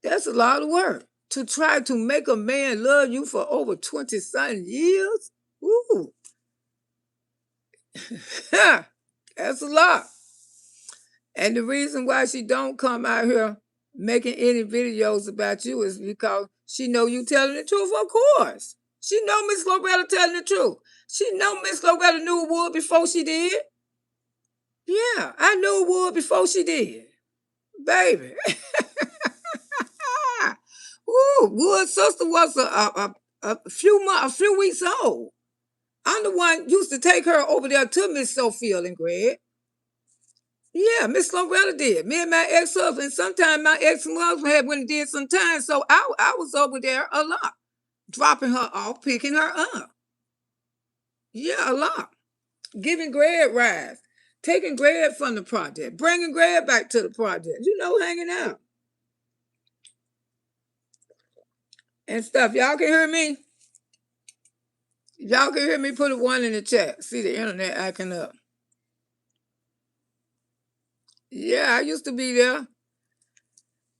That's a lot of work. To try to make a man love you for over 20-something years? Ooh. That's a lot. And the reason why she don't come out here making any videos about you is because she know you telling the truth, of course. She know Miss Loretta telling the truth. She know Miss Loretta knew Wood before she did. Yeah, I knew Wood before she did. Baby. Ooh, Wood's sister was a few weeks old. I'm the one used to take her over there to Miss Sofield and Greg. Yeah, Miss Loretta did. Me and my ex-husband. Sometimes my ex-husband had went and did some time, so I was over there a lot, dropping her off, picking her up. Yeah, a lot. Giving Greg rides, taking Greg from the project, bringing Greg back to the project. Hanging out and stuff. Y'all can hear me. Y'all can hear me. Put a 1 in the chat. See the internet acting up. Yeah, I used to be there.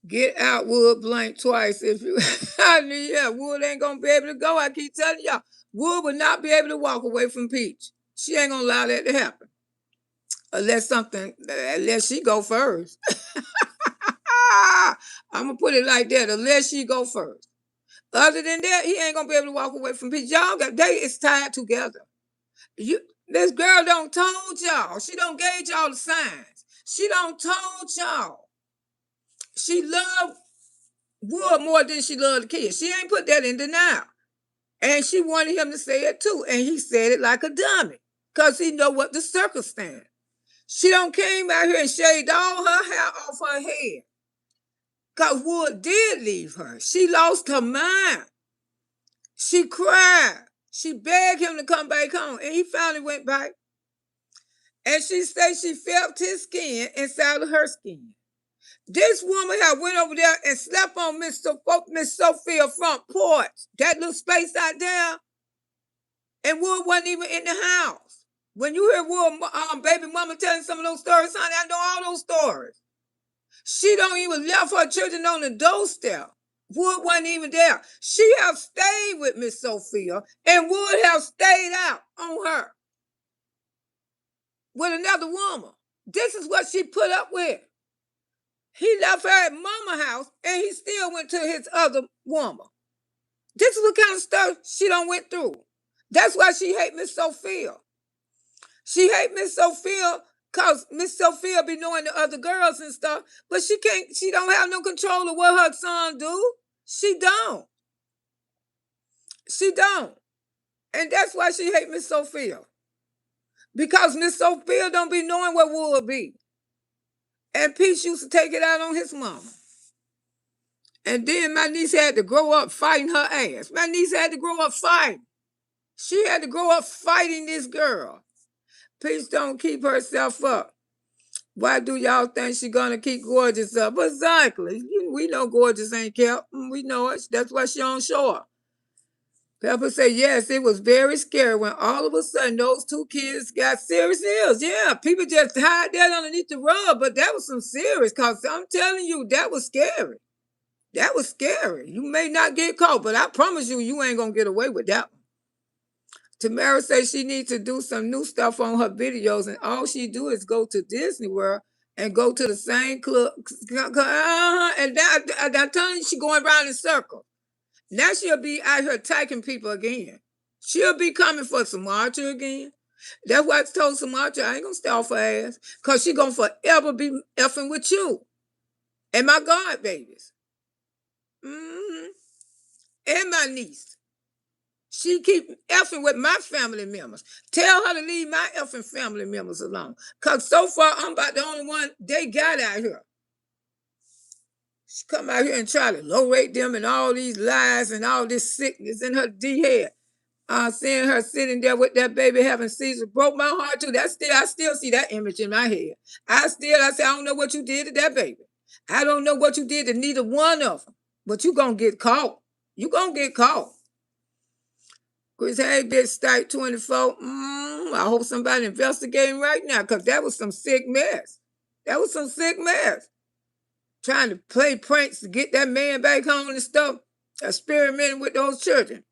Get out, Wood blank twice. If you, I mean, yeah, Wood ain't gonna be able to go. I keep telling y'all, Wood would not be able to walk away from Peach. She ain't gonna allow that to happen, unless she go first. I'm gonna put it like that. Unless she go first. Other than that, he ain't gonna be able to walk away from Peach. Y'all it's tied together. This girl don't told y'all. She don't gauge y'all the signs. She don't told y'all. She loved Wood more than she loved the kid. She ain't put that in denial. And she wanted him to say it too. And he said it like a dummy. Because he know what the circumstance. She don't came out here and shaved all her hair off her head. Because Wood did leave her. She lost her mind. She cried. She begged him to come back home, and he finally went back. And she said she felt his skin inside of her skin. This woman had went over there and slept on Miss Sophia front porch, that little space out there, and Wood wasn't even in the house. When you hear Wood, baby mama telling some of those stories, honey, I know all those stories. She don't even left her children on the doorstep. Wood wasn't even there. She have stayed with Miss Sophia, and Wood have stayed out on her with another woman. This is what she put up with. He left her at mama's house, and he still went to his other woman. This is what kind of stuff she done went through. That's why she hate Miss Sophia. She hate Miss Sophia because Miss Sophia be knowing the other girls and stuff, but she don't have no control of what her son do. She don't. She don't. And that's why she hate Miss Sophia. Because Miss Sophia don't be knowing what Wood be. And Peach used to take it out on his mama. And then my niece had to grow up fighting her ass. My niece had to grow up fighting. She had to grow up fighting this girl. Peach don't keep herself up. Why do y'all think she gonna keep Gorgeous up? Exactly. We know Gorgeous ain't kept. We know it. That's why she don't show up. Pepper said, yes, it was very scary when all of a sudden those two kids got serious ills. Yeah, people just hide that underneath the rug, but that was some serious, because I'm telling you, that was scary. That was scary. You may not get caught, but I promise you, you ain't going to get away with that one. Tamara says she needs to do some new stuff on her videos, and all she do is go to Disney World and go to the same club. And I'm telling you, she going around in circles. Now she'll be out here attacking people again. She'll be coming for Sumatra again. That's why I told Sumatra I ain't gonna stay off her ass, because she gonna forever be effing with you and my god babies. And my niece. She keep effing with my family members. Tell her to leave my effing family members alone. Because so far, I'm about the only one they got out here. She come out here and try to low rate them and all these lies and all this sickness in her D head. Seeing her sitting there with that baby having seizures broke my heart too. I still see that image in my head. I say, I don't know what you did to that baby. I don't know what you did to neither one of them. But you gonna get caught. You gonna get caught. Chris, hey, bitch, Stipe 24. I hope somebody investigating right now, because that was some sick mess. That was some sick mess. Trying to play pranks to get that man back home and stuff. Experimenting with those children.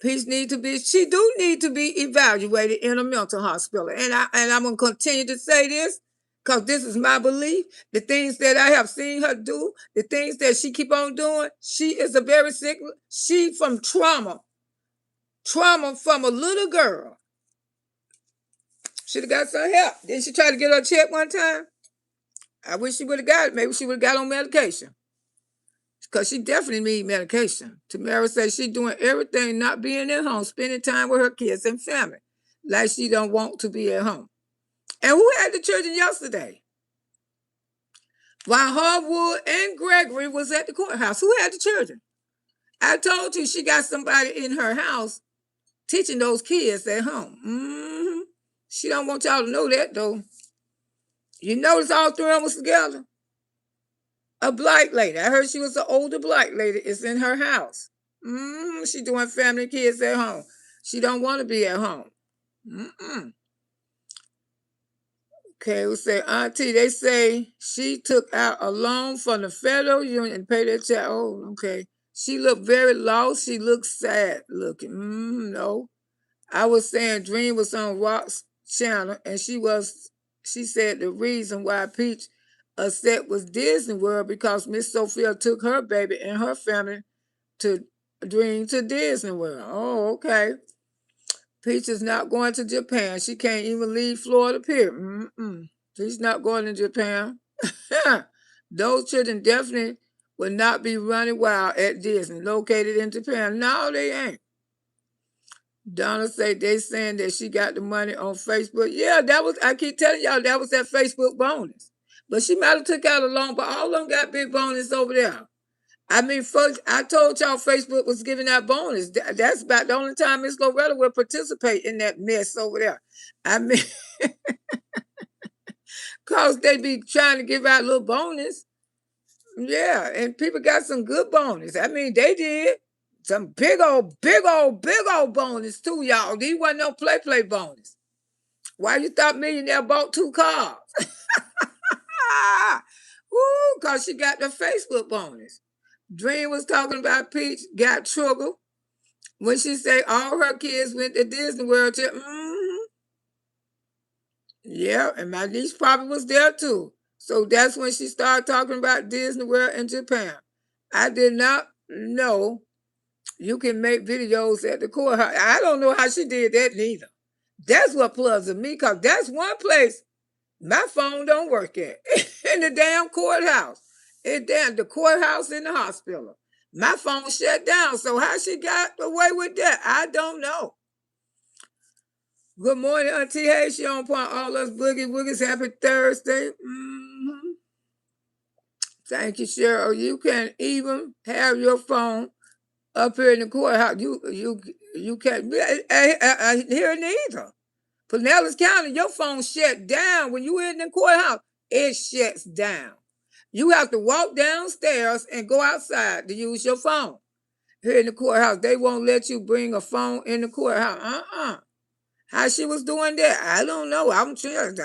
She do need to be evaluated in a mental hospital. And I'm going to continue to say this, because this is my belief. The things that I have seen her do, the things that she keep on doing, she is a very sick, she from trauma from a little girl. Should have got some help. Didn't she try to get her check one time? I wish she would have got it. Maybe she would have got on medication. Because she definitely need medication. Tamara says she doing everything, not being at home, spending time with her kids and family, like she don't want to be at home. And who had the children yesterday? While Harwood and Gregory was at the courthouse, who had the children? I told you she got somebody in her house teaching those kids at home. She don't want y'all to know that, though. You notice all three of them was together? A black lady. I heard she was an older black lady. It's in her house. She doing family kids at home. She don't want to be at home. Okay, we say, Auntie, they say she took out a loan from the federal union and paid that check. Oh, okay. She looked very lost. She looked sad looking. No. I was saying Dream was on Rock's channel, and she said the reason why Peach upset was Disney World, because Miss Sophia took her baby and her family to Dream to Disney World. Oh, okay. Peach is not going to Japan. She can't even leave Florida, period. She's not going to Japan. Those children definitely will not be running wild at Disney, located in Japan. No, they ain't. Donna say they saying that she got the money on Facebook. Yeah, I keep telling y'all that was that Facebook bonus. But she might have took out a loan, but all of them got big bonus over there. I mean, folks, I told y'all Facebook was giving out bonus. That's about the only time Miss Loretta will participate in that mess over there. I mean, because they be trying to give out a little bonus. Yeah, and people got some good bonus. I mean, they did some big old, big old, big old bonus too, y'all. These wasn't no play bonus. Why you thought Millionaire bought 2 cars? Woo, because she got the Facebook bonus. Dream was talking about Peach got triggered when she said all her kids went to Disney World. Yeah, and my niece probably was there too. So that's when she started talking about Disney World in Japan. I did not know you can make videos at the courthouse. I don't know how she did that neither. That's what puzzled me, because that's one place my phone don't work at. In the damn courthouse. The courthouse in the hospital. My phone shut down. So how she got away with that, I don't know. Good morning, Auntie. Hey, she on point. All us boogie woogies. Happy Thursday. Thank you, Cheryl. You can even have your phone up here in the courthouse. You can't. Here neither. Pinellas County, your phone shut down when you in the courthouse. It shuts down. You have to walk downstairs and go outside to use your phone. Here in the courthouse, they won't let you bring a phone in the courthouse. How she was doing that, I don't know. I'm figuring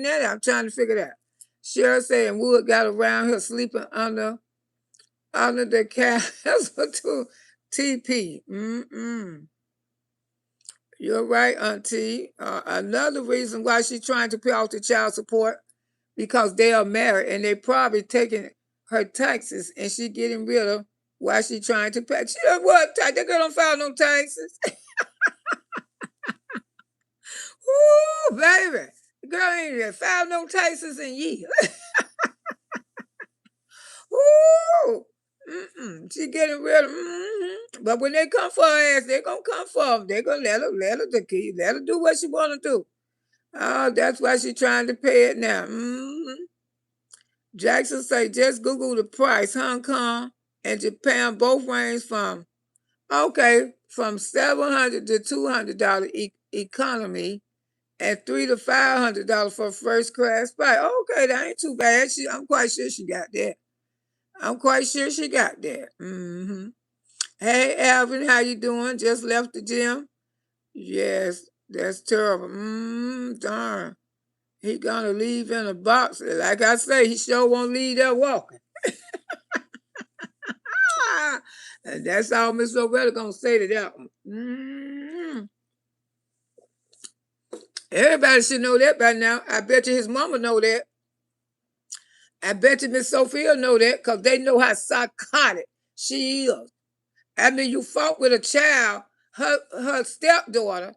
that out. I'm trying to figure that out. Cheryl saying Wood got around here sleeping under the castle to TP. You're right, Auntie. Another reason why she's trying to pay off the child support, because they are married and they probably taking her taxes and she getting rid of why she trying to pay. She don't what? That girl don't file no taxes. Ooh, baby. The girl ain't filed no taxes in years. Ooh. She getting rid of But when they come for her ass, they gonna come for her. They gonna let her do what she wanna do. Oh, that's why she trying to pay it now. Jackson say just Google the price. Hong Kong and Japan both range from $700 to $200 economy, and $300 to $500 for first class flight. Okay, that ain't too bad. I'm quite sure she got that. Hey, Alvin, how you doing? Just left the gym? Yes, that's terrible. Darn. He gonna leave in a box. Like I say, he sure won't leave there walking. And that's all Miss Loretta gonna say to that one. Everybody should know that by now. I bet you his mama know that. I bet you Miss Sophia know that, because they know how psychotic she is. I mean, you fought with a child, her stepdaughter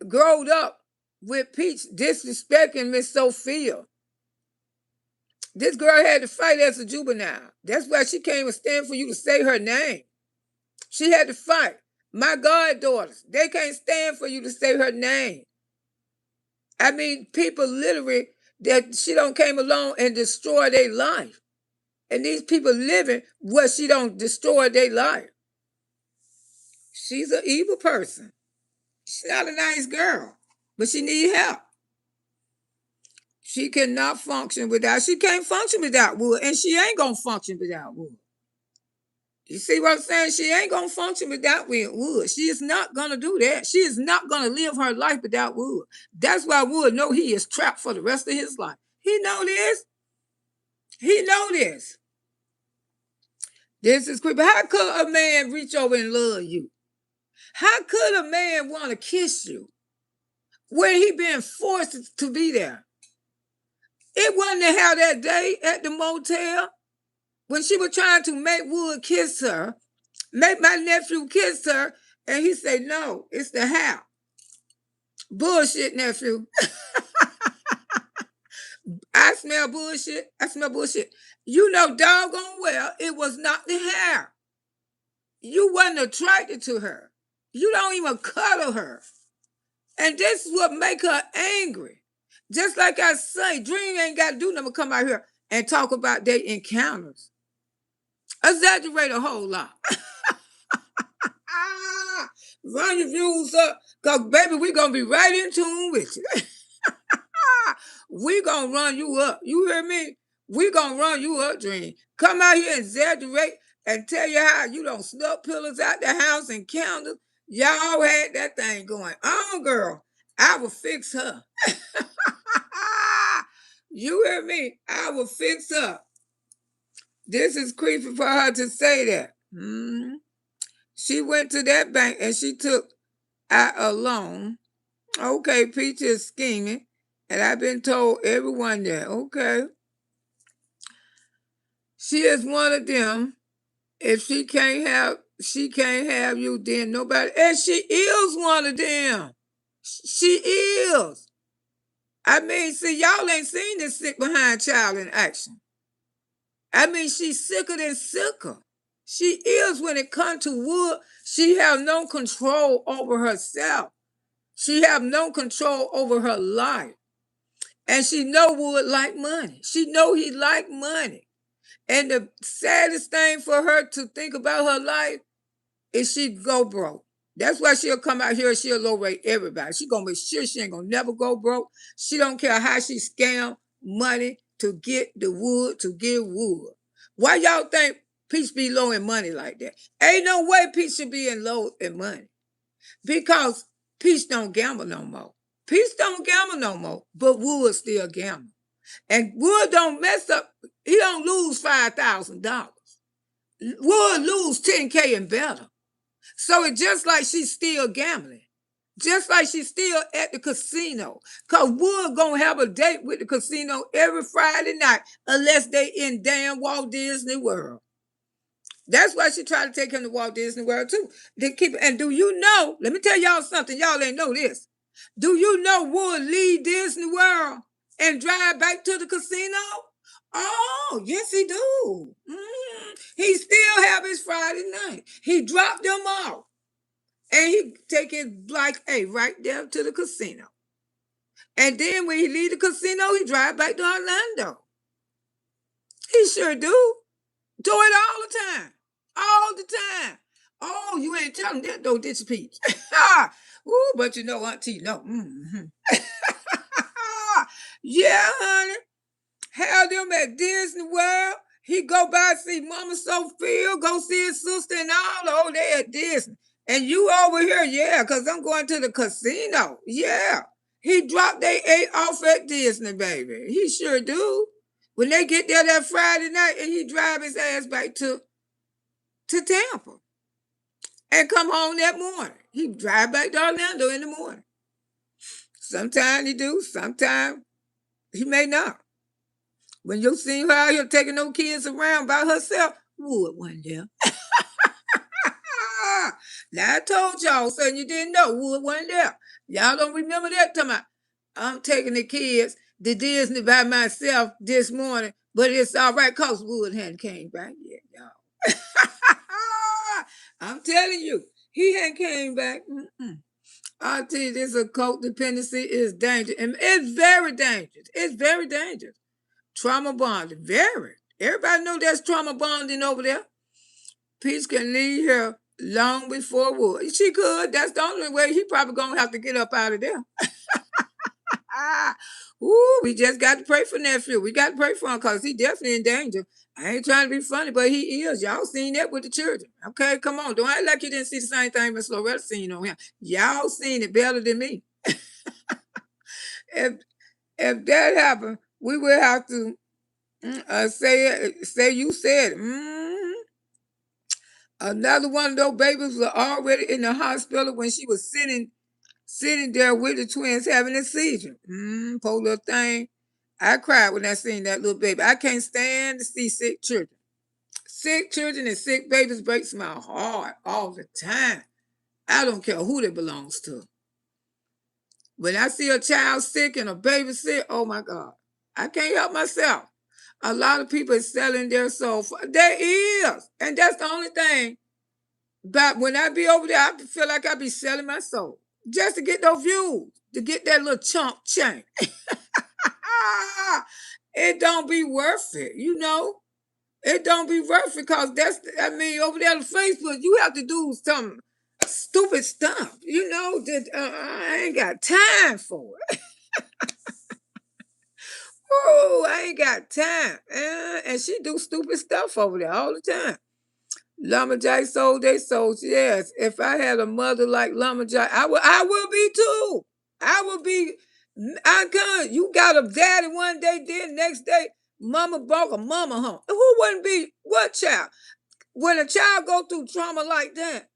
growed up with Peach disrespecting Miss Sophia. This girl had to fight as a juvenile. That's why she came and stand for you to say her name. She had to fight. My goddaughters, they can't stand for you to say her name. I mean, people literally that she don't came along and destroy their life. And these people living where she don't destroy their life. She's an evil person. She's not a nice girl, but she need help. She cannot function without, she can't function without Wood, and she ain't gonna function without Wood. You see what I'm saying? She ain't gonna function without Wood. She is not gonna do that. She is not gonna live her life without Wood. That's why Wood know he is trapped for the rest of his life. He know this. He know this. This is creepy. How could a man reach over and love you? How could a man want to kiss you when he been forced to be there? It wasn't to have that day at the motel when she was trying to make Wood kiss her, make my nephew kiss her, and he said, no, it's the how. Bullshit, nephew. I smell bullshit. You know doggone well it was not the hair. You wasn't attracted to her. You don't even cuddle her. And this is what make her angry. Just like I say, Dream ain't got to do nothing but come out here and talk about their encounters. Exaggerate a whole lot. Run your views up, because, baby, we going to be right in tune with you. We going to run you up. You hear me? We going to run you up, Dream. Come out here and exaggerate and tell you how you don't snuff pillars out the house and candles. Y'all had that thing going on, girl. I will fix her. You hear me? I will fix her. This is creepy for her to say that. She went to that bank and she took out a loan. Okay, Peach is scheming. And I've been told everyone that. Okay. She is one of them. If she can't have you, then nobody. And she is one of them. She is. I mean, see, y'all ain't seen this sick behind child in action. I mean, she's sicker than sicker. She is when it comes to wood. She have no control over herself. She have no control over her life. And she know Wood like money. She know he like money. And the saddest thing for her to think about her life is she go broke. That's why she'll come out here and she'll low rate everybody. She gonna make sure she ain't gonna never go broke. She don't care how she scam money to get the wood, to get wood. Why y'all think Peach be low in money like that? Ain't no way Peach should be in low in money. Because Peach don't gamble no more. Peach don't gamble no more, but Wood still gamble. And Wood don't mess up. He don't lose $5,000. Wood lose 10K and better. So it's just like she's still gambling. Just like she's still at the casino. Because Wood gonna have a date with the casino every Friday night unless they in damn Walt Disney World. That's why she tried to take him to Walt Disney World too. And do you know, let me tell y'all something, y'all ain't know this. Do you know Wood leave Disney World and drive back to the casino? Oh, yes, he do. He still have his Friday night. He dropped them off. And he take his Black A right there to the casino. And then when he leave the casino, he drive back to Orlando. He sure do. Do it all the time. All the time. Oh, you ain't telling that though, did you, Peach? Ooh, but you know, Auntie, no. Yeah, honey. Held him at Disney World. He go by see Mama Sophia, go see his sister and all. Oh, they at Disney. And you over here, yeah, because I'm going to the casino. Yeah. He dropped they 8 off at Disney, baby. He sure do. When they get there that Friday night and he drive his ass back to Tampa and come home that morning. He drive back to Orlando in the morning. Sometimes he do, sometimes he may not. When you see her out here taking no kids around by herself, Wood one there. Now I told y'all something you didn't know. Wood wasn't there. Y'all don't remember that time. I'm taking the kids to Disney by myself this morning, but it's all right because Wood hadn't came back yet, y'all. I'm telling you, he hadn't came back. I'll tell you, this occult dependency is dangerous. And it's very dangerous. It's very dangerous. Trauma bonding, very. Everybody know there's trauma bonding over there. Peach can leave here long before Wood. She could. That's the only way. He probably gonna have to get up out of there. Ooh, we just got to pray for nephew. We got to pray for him because he definitely in danger. I ain't trying to be funny, but he is. Y'all seen that with the children. Okay, come on. Don't act like you didn't see the same thing Miss Loretta seen on him. Y'all seen it better than me. If that happened, we will have to say you said it. Another one of those babies was already in the hospital when she was sitting there with the twins having a seizure. Poor little thing. I cried when I seen that little baby. I can't stand to see sick children. Sick children and sick babies breaks my heart all the time. I don't care who they belongs to. When I see a child sick and a baby sick, oh my God, I can't help myself. A lot of people are selling their soul. There is. And that's the only thing. But when I be over there, I feel like I be selling my soul. Just to get those views. To get that little chump change. It don't be worth it, you know. It don't be worth it because I mean, over there on Facebook, you have to do some stupid stuff, you know, that I ain't got time for it. Oh, I ain't got time. And she do stupid stuff over there all the time. Lumberjack sold they souls. Yes. If I had a mother like Lumberjack, I will be too. I will be. I can. You got a daddy one day, then next day, mama broke a mama home. Who wouldn't be what child? When a child go through trauma like that,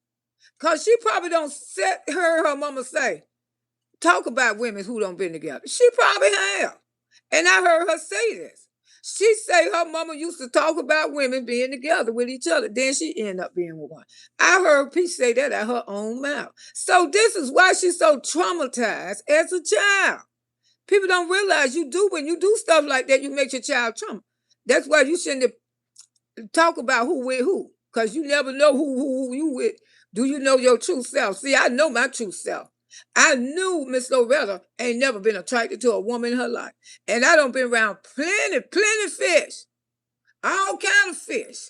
cause she probably don't set her mama say, talk about women who don't been together. She probably have. And I heard her say this. She say her mama used to talk about women being together with each other. Then she ended up being with one. I heard Pete say that at her own mouth. So this is why she's so traumatized as a child. People don't realize you do when you do stuff like that, you make your child trauma. That's why you shouldn't talk about who with who, because you never know who you with. Do you know your true self? See, I know my true self. I knew Miss Loretta ain't never been attracted to a woman in her life. And I don't been around plenty fish. All kind of fish.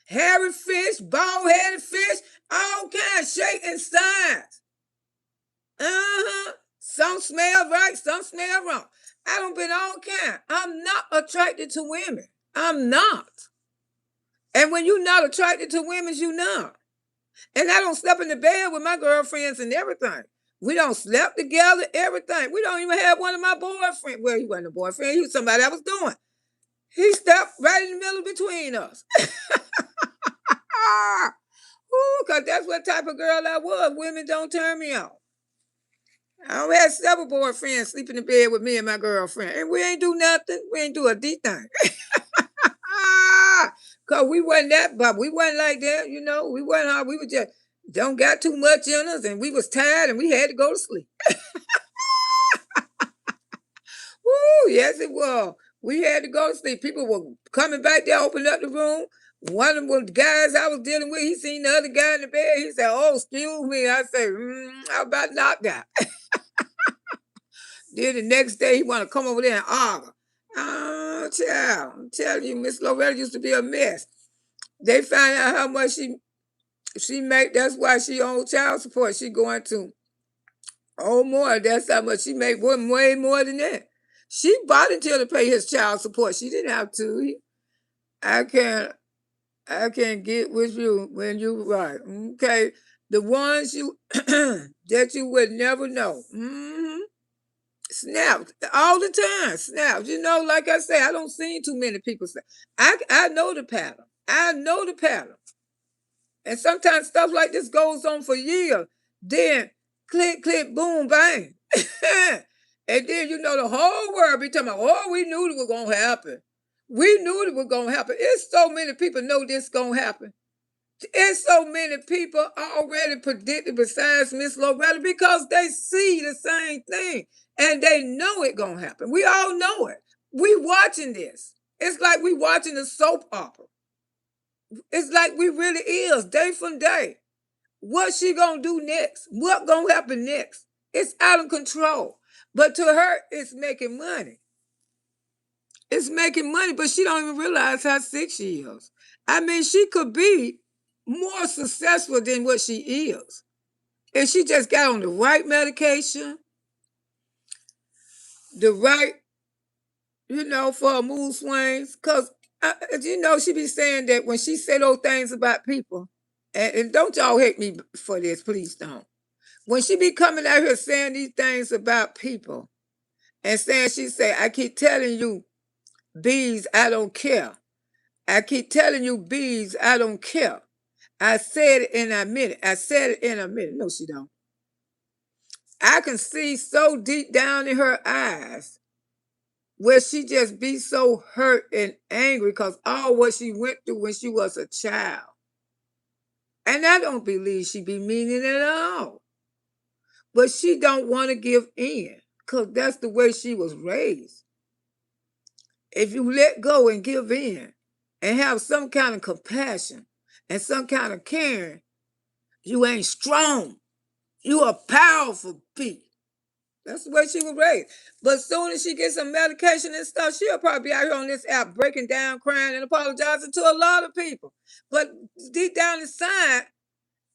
Hairy fish, bald-headed fish, all kinds, shape and size. Uh-huh. Some smell right, some smell wrong. I don't been all kind. I'm not attracted to women. I'm not. And when you're not attracted to women, you not. And I don't sleep in the bed with my girlfriends and everything. We don't sleep together, everything. We don't even have one of my boyfriends. Well, he wasn't a boyfriend. He was somebody I was doing. He stepped right in the middle between us. Because that's what type of girl I was. Women don't turn me on. I don't have several boyfriends sleeping in bed with me and my girlfriend. And we ain't do nothing. We ain't do a D thing. Cause we wasn't that, but we wasn't like that, you know. We wasn't how we were just don't got too much in us, and we was tired and we had to go to sleep. Woo, yes, it was. We had to go to sleep. People were coming back there, opening up the room. One of the guys I was dealing with, he seen the other guy in the bed. He said, "Oh, excuse me." I said, "I about knocked out." Then the next day, he want to come over there and argue. Oh, child, I'm telling you, Miss Loretta used to be a mess. They found out how much she make. That's why she on child support. She going to more. That's how much she make. Way more than that. She bought until to pay his child support. She didn't have to. I can't. I can't get with you when you right. Okay, the ones you that you would never know. Snaps all the time. Snaps. You know, like I say, I don't see too many people say. I know the pattern. I know the pattern. And sometimes stuff like this goes on for years. Then click, click, boom, bang. And then you know the whole world be talking about, oh, we knew it was gonna happen. We knew it was gonna happen. It's so many people know this gonna happen. It's so many people already predicted besides Miss Loretta because they see the same thing and they know it gonna happen. We all know it. We watching this. It's like we watching a soap opera. It's like we really is day from day. What she gonna do next? What gonna happen next? It's out of control. But to her, it's making money. It's making money, but she don't even realize how sick she is. I mean, she could be more successful than what she is. If she just got on the right medication, the right, for her mood swings. Because, she be saying that when she say those things about people, and don't y'all hate me for this, please don't. When she be coming out here saying these things about people and saying, she say, I keep telling you, bees, I don't care. I keep telling you, bees, I don't care. I said it and I meant it. I said it and I meant it. No, she don't. I can see so deep down in her eyes where she just be so hurt and angry because all what she went through when she was a child. And I don't believe she be meaning it at all. But she don't want to give in because that's the way she was raised. If you let go and give in and have some kind of compassion and some kind of caring, you ain't strong. You a powerful bee. That's the way she was raised. But as soon as she gets some medication and stuff, she'll probably be out here on this app breaking down, crying, and apologizing to a lot of people. But deep down inside,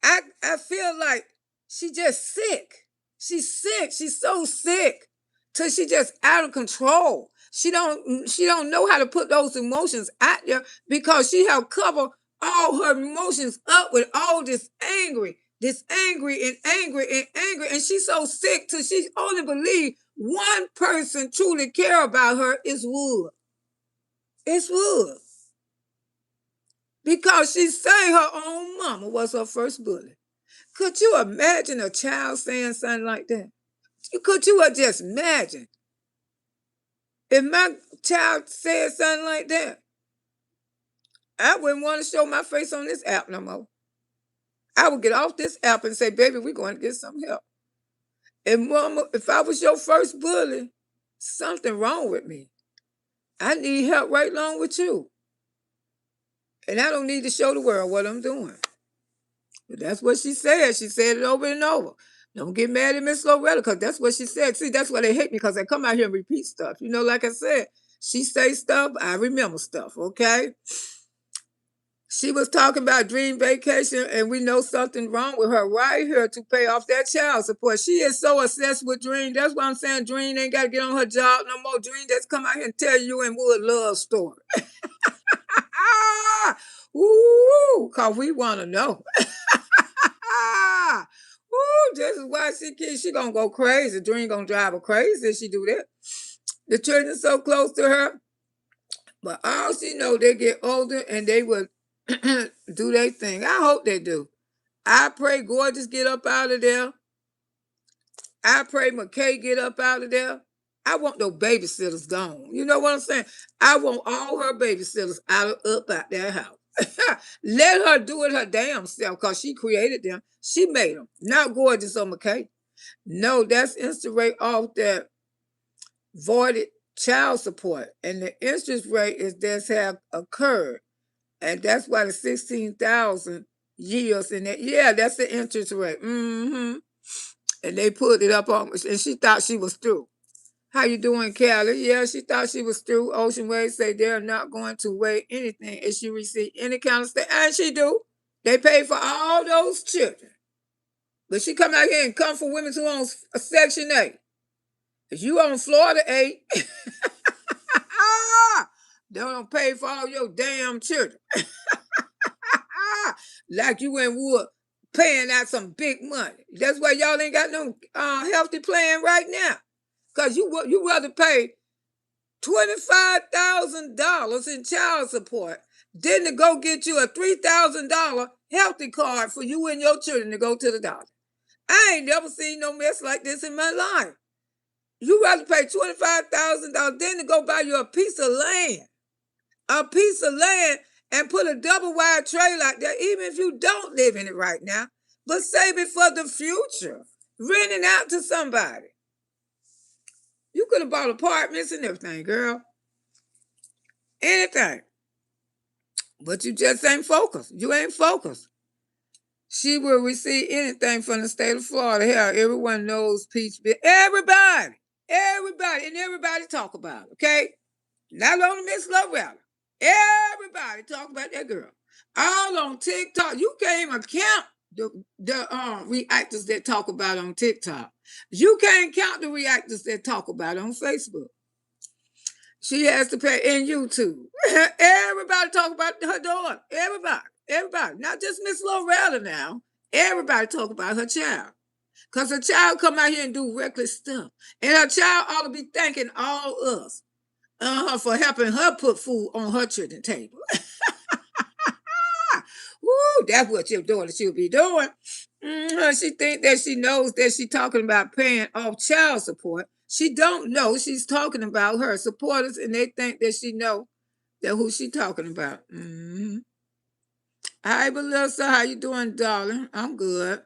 I feel like she just sick. She's sick. She's so sick till she just out of control. She don't know how to put those emotions out there because she have covered all her emotions up with all this angry and angry and angry, and she's so sick till she only believe one person truly care about her is Wood. It's Wood. Because she say her own mama was her first bully. Could you imagine a child saying something like that? Could you just imagine? If my child said something like that, I wouldn't want to show my face on this app no more. I would get off this app and say, baby, we're going to get some help. And mama, if I was your first bully, something wrong with me. I need help right along with you. And I don't need to show the world what I'm doing. But that's what she said. She said it over and over. Don't get mad at Miss Loretta because that's what she said. See, that's why they hate me because I come out here and repeat stuff. You know, like I said, she say stuff, I remember stuff, okay? She was talking about dream vacation, and we know something wrong with her right here to pay off that child support. She is so obsessed with Dream. That's why I'm saying Dream ain't got to get on her job no more. Dream just come out here and tell you and Wood love story. Ooh, because we want to know. Ooh, this is why she gonna go crazy. Dream gonna drive her crazy if she do that. The children so close to her, but all she know they get older and they will do their thing. I hope they do. I pray Gorgeous get up out of there. I pray McKay get up out of there. I want those babysitters gone. You know what I'm saying? I want all her babysitters up out that house. Let her do it her damn self because she created them. She made them. Not Gorgeous or McKay. No, that's instant off that voided child support. And the interest rate is that's have occurred. And that's why the 16,000 years in that. Yeah, that's the interest rate. Mm-hmm. And they put it up on, and she thought she was through. How you doing, Callie? Yeah, she thought she was through. Ocean Waves say they're not going to weigh anything if she receive any kind of state. And she do. They pay for all those children. But she come out here and come for women who own a Section 8. If you own Florida 8, they don't pay for all your damn children. Like you and Wood paying out some big money. That's why y'all ain't got no healthy plan right now. Because you rather pay $25,000 in child support than to go get you a $3,000 healthy card for you and your children to go to the doctor. I ain't never seen no mess like this in my life. You rather pay $25,000 than to go buy you a piece of land. A piece of land and put a double wide trailer out there, even if you don't live in it right now, but save it for the future. Renting out to somebody. You could have bought apartments and everything, girl. Anything. But you just ain't focused. You ain't focused. She will receive anything from the state of Florida. Hell, everyone knows Peach. Everybody. And everybody talk about it, okay? Not only Miss Loretta. Everybody talk about that girl. All on TikTok. You can't even count the reactors that talk about on TikTok. You can't count the reactors that talk about on Facebook. She has to pay in YouTube. Everybody talk about her daughter. Everybody. Not just Miss Loretta now. Everybody talk about her child. Because her child come out here and do reckless stuff. And her child ought to be thanking all us for helping her put food on her children's table. Woo, that's what your daughter should be doing. She think that she knows that she's talking about paying off child support. She don't know she's talking about her supporters, and they think that she know that who she talking about. Hi, Melissa. How you doing, darling? I'm good.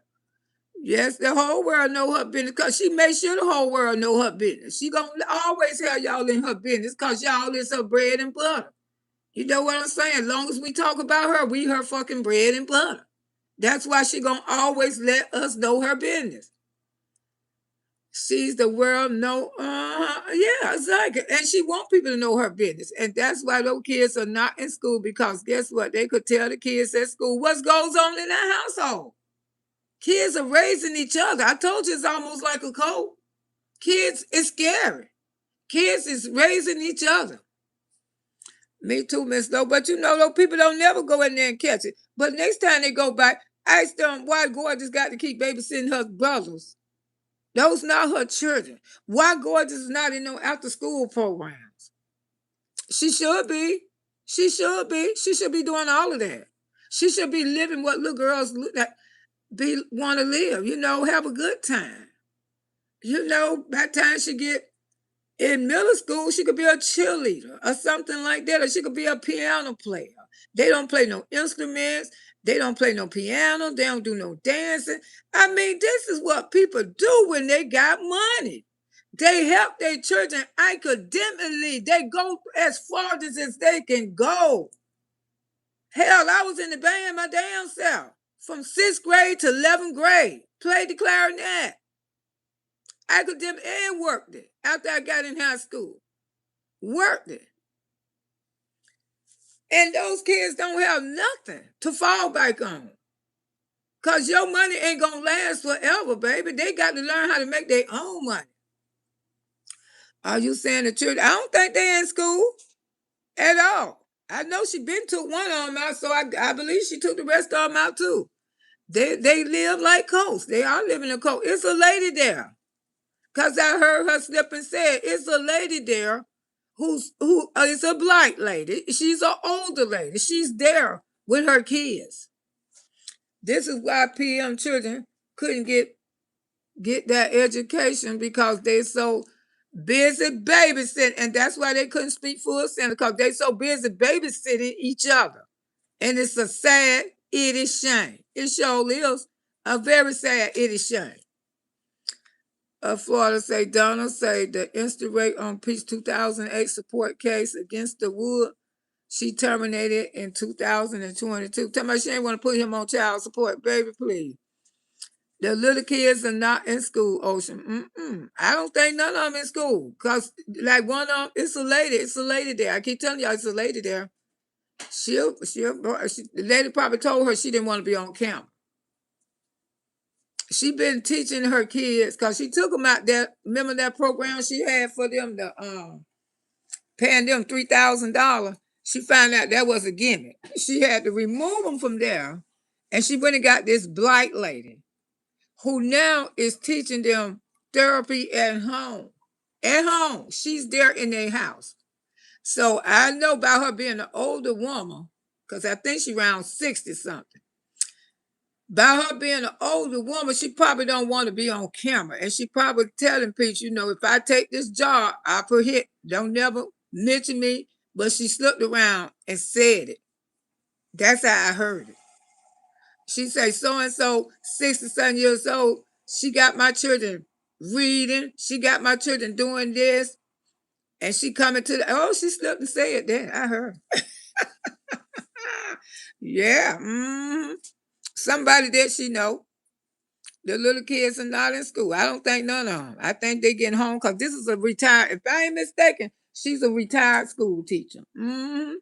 Yes, the whole world know her business because she made sure the whole world know her business. She gonna always have y'all in her business because y'all is her bread and butter. You know what I'm saying? As long as we talk about her, we her fucking bread and butter. That's why she gonna always let us know her business. Sees the world, know, yeah, exactly. And she want people to know her business. And that's why those kids are not in school, because guess what? They could tell the kids at school what goes on in that household. Kids are raising each other. I told you it's almost like a cult. Kids, it's scary. Kids is raising each other. Me too, Miss Lowe. But you know, those people don't never go in there and catch it. But next time they go back, ask them why Gorgeous got to keep babysitting her brothers. Those not her children. Why Gorgeous is not in no after school programs? She should be. She should be. She should be doing all of that. She should be living what little girls want to live. You know, have a good time. You know, by the time she get in middle school, she could be a cheerleader or something like that, or she could be a piano player. They don't play no instruments. They don't play no piano. They don't do no dancing. I mean, this is what people do when they got money. They help their children academically. They go as far as they can go. Hell, I was in the band my damn self from 6th grade to 11th grade. Played the clarinet. Academic and worked it after I got in high school. Worked it. And those kids don't have nothing to fall back on. Because your money ain't going to last forever, baby. They got to learn how to make their own money. Are you saying the truth? I don't think they're in school at all. I know she been took one of them out, so I believe she took the rest of them out too. They live like coast. They are living a coast. It's a lady there. Because I heard her slip and say, it's a lady there who is a black lady. She's an older lady. She's there with her kids. This is why PM children couldn't get that education, because they're so busy babysitting. And that's why they couldn't speak full sentence, because they're so busy babysitting each other. And it's a sad, itty shame. It sure is a very sad, itty shame. Florida say, Donald say the instant rate on Peach 2008 support case against the Wood, she terminated in 2022. Tell me she ain't want to put him on child support. Baby, please. The little kids are not in school, Ocean. I don't think none of them in school. Because, like, one of them, it's a lady there. I keep telling y'all it's a lady there. The lady probably told her she didn't want to be on camera. She been teaching her kids, because she took them out there. Remember that program she had for them, paying them $3,000? She found out that was a gimmick. She had to remove them from there. And she went and got this black lady who now is teaching them therapy at home. At home. She's there in their house. So I know about her being an older woman, because I think she's around 60 something. By her being an older woman, she probably don't want to be on camera. And she probably telling Peach, you know, if I take this job, I put hit. Don't never mention me. But she slipped around and said it. That's how I heard it. She say, so-and-so, 67 years old, she got my children reading. She got my children doing this. And she coming to she slipped and said that. I heard. Yeah. Somebody that she know. The little kids are not in school. I don't think none of them. I think they getting home, because this is a retired, if I ain't mistaken, she's a retired school teacher. And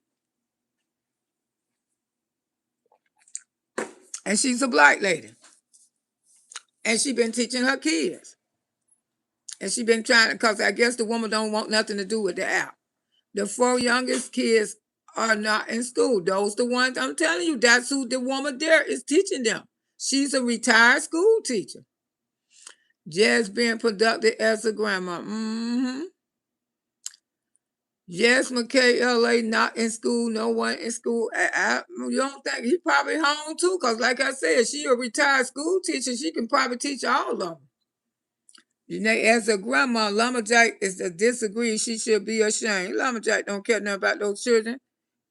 she's a black lady. And she been teaching her kids. And she been trying, because I guess the woman don't want nothing to do with the app. The 4 youngest kids are not in school. Those the ones I'm telling you, that's who the woman there is teaching them. She's a retired school teacher. Just being productive as a grandma. Yes, McKay, LA, not in school. No one in school. You don't think he probably home too? Because like I said, she a retired school teacher. She can probably teach all of them. You know, as a grandma, Lumberjack is to disagree. She should be ashamed. Lumberjack don't care nothing about those children.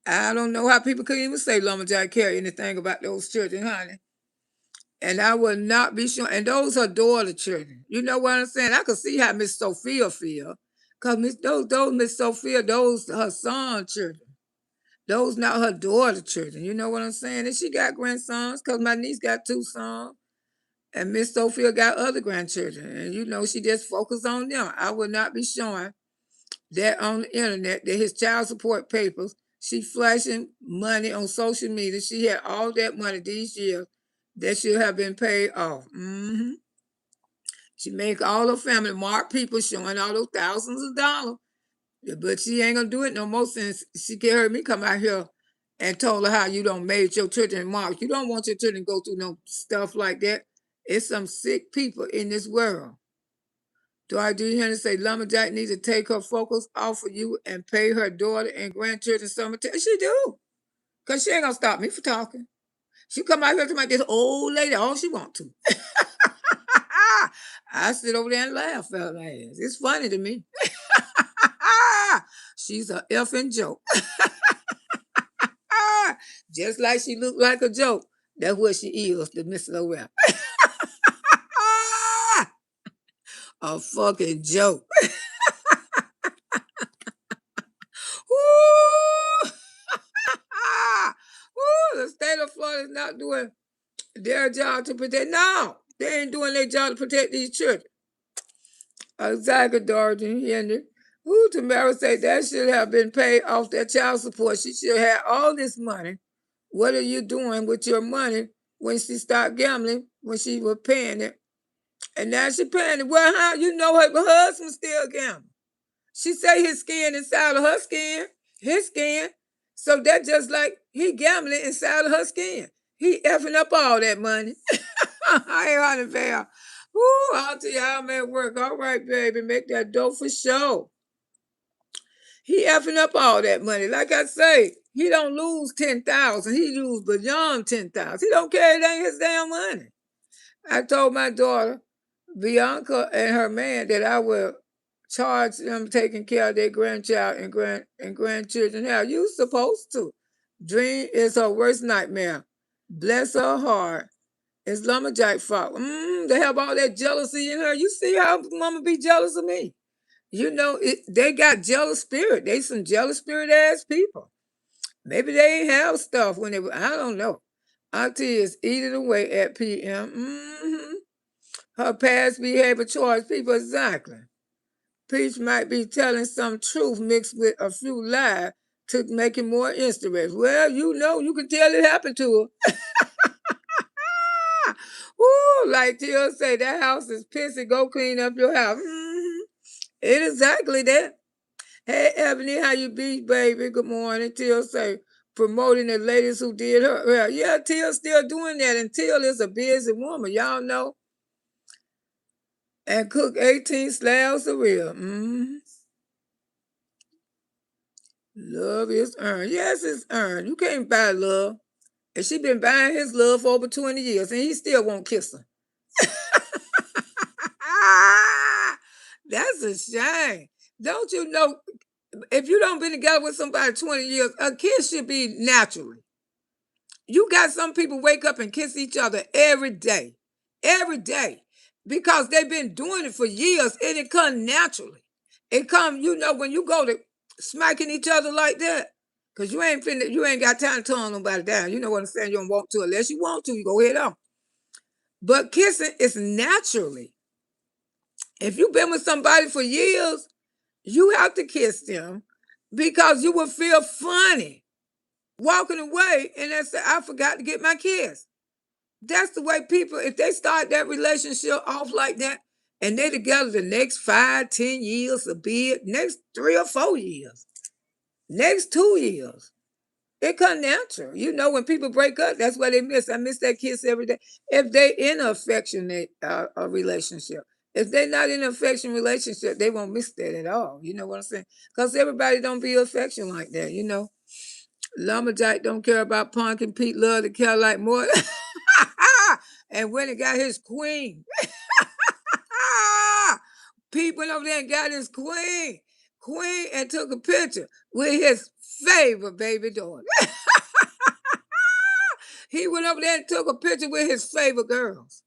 I don't know how people could even say Lumberjack care anything about those children, honey. And I will not be sure. And those are daughter children. You know what I'm saying? I could see how Miss Sophia feel. Because those Miss Sophia, those her son children. Those not her daughter children. You know what I'm saying? And she got grandsons, because my niece got 2 sons. And Miss Sophia got other grandchildren, and you know she just focused on them. I would not be showing that on the internet that his child support papers. She flashing money on social media. She had all that money these years that should have been paid off. She make all her family mark people showing all those thousands of dollars. But she ain't gonna do it no more since she heard me come out here and told her how you don't made your children mark. You don't want your children to go through no stuff like that. It's some sick people in this world. Do I do hear to say Lumberjack needs to take her focus off of you and pay her daughter and grandchildren some attention? She do. Because she ain't gonna stop me for talking. She come out here to my this old lady all she want to. I sit over there and laugh at her ass. It's funny to me. She's a effing joke. Just like she look like a joke. That's what she is, the Miss Loretta. A fucking joke. Ooh. Ooh, the state of Florida is not doing their job to protect. No, they ain't doing their job to protect these children. Exactly, Dorothy Henry. Ooh, Tamara said that should have been paid off their child support. She should have all this money. What are you doing with your money when she stopped gambling, when she was paying it? And now she paying it. Well, how you know her husband still gambling? She say his skin inside of her skin, his skin. So that's just like he gambling inside of her skin. He effing up all that money. I ain't on the fair. Ooh, I'll tell you how I'm at work. All right, baby, make that dough for sure. He effing up all that money. Like I say, he don't lose 10,000. He lose beyond 10,000. He don't care. It ain't his damn money. I told my daughter, Bianca and her man, that I will charge them taking care of their grandchild and grandchildren. How you supposed to? Dream is her worst nightmare. Bless her heart. It's Lumberjack fault. They have all that jealousy in her. You see how mama be jealous of me? You know, they got jealous spirit. They some jealous spirit ass people. Maybe they ain't have stuff when they were, I don't know. Auntie is eating away at PM. Her past behavior towards people, exactly. Peach might be telling some truth mixed with a few lies to make it more interesting. Well, you know, you can tell it happened to her. Ooh, like Tia say, that house is pissy. Go clean up your house. It exactly that. Hey, Ebony, how you be, baby? Good morning. Tia say, promoting the ladies who did her. Well, yeah, Tia's still doing that, and Tia is a busy woman. Y'all know. And cook 18 slabs of rib. Love is earned. Yes, it's earned. You can't buy love. And she been buying his love for over 20 years, and he still won't kiss her. That's a shame. Don't you know, if you don't been together with somebody 20 years, a kiss should be naturally. You got some people wake up and kiss each other every day. Every day. Because they've been doing it for years, and it comes naturally. It comes, you know, when you go to smacking each other like that, because you ain't got time to turn nobody down. You know what I'm saying? You don't want to unless you want to, you go ahead on. But kissing is naturally. If you've been with somebody for years, you have to kiss them because you will feel funny walking away and then say, I forgot to get my kiss. That's the way people, if they start that relationship off like that, and they together the next 5, 10 years, a bit, next 3 or 4 years, next 2 years, it comes natural. You know, when people break up, that's what they miss. I miss that kiss every day. If they in an affectionate relationship, if they're not in an affection relationship, they won't miss that at all. You know what I'm saying? Because everybody don't be affection like that, you know. Lumberjack don't care about Punk, and Pete love to care like more. And when he got his queen, Pete went over there and got his queen, and took a picture with his favorite baby daughter. He went over there and took a picture with his favorite girls.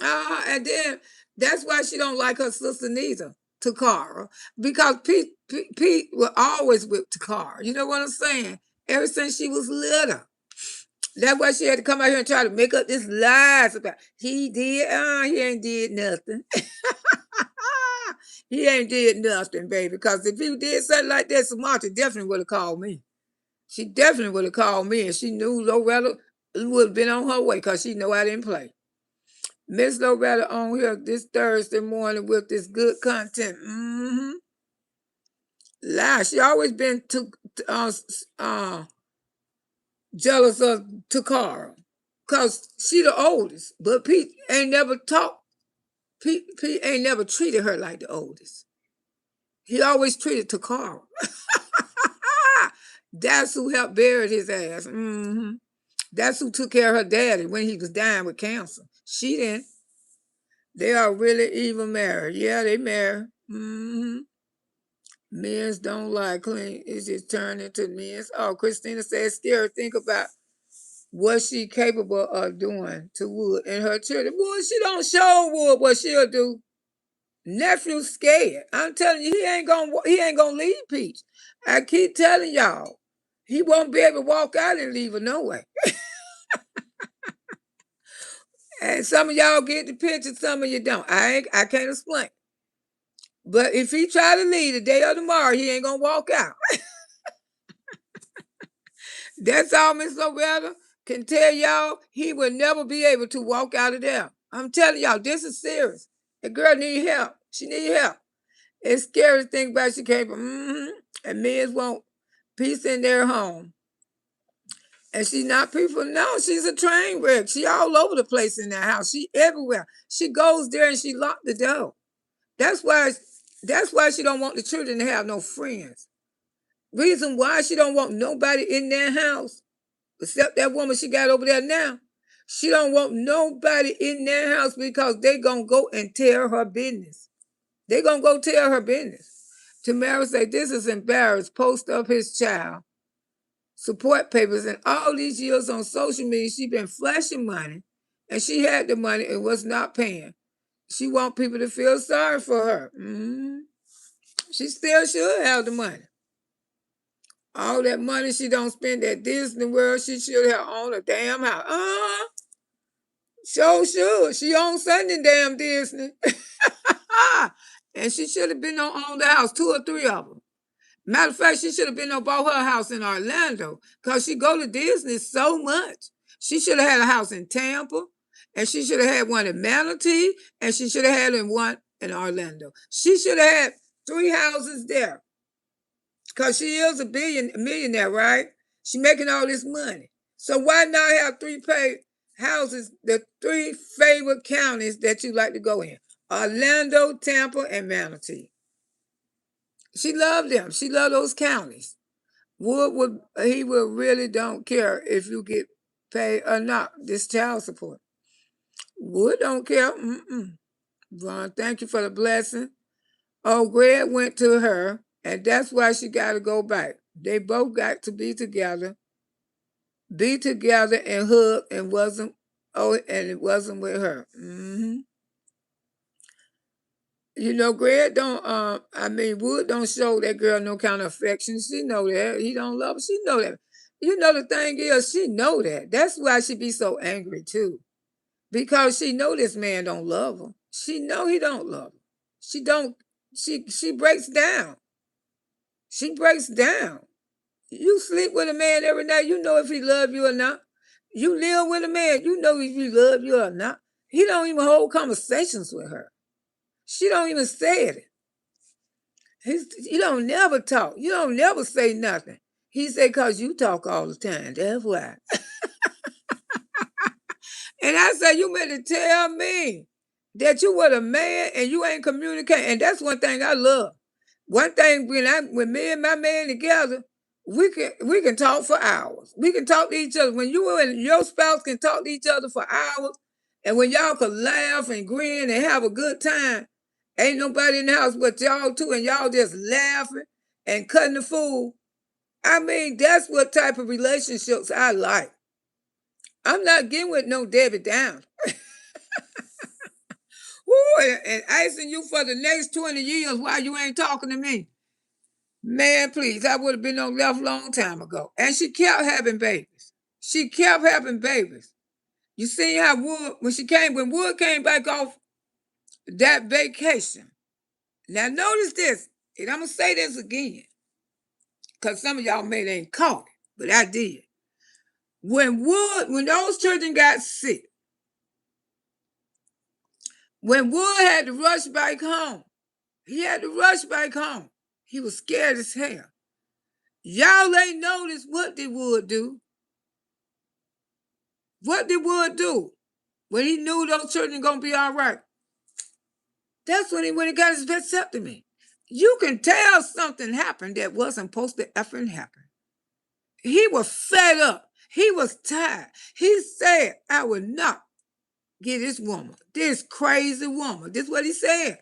And then that's why she don't like her sister neither, Takara, because Pete was always with Takara. You know what I'm saying? Ever since she was little. That's why she had to come out here and try to make up this lies about he did. He ain't did nothing. He ain't did nothing, baby. Because if he did something like that, Samantha definitely would have called me. She definitely would have called me, and she knew Loretta would have been on her way because she know I didn't play. Miss Loretta on here this Thursday morning with this good content. Lie. She always been jealous of Takara. Cause she the oldest. But Pete ain't never talked. Pete ain't never treated her like the oldest. He always treated Takara. That's who helped bury his ass. That's who took care of her daddy when he was dying with cancer. She didn't. They are really even married. Yeah, they married. Men's don't like clean. It's just turned into men's. Oh, Christina says, scary. Think about what she capable of doing to Wood and her children. Wood, she don't show Wood what she'll do. Nephew scared. I'm telling you, he ain't gonna leave Peach. I keep telling y'all, he won't be able to walk out and leave her no way. And some of y'all get the picture, some of you don't. I can't explain. But if he try to leave today or tomorrow, he ain't gonna walk out. That's all Miss Loretta can tell y'all. He will never be able to walk out of there. I'm telling y'all, this is serious. The girl need help. She need help. It's scary to think about she came from, and men want peace in their home. And she's not people. No, she's a train wreck. She all over the place in that house. She everywhere. She goes there and she locked the door. That's why she don't want the children to have no friends. Reason why she don't want nobody in their house, except that woman she got over there now. She don't want nobody in their house because they gonna go and tell her business. They gonna go tell her business. Tamara say this is embarrassed. Post up his child support papers, and all these years on social media, she been flashing money, and she had the money and was not paying. She want people to feel sorry for her. She still should have the money. All that money she don't spend at Disney World, she should have owned a damn house. Sure should. She owns Sunday damn Disney. And she should have been on the house, 2 or 3 of them. Matter of fact, she should have been on bought her house in Orlando because she go to Disney so much. She should have had a house in Tampa, and she should have had one in Manatee, and she should have had one in Orlando. She should have had 3 houses there because she is a millionaire, right? She making all this money. So why not have 3 paid houses, the 3 favorite counties that you like to go in? Orlando, Tampa, and Manatee. She loved them. She loved those counties. He would really don't care if you get paid or not, this child support. Wood don't care. Vaughn, thank you for the blessing. Oh, Greg went to her, and that's why she got to go back. They both got to be together and hug, and it wasn't with her. You know, Greg don't, Wood don't show that girl no kind of affection. She know that. He don't love her. She know that. You know, the thing is, she know that. That's why she be so angry, too. Because she know this man don't love her. She know he don't love her. She breaks down. She breaks down. You sleep with a man every night, you know if he love you or not. You live with a man, you know if he love you or not. He don't even hold conversations with her. She don't even say it. You don't never talk. You don't never say nothing. He said, because you talk all the time. That's why. And I said, you meant to tell me that you were a man and you ain't communicating. And that's one thing I love. One thing when me and my man together, we can talk for hours. We can talk to each other. When you and your spouse can talk to each other for hours, and when y'all can laugh and grin and have a good time, ain't nobody in the house but y'all two, and y'all just laughing and cutting the fool. I mean, that's what type of relationships I like. I'm not getting with no Debbie Down. And icing you for the next 20 years while you ain't talking to me. Man, please, I would have been on left long time ago. And she kept having babies. She kept having babies. You see how when Wood came back off that vacation. Now notice this, and I'm gonna say this again, because some of y'all may ain't caught it, but I did. When those children got sick, when Wood had to rush back home, he had to rush back home. He was scared as hell. Y'all ain't noticed what did Wood do? What did Wood do when he knew those children gonna be all right? That's when he got his vasectomy. You can tell something happened that wasn't supposed to effing happen. He was fed up. He was tired. He said, I will not get this woman, this crazy woman. This is what he said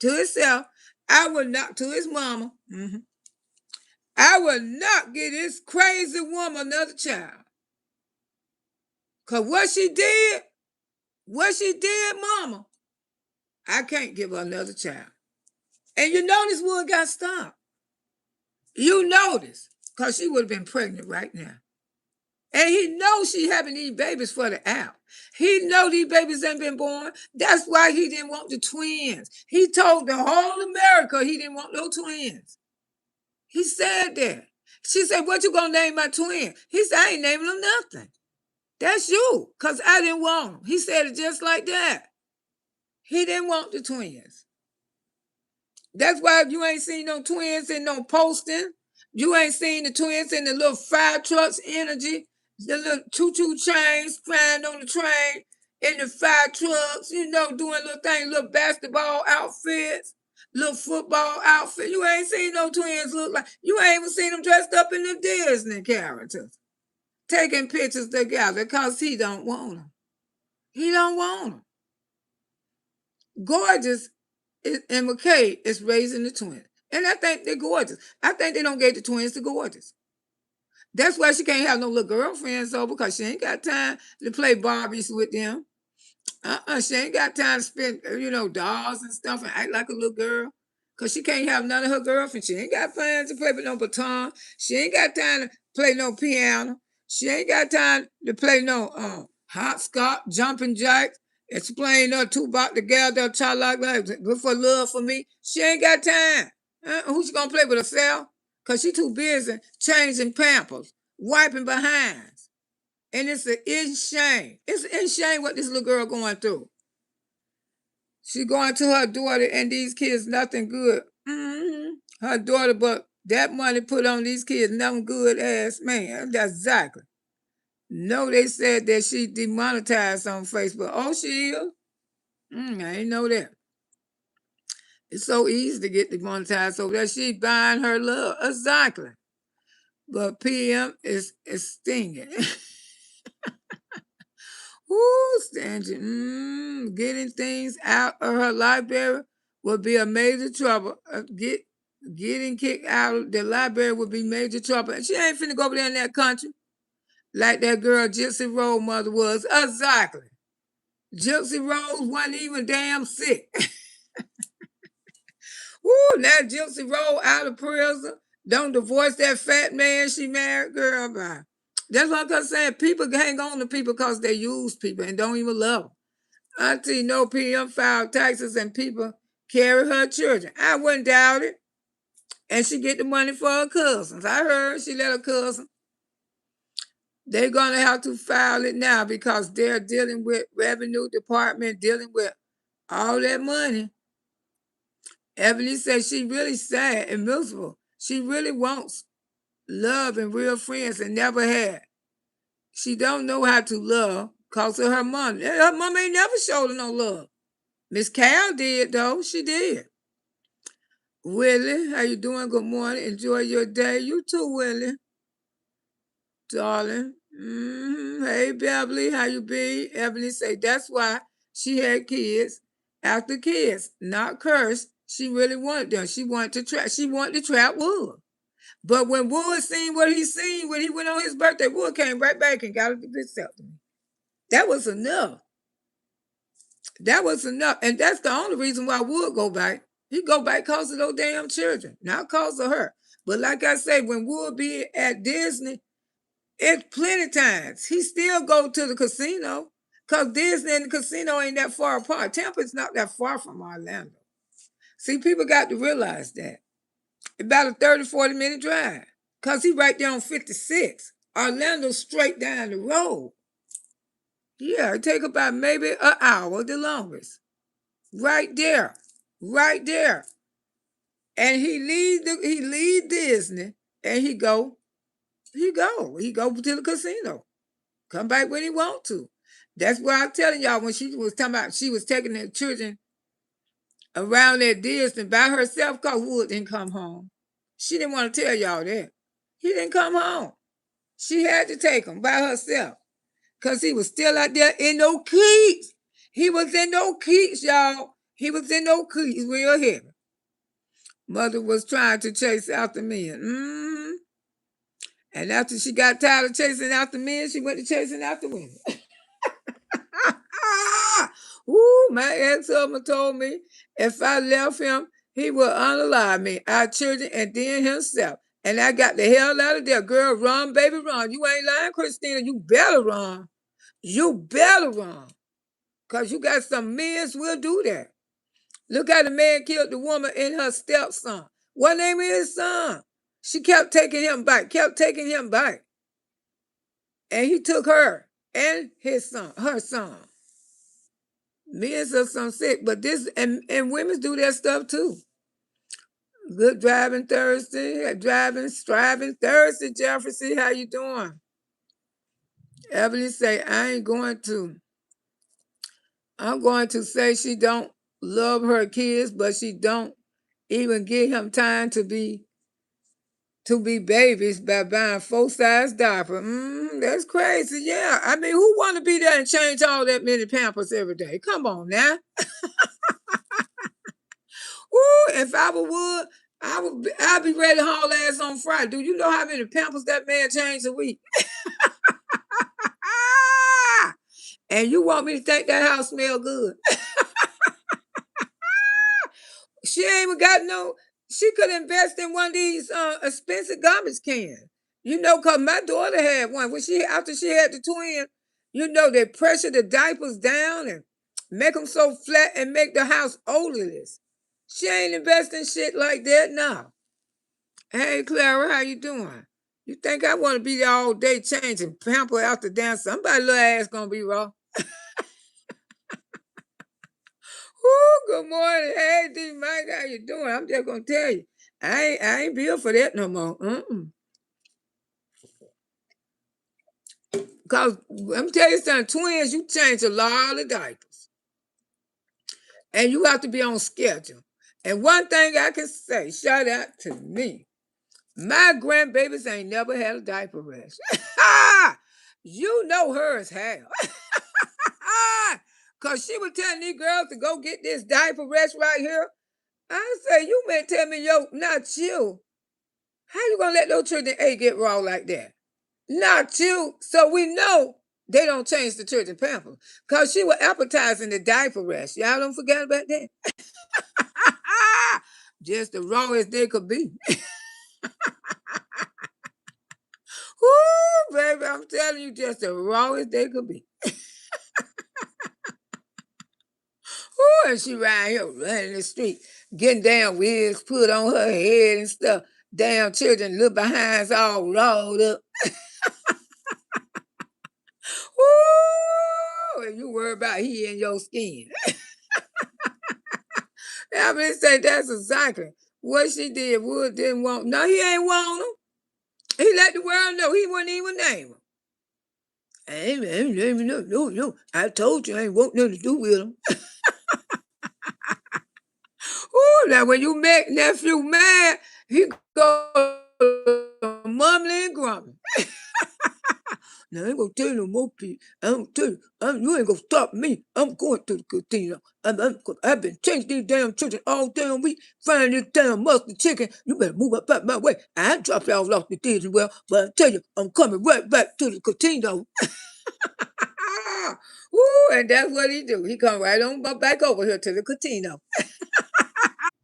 to himself. I will not, to his mama, I will not get this crazy woman another child. Because what she did, mama, I can't give her another child. And you notice Wood got stopped. You notice, because she would have been pregnant right now. And he knows she having these babies for the out. He know these babies ain't been born. That's why he didn't want the twins. He told the whole America he didn't want no twins. He said that. She said, what you gonna name my twin? He said, I ain't naming them nothing. That's you, because I didn't want them. He said it just like that. He didn't want the twins. That's why you ain't seen no twins in no posting. You ain't seen the twins in the little fire trucks energy. The little choo-choo trains flying on the train in the fire trucks, doing little things, little basketball outfits, little football outfits. You ain't seen no twins look like, you ain't even seen them dressed up in the Disney characters, taking pictures together because he don't want them. He don't want them. Gorgeous and McKay is raising the twins. And I think they're gorgeous. I think they don't get the twins to Gorgeous. That's why she can't have no little girlfriends over, because she ain't got time to play Barbies with them. She ain't got time to spend, dolls and stuff and act like a little girl. Because she can't have none of her girlfriends. She ain't got plans to play with no baton. She ain't got time to play no piano. She ain't got time to play no hopscotch, jumping jacks, explain her two about the girl that child like good for love for me. She ain't got time. Who's she gonna play with herself? Because she too busy changing pampers, wiping behinds. And it's in shame. It's in shame what this little girl going through. She going to her daughter and these kids nothing good. Her daughter, but that money put on these kids nothing good ass man. That's exactly. No, they said that she demonetized on Facebook. Oh, she is? I ain't know that. It's so easy to get demonetized over there. She buying her love. Exactly. But PM is stinging. Ooh, stingy. Getting things out of her library would be a major trouble. Getting kicked out of the library would be major trouble. And she ain't finna go over there in that country like that girl Gypsy Rose mother was. Exactly. Gypsy Rose wasn't even damn sick. Ooh, now Gypsy Rose out of prison. Don't divorce that fat man she married, girl. Bye. That's what I'm saying. People hang on to people because they use people and don't even love them. Auntie no PM filed taxes and people carry her children. I wouldn't doubt it. And she get the money for her cousins. I heard she let her cousin. They're going to have to file it now because they're dealing with revenue department, dealing with all that money. Ebony said she really sad and miserable. She really wants love and real friends and never had. She don't know how to love because of her mom. Her mom ain't never showed her no love. Miss Cal did, though. She did. Willie, how you doing? Good morning. Enjoy your day. You too, Willie. Darling. Hey, Beverly, how you be? Ebony say that's why she had kids after kids, not cursed. She really wanted them. She wanted to trap Wood. But when Wood seen what he seen when he went on his birthday, Wood came right back and got a vasectomy. That was enough. That was enough. And that's the only reason why Wood go back. He go back because of those damn children, not because of her. But like I said, when Wood be at Disney, It's plenty times. He still go to the casino because Disney and the casino ain't that far apart. Tampa's not that far from Orlando. See, people got to realize that. About a 30, 40-minute drive. Because he right there on 56. Orlando's straight down the road. Yeah, it take about maybe an hour, the longest. Right there. Right there. And he leave Disney and he go to the casino. Come back when he want to. That's what I'm telling y'all when she was talking about she was taking the children around that Disney by herself because Wood didn't come home. She didn't want to tell y'all that. He didn't come home. She had to take him by herself because he was still out there in no keys. He was in no keys, y'all. He was in no keys real heavy. Mother was trying to chase after men. And after she got tired of chasing after men, she went to chasing after women. Ooh, my ex-husband told me if I left him, he would unalive me, our children, and then himself. And I got the hell out of there. Girl, run, baby, run. You ain't lying, Christina. You better run. You better run. Because you got some men will do that. Look how the man killed the woman and her stepson. What name is his son? She kept taking him back, And he took her and his son, her son. Men are some sick, but this and women do that stuff too. Good driving Thursday, striving Thursday, Jefferson. How you doing? Evelyn say, I'm going to say she don't love her kids, but she don't even give him time to be babies by buying full-size diaper. That's crazy. Yeah. I mean, who want to be there and change all that many Pampers every day? Come on now. Ooh, if I would, I'd be ready to haul ass on Friday. Do you know how many Pampers that man changed a week? And you want me to think that house smell good? She ain't even got no. She could invest in one of these expensive garbage cans. You know, cause my daughter had one when after she had the twin. You know, they pressure the diapers down and make them so flat and make the house odorless. She ain't investing shit like that now. Hey, Clara, how you doing? You think I want to be there all day changing pamper after dance? Somebody little ass gonna be raw. Ooh, good morning. Hey, D Mike, how you doing? I'm just gonna tell you, I ain't built for that no more. Cause I'm telling you something, twins, you change a lot of diapers. And you have to be on schedule. And one thing I can say, shout out to me. My grandbabies ain't never had a diaper rash. You know hers have. Cause she was telling these girls to go get this diaper rash right here. I say, you may tell me, not you. How you gonna let those children get raw like that? Not you. So we know they don't change the children pamper. Cause she was appetizing the diaper rash. Y'all don't forget about that. Just the rawest they could be. Ooh, baby, I'm telling you, just the rawest they could be. Ooh, and she right here running the street, getting damn wigs put on her head and stuff. Damn children look behinds all rolled up. Ooh, and you worry about he in your skin. I mean, say that's exactly what she did. Wood didn't want. No, he ain't want him. He let the world know he wouldn't even name him. I ain't naming no. I told you I ain't want nothing to do with him. Ooh, now when you make nephew mad, he go mumbling and grumbling. Now I ain't gonna tell you no more, Pete. I don't tell you. You ain't gonna stop me. I'm going to the casino. I've been chasing these damn children all damn week, finding this damn mustard chicken. You better move up out my way. I drop y'all off the Disney well, but I tell you, I'm coming right back to the casino. Ooh, and that's what he do. He come right on back over here to the casino.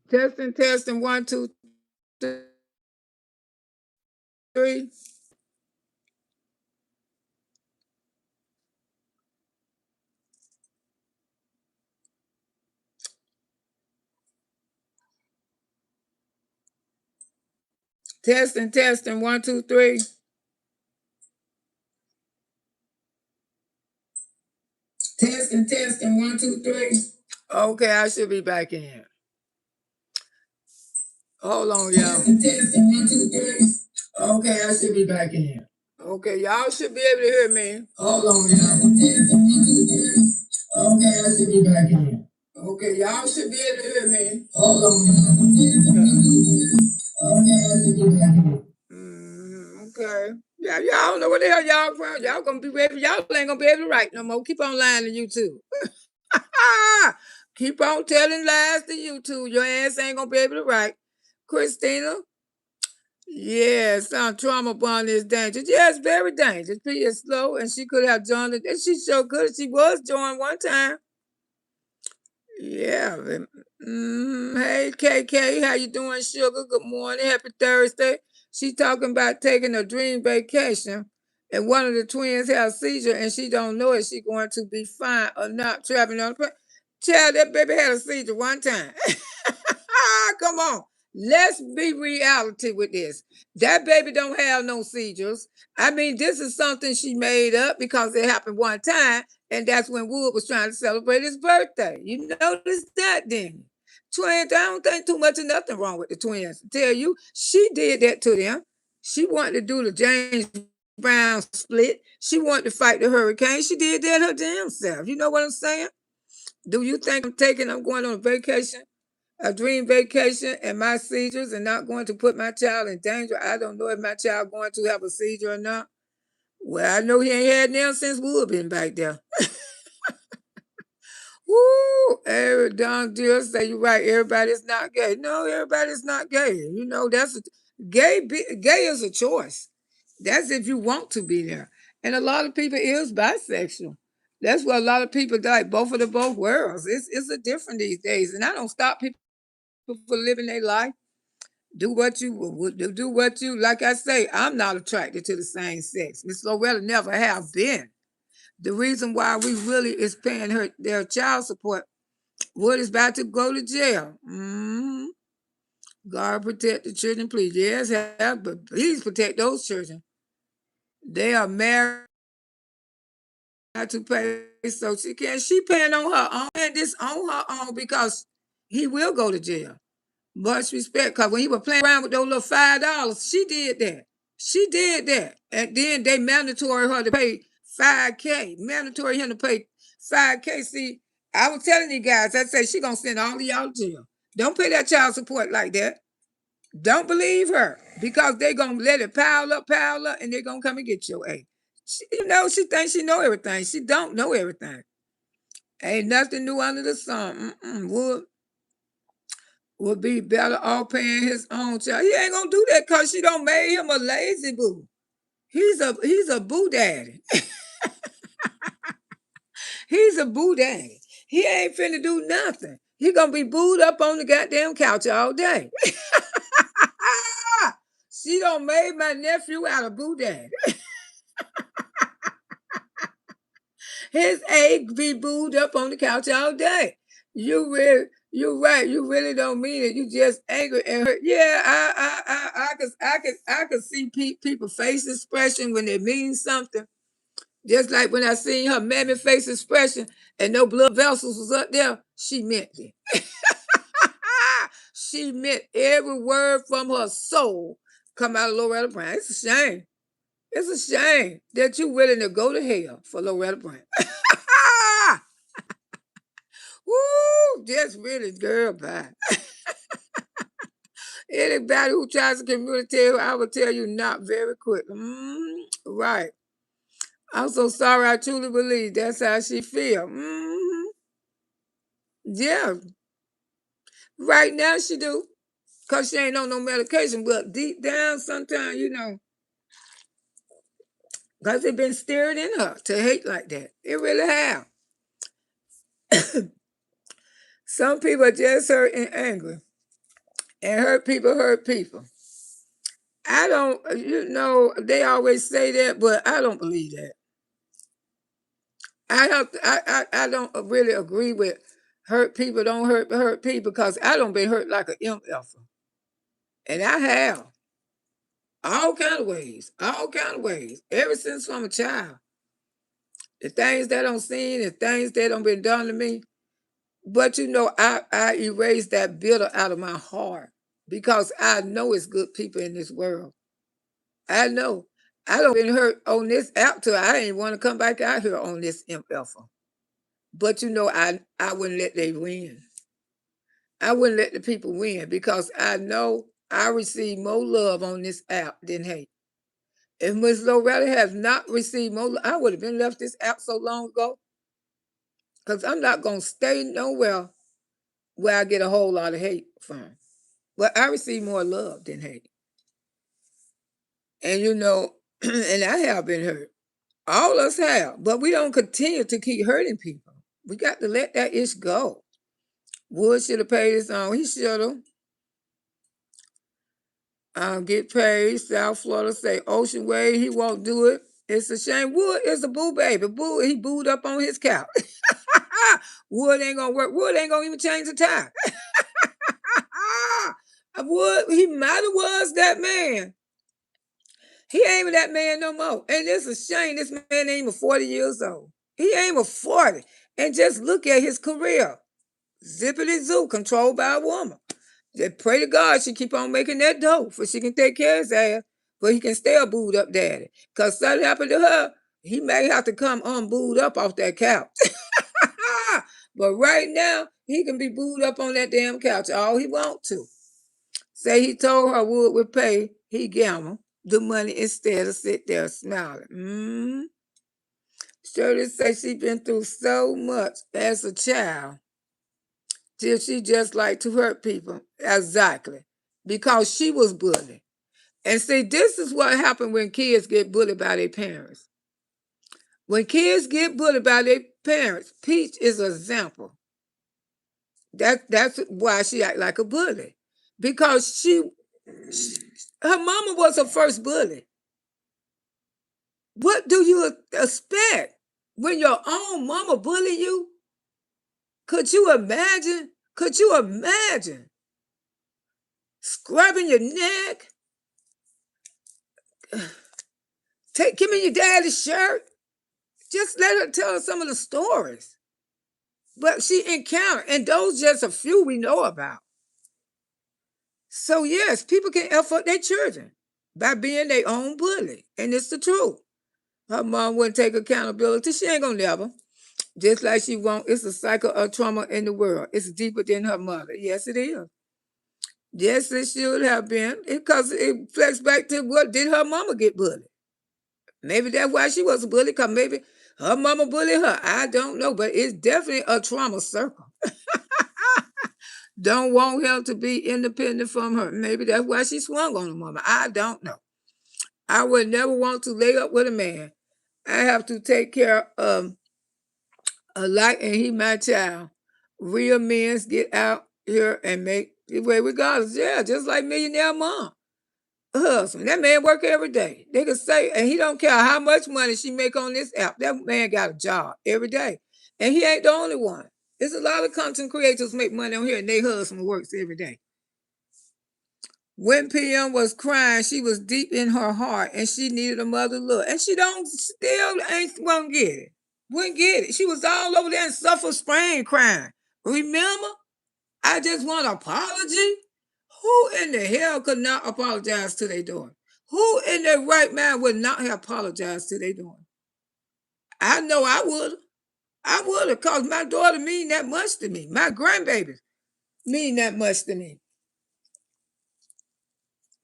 Testing, 1, 2, 3. Testing, testing, 1, 2, 3. Testing, testing, 1, 2, 3. Okay, I should be back in. Hold on, y'all. Testing, testing, 1, 2, 3. Okay, I should be back in. Okay, y'all should be able to hear me. Hold on, y'all. Testing, 1, 2, 3. Okay, I should be back in. Okay, y'all should be able to hear me. Hold on, y'all. Testing, 1, 2, 3. Okay, I should be back in. Okay. Yeah, y'all don't know what the hell y'all from. Y'all gonna be ready. Y'all ain't gonna be able to write no more. Keep on lying to YouTube. Keep on telling lies to YouTube. Your ass ain't gonna be able to write. Christina. Yes, trauma bond is dangerous. Yes, very dangerous. P is slow, and she could have joined it. And she sure could. She was joined one time. Yeah. Hey, KK, how you doing, sugar? Good morning. Happy Thursday. She talking about taking a dream vacation, and one of the twins has a seizure, and she don't know if she going to be fine or not traveling on the plane. Child, that baby had a seizure one time. Come on. Let's be reality with this. That baby don't have no seizures. I mean, this is something she made up because it happened one time, and that's when Wood was trying to celebrate his birthday. You noticed that, didn't you? Twins, I don't think too much of nothing wrong with the twins. I tell you, she did that to them. She wanted to do the James Brown split. She wanted to fight the hurricane. She did that her damn self. You know what I'm saying? Do you think I'm going on a vacation, a dream vacation, and my seizures and not going to put my child in danger? I don't know if my child going to have a seizure or not. Well, I know he ain't had them since Wood been back there. Woo! Every Don Deal say you're right. Everybody's not gay. No, everybody's not gay. You know that's gay is a choice. That's if you want to be there. And a lot of people is bisexual. That's what a lot of people like both of the both worlds. It's a different these days, and I don't stop people for living their life. Do what you do. What you like. I say, I'm not attracted to the same sex. Miss Loretta never have been. The reason why we really is paying her their child support. Wood is about to go to jail. God protect the children, please. Yes, but please protect those children. They are married to pay, so she paying on her own and this on her own because he will go to jail. Much respect, because when he was playing around with those little $5, she did that. She did that. And then they mandatory her to pay 5K. Mandatory him to pay 5K. See, I was telling you guys, I say she gonna send all of y'all to jail. Don't pay that child support like that. Don't believe her. Because they gonna let it pile up, and they're gonna come and get your A. She thinks she know everything. She don't know everything. Ain't nothing new under the sun. Would be better off paying his own child. He ain't gonna do that because she don't made him a lazy boo. He's a boo daddy. He's a boo daddy. He ain't finna do nothing. He gonna be booed up on the goddamn couch all day. She don't made my nephew out of boo daddy. His egg be booed up on the couch all day. You're right. You really don't mean it. You just angry and hurt. Yeah, I could see people face expression when they mean something. Just like when I seen her mammy face expression and no blood vessels was up there, she meant it. She meant every word from her soul come out of Loretta Brown. It's a shame. It's a shame that you willing to go to hell for Loretta Brown. Woo! Just really, girl, bye. Anybody who tries to communicate, I will tell you not very quick. Right. I'm so sorry. I truly believe that's how she feel. Yeah. Right now she do. Because she ain't on no medication. But deep down, sometimes, because it been stirred in her to hate like that. It really have. Some people are just hurt and angry. And hurt people hurt people. I don't, they always say that, but I don't believe that. I don't really agree with hurt people don't hurt people because I don't been hurt like an MF. And I have. All kind of ways. All kind of ways. Ever since I'm a child. The things that I'm seeing, the things that don't been done to me. But you know, I erased that bitter out of my heart because I know it's good people in this world. I know. I don't been hurt on this app till I ain't want to come back out here on this MFer. But you know, I wouldn't let they win. I wouldn't let the people win because I know I receive more love on this app than hate. If Miss Loretta has not received more, I would have been left this app so long ago. Because I'm not gonna stay nowhere where I get a whole lot of hate from. But I receive more love than hate. And you know, and I have been hurt. All of us have, but we don't continue to keep hurting people. We got to let that ish go. Wood should have paid his own. He should have. Get paid. South Florida say Ocean Way. He won't do it. It's a shame. Wood is a boo baby. Boo, he booed up on his couch. Wood ain't gonna work. Wood ain't gonna even change the time. Wood, he might have was that man. He ain't even that man no more. And it's a shame this man ain't even 40 years old. He ain't even 40. And just look at his career. Zippity zoo, controlled by a woman. Just pray to God she keep on making that dough for she can take care of his ass, but he can stay a booed up daddy. Because something happened to her, he may have to come unbooed up off that couch. But right now, he can be booed up on that damn couch all he want to. Say he told her Wood would pay, he gamble the money instead of sit there smiling. Shirley say she been through so much as a child till she just like to hurt people. Exactly. Because she was bullied. And see, this is what happened when kids get bullied by their parents. When kids get bullied by their parents, Peach is an example. That's why she act like a bully. Because her mama was her first bully. What do you expect when your own mama bully you? Could you imagine? Could you imagine scrubbing your neck? Give me your daddy's shirt. Just let her tell us some of the stories. But she encountered, and those just a few we know about. So yes, people can F up their children by being their own bully. And it's the truth. Her mom wouldn't take accountability. She ain't gonna never. Just like she won't. It's a cycle of trauma in the world. It's deeper than her mother. Yes, it is. Yes, it should have been. Because it flex back to what did her mama get bullied? Maybe that's why she was a bully, because maybe her mama bullied her. I don't know, but it's definitely a trauma circle. Don't want him to be independent from her. Maybe that's why she swung on her mama. I don't know. I would never want to lay up with a man. I have to take care of a light, and he my child. Real men get out here and make it way regardless. Yeah, just like millionaire mom. Husband. That man work every day. They can say, and he don't care how much money she make on this app. That man got a job every day. And he ain't the only one. There's a lot of content creators make money on here, and their husband works every day. When PM was crying, she was deep in her heart, and she needed a mother look. And she don't still ain't won't get it. Wouldn't get it. She was all over there in Suffolk Spring crying. Remember? I just want an apology. Who in the hell could not apologize to their daughter? Who in their right mind would not have apologized to their daughter? I know I would have. I would have, because my daughter mean that much to me. My grandbabies mean that much to me.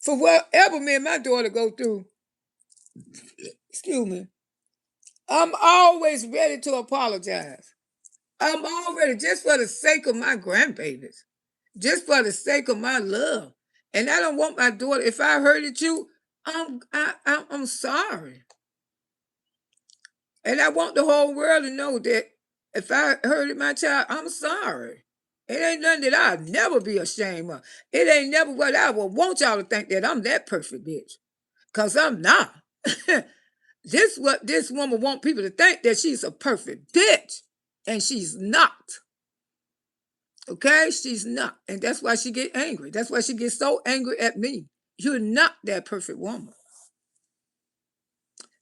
For whatever me and my daughter go through, excuse me, I'm always ready to apologize. I'm already, just for the sake of my grandbabies, just for the sake of my love. And I don't want my daughter, if I hurted you, I'm sorry. And I want the whole world to know that if I hurted my child, I'm sorry. It ain't nothing that I'll never be ashamed of. It ain't never what I would want y'all to think that I'm that perfect bitch. Because I'm not. This what this woman want people to think, that she's a perfect bitch. And she's not. Okay? She's not. And that's why she get angry. That's why she gets so angry at me. You're not that perfect woman.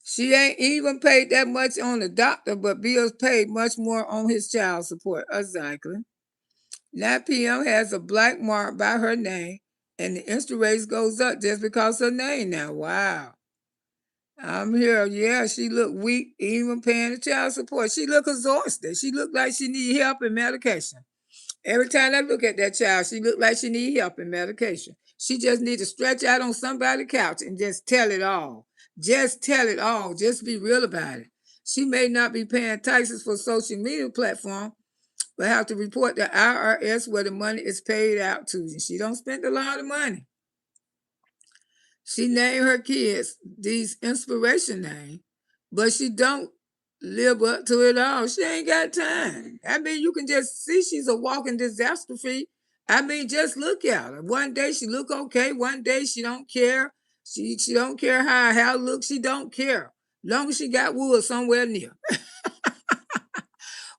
She ain't even paid that much on the doctor, but bills paid much more on his child support. Exactly. That PM has a black mark by her name, and the interest rate goes up just because her name now. Wow. I'm here. Yeah, she look weak, even paying the child support. She look exhausted. She look like she need help and medication. Every time I look at that child, she look like she need help and medication. She just need to stretch out on somebody's couch and just tell it all. Just tell it all. Just be real about it. She may not be paying taxes for social media platform, but have to report the IRS where the money is paid out to. And she don't spend a lot of money. She named her kids these inspiration names, but she don't live up to it all. She ain't got time. I mean, you can just see she's a walking disaster fee. I mean, just look at her. One day she look okay. One day she don't care. She don't care how her hair looks. She don't care. Long as she got wood somewhere near.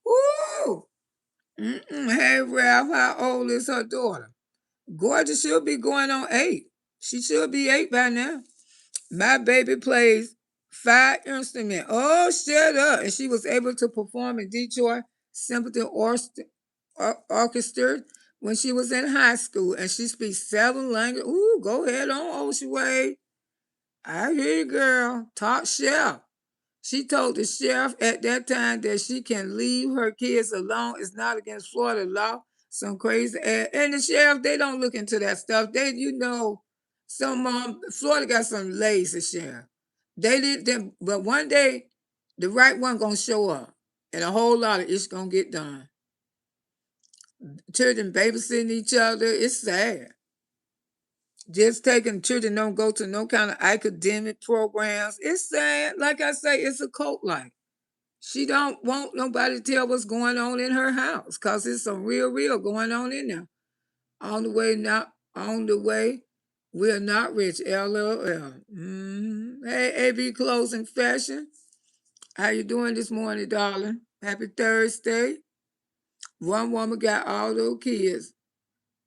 Ooh. Hey, Ralph, how old is her daughter? Gorgeous, she'll be going on 8. She should be 8 by now. My baby plays 5 instruments. Oh, shut up. And she was able to perform in Detroit Symphony Orchestra when she was in high school. And she speaks 7 languages. Ooh, go ahead on, Ocean Way. I hear you, girl. Top shelf. She told the sheriff at that time that she can leave her kids alone. It's not against Florida law. Some crazy ass. And the sheriff, they don't look into that stuff. They, Florida got some lazy sheriff. They did them, but one day the right one gonna show up, and a whole lot of it's gonna get done. Children babysitting each other. It's sad. Just taking children don't go to no kind of academic programs. It's sad. Like I say, it's a cult like. She don't want nobody to tell what's going on in her house because it's some real going on in there. On the way, not on the way. We're not rich. LOL. Hey, AB Closing Fashion. How you doing this morning, darling? Happy Thursday. One woman got all those kids.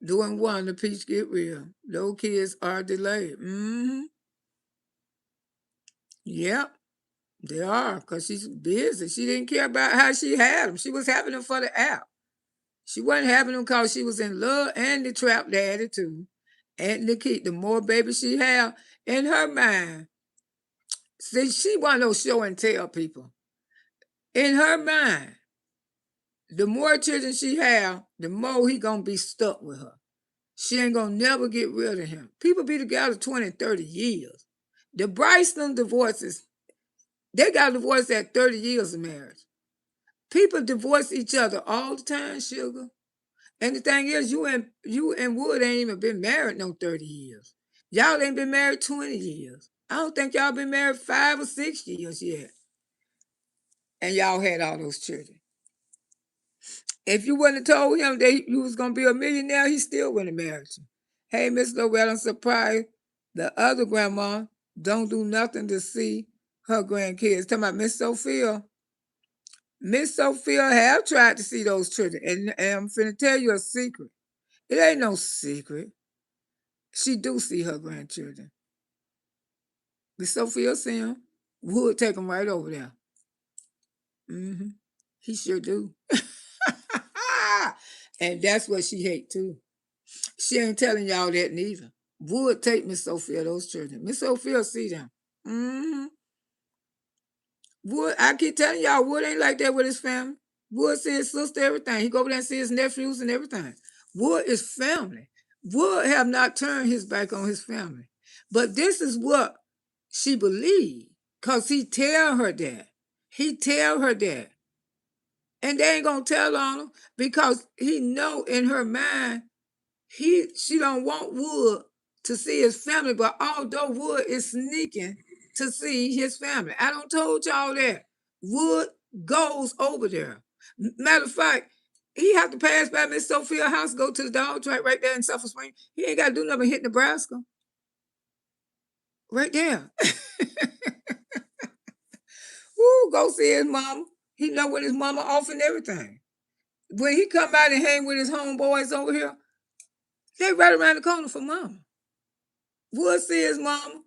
Doing one, the peach get real. Those kids are delayed. Yep. They are, because she's busy. She didn't care about how she had them. She was having them for the app. She wasn't having them because she was in love and the trap daddy too. And the more babies she had in her mind. See, she wasn't no show and tell people. In her mind, the more children she have, the more he gonna be stuck with her. She ain't gonna never get rid of him. People be together 20, 30 years. The Bryson divorces, they got divorced at 30 years of marriage. People divorce each other all the time, sugar. And the thing is, you and Wood ain't even been married no 30 years. Y'all ain't been married 20 years. I don't think y'all been married 5 or 6 years yet. And y'all had all those children. If you wouldn't have told him that you was gonna be a millionaire, he still wouldn't have married you. Hey, Miss Loretta, I'm surprised the other grandma don't do nothing to see her grandkids. Talking about Miss Sophia. Miss Sophia have tried to see those children. And I'm finna tell you a secret. It ain't no secret. She do see her grandchildren. Miss Sophia see them. Would take them right over there. He sure do. And that's what she hate too. She ain't telling y'all that neither. Would take Miss Sophia those children. Miss Sophia see them. Wood, I keep telling y'all, Wood ain't like that with his family. Wood see his sister, everything. He go over there and see his nephews and everything. Wood is family. Wood have not turned his back on his family. But this is what she believed. Because he tell her that. He tell her that. And they ain't gonna tell on him because he know in her mind she don't want Wood to see his family, but although Wood is sneaking to see his family, I don't told y'all that. Wood goes over there. Matter of fact, he have to pass by Miss Sophia's house, go to the dog track right there in Sulphur Spring. He ain't got to do nothing but hit Nebraska. Right there. Ooh, go see his mama. He know when his mama off and everything. When he come out and hang with his homeboys over here, they right around the corner for mama. Wood see his mama.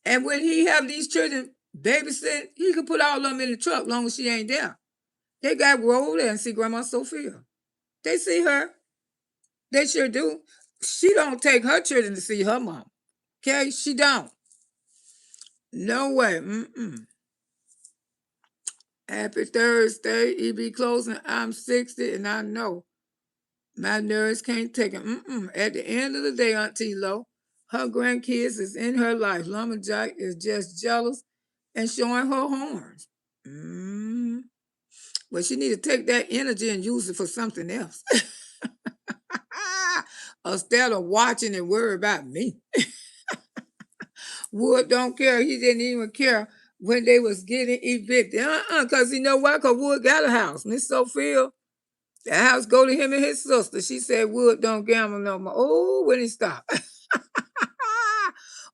And when he have these children babysitting, he could put all of them in the truck long as she ain't there. They got to go over there and see Grandma Sophia. They see her. They sure do. She don't take her children to see her mom. Okay? She don't. No way. Happy Thursday. He be closing. I'm 60 and I know my nerves can't take it. At the end of the day, Auntie Lo, her grandkids is in her life. Lumberjack is just jealous and showing her horns. But she need to take that energy and use it for something else. Instead of watching and worry about me. Wood don't care. He didn't even care when they was getting evicted. Because you know why? Because Wood got a house. Miss Sophia, the house go to him and his sister. She said Wood don't gamble no more. Oh, when he stopped.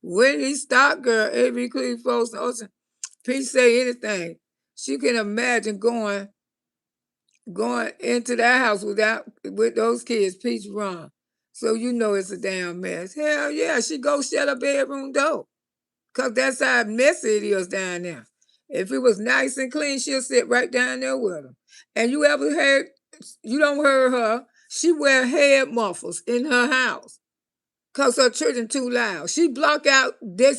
When he stopped, girl, every clean folks in the ocean, Pete say anything. She can imagine going into that house with those kids, Peach run. So you know it's a damn mess. Hell yeah, she go shut her bedroom door. Cause that's how messy it is down there. If it was nice and clean, she'll sit right down there with them. And you don't hear her, she wear head muffles in her house. Cause her children too loud. She block out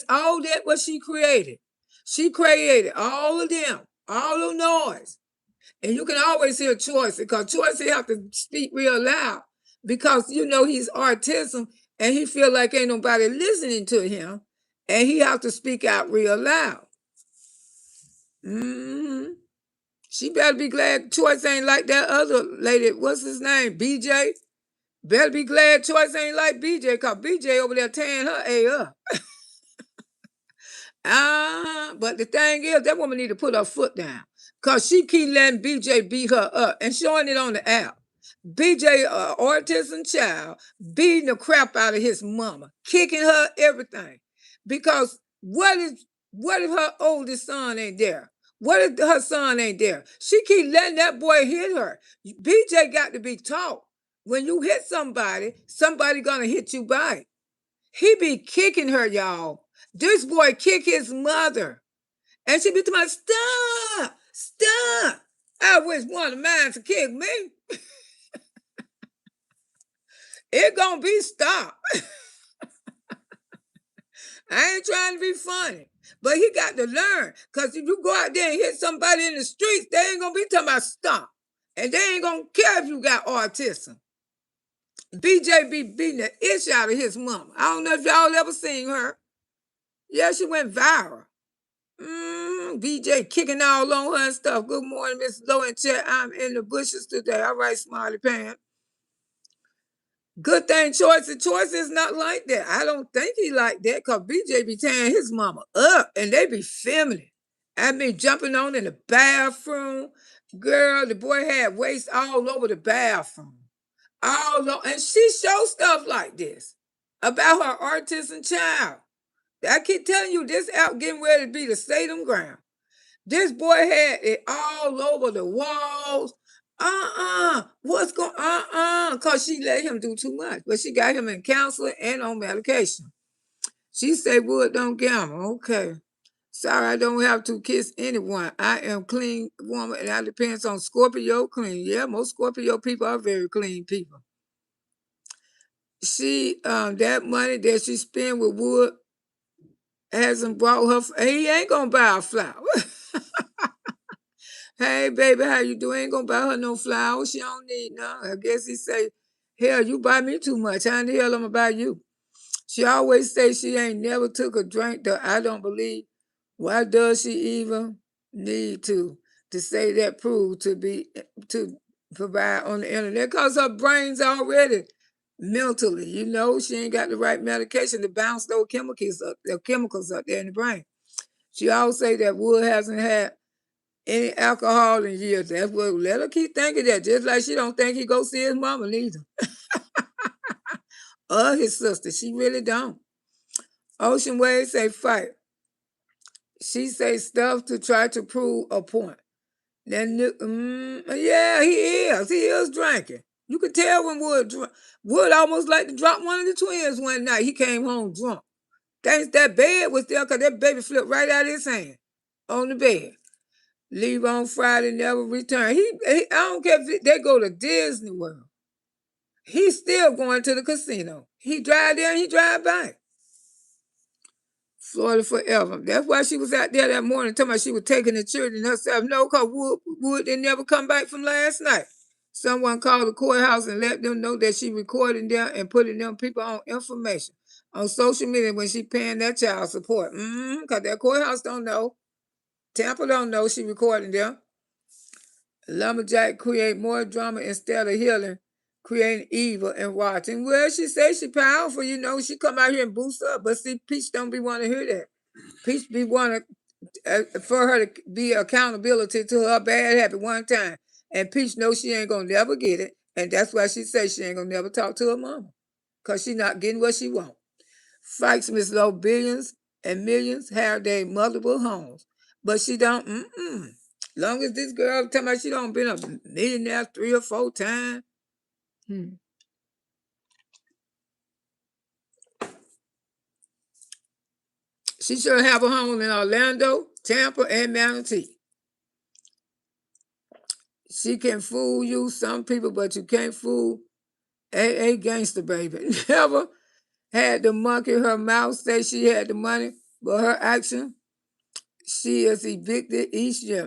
all that what she created. She created all of them, all the noise. And you can always hear Choice because Choice have to speak real loud because you know he's autism and he feel like ain't nobody listening to him and he have to speak out real loud. She better be glad Choice ain't like that other lady. What's his name? BJ. Better be glad Choice ain't like BJ because BJ over there tearing her A up. But the thing is, that woman need to put her foot down. Cause she keep letting BJ beat her up and showing it on the app. BJ, autism child, beating the crap out of his mama, kicking her everything. Because what if her oldest son ain't there? What if her son ain't there? She keep letting that boy hit her. BJ got to be taught. When you hit somebody gonna hit you back. He be kicking her, y'all. This boy kick his mother. And she be to my stop. I wish one of mine to kick me. It gonna be stop. I ain't trying to be funny. But he got to learn. Because if you go out there and hit somebody in the streets, they ain't gonna be talking about stop. And they ain't gonna care if you got autism. BJ be beating the ish out of his mama. I don't know if y'all ever seen her. Yeah, she went viral. BJ kicking all on her and stuff. Good morning, Miss Low and Chet. I'm in the bushes today. All right, Smarty Pants. Good thing Choice is not like that. I don't think he like that because BJ be tearing his mama up and they be feminine. I mean, jumping on in the bathroom. Girl, the boy had waist all over the bathroom. And she show stuff like this about her autism child. I keep telling you, this out getting ready to be the Satan ground. This boy had it all over the walls. What's going Because she let him do too much. But she got him in counseling and on medication. She said, Wood don't gamble. Okay. Sorry, I don't have to kiss anyone. I am clean woman and that depends on Scorpio clean. Yeah, most Scorpio people are very clean people. She, that money that she spent with Wood hasn't brought her, he ain't gonna buy a flower. Hey, baby, how you doing? Ain't gonna buy her no flowers. She don't need none. I guess he say, hell, you buy me too much. How in the hell I'm gonna buy you? She always say she ain't never took a drink that I don't believe. Why does she even need to say that proved to provide on the internet? Because her brain's already mentally, she ain't got the right medication to bounce those chemicals up there in the brain. She always say that Wood hasn't had any alcohol in years. That's what let her keep thinking that. Just like she don't think he go see his mama neither. Or his sister. She really don't. Ocean Wave say fight. She say stuff to try to prove a point. Then yeah, he is. He is drinking. You could tell when Wood almost like to drop one of the twins one night. He came home drunk. Thanks that bed was there because that baby flipped right out of his hand on the bed. Leave on Friday, never return. I don't care if they go to Disney World. He's still going to the casino. He drive there and he drive back. Florida forever. That's why she was out there that morning talking about she was taking the children herself. No, because Wood didn't never come back from last night. Someone called the courthouse and let them know that she recording them and putting them people on information on social media when she paying that child support. Because that courthouse don't know. Tampa don't know she recording them. Lumberjack create more drama instead of healing, creating evil and watching. Well, she say she powerful, she come out here and boost up, but see, Peach don't be want to hear that. Peach be want for her to be accountability to her bad habit one time, and Peach knows she ain't gonna never get it, and that's why she say she ain't gonna never talk to her mama, cause she not getting what she want. Fikes Miss Low billions and millions have their multiple homes, but she don't. Long as this girl tell me she don't been a millionaire 3 or 4 times. She should have a home in Orlando, Tampa, and Manatee. She can fool you, some people, but you can't fool a gangster baby. Never had the monkey her mouth say she had the money, but her action, she is evicted each year.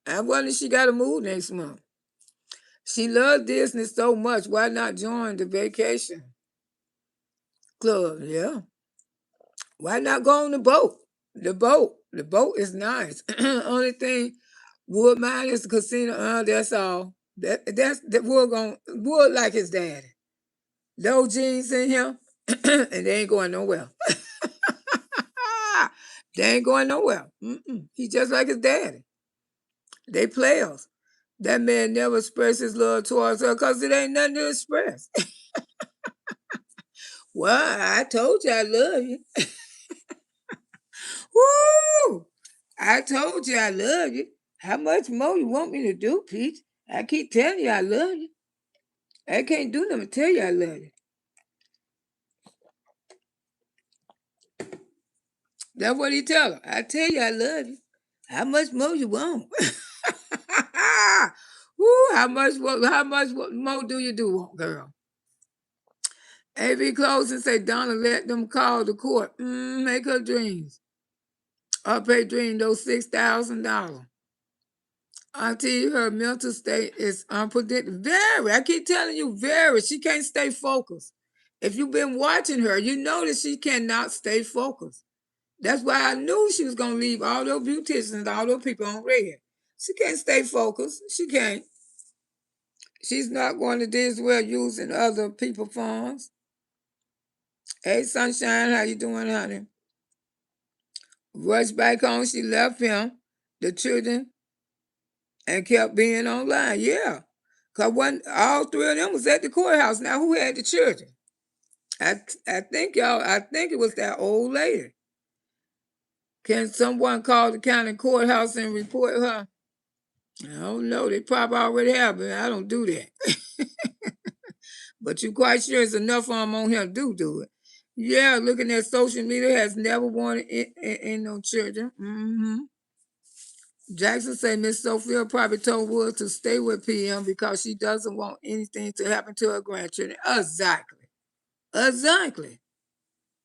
I wonder if she got to move next month. She loves Disney so much. Why not join the vacation club? Yeah. Why not go on the boat? The boat is nice. Only thing Wood mine is the casino. That's all. That's that Wood like his daddy. No jeans in him, and they ain't going nowhere. They ain't going nowhere. He just like his daddy. They players. That man never expressed his love towards her because it ain't nothing to express. Well, I told you I love you. Woo! I told you I love you. How much more you want me to do, Peach? I keep telling you I love you. I can't do nothing but tell you I love you. That's what he tell her. I tell you I love you. How much more you want? Woo, how much more do you do, girl? AV close and say, Donna, let them call the court. Make her dreams. Up her dream, those $6,000. Auntie, her mental state is unpredictable. Very. I keep telling you, very. She can't stay focused. If you've been watching her, you know that she cannot stay focused. That's why I knew she was going to leave all those beauticians, all those people on red. She can't stay focused. She can't. She's not going to Disney World using other people's funds. Hey, Sunshine, how you doing, honey? Rushed back home. She left him, the children, and kept being online. Yeah. Because all 3 of them was at the courthouse. Now, who had the children? I think it was that old lady. Can someone call the county courthouse and report her? I don't know. They probably already have, but I don't do that. But you quite sure it's enough of them on here do it. Yeah, looking at social media has never wanted in no children. Jackson say Miss Sophia probably told Wood to stay with PM because she doesn't want anything to happen to her grandchildren. Exactly.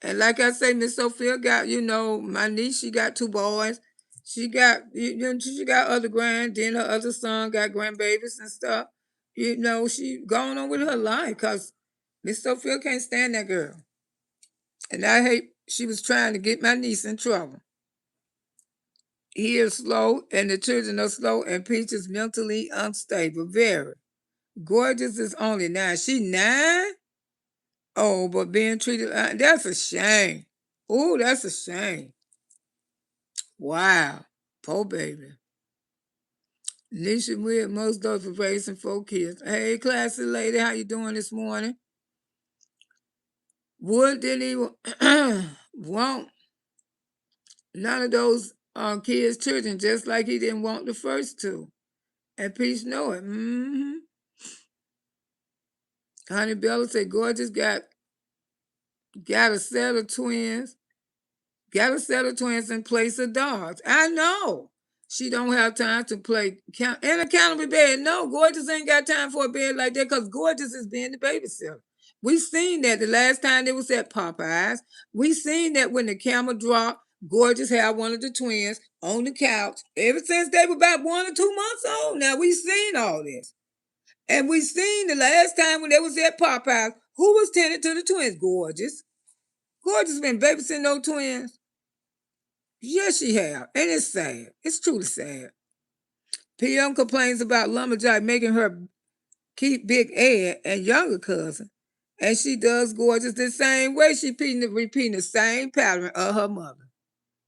And like I say, Miss Sophia got, my niece, she got 2 boys. She got, she got other then her other son got grandbabies and stuff. She going on with her life because Miss Sophia can't stand that girl. And I hate she was trying to get my niece in trouble. He is slow, and the children are slow, and Peach is mentally unstable. Very. Gorgeous is only 9. She 9? Oh, but being treated, that's a shame. Oh, that's a shame. Wow. Poor baby. Nisha with most those for raising 4 kids. Hey, classy lady, how you doing this morning? Wood didn't even want none of those kids' children, just like he didn't want the first 2. And Peach know it. Honey Bella said, Gorgeous got Got a set of twins. Got a set of twins in place of dogs. I know. She don't have time to play in a accountable bed. No, Gorgeous ain't got time for a bed like that because Gorgeous is being the babysitter. We seen that the last time they was at Popeyes. We seen that when the camera dropped, Gorgeous had one of the twins on the couch. Ever since they were about 1 or 2 months old. Now we seen all this. And we seen the last time when they was at Popeyes, who was tending to the twins? Gorgeous. Gorgeous been babysitting those twins. Yes, she have. And it's sad. It's truly sad. PM complains about Lumberjack making her keep Big Ed and younger cousin. And she does Gorgeous the same way. She repeating the same pattern of her mother.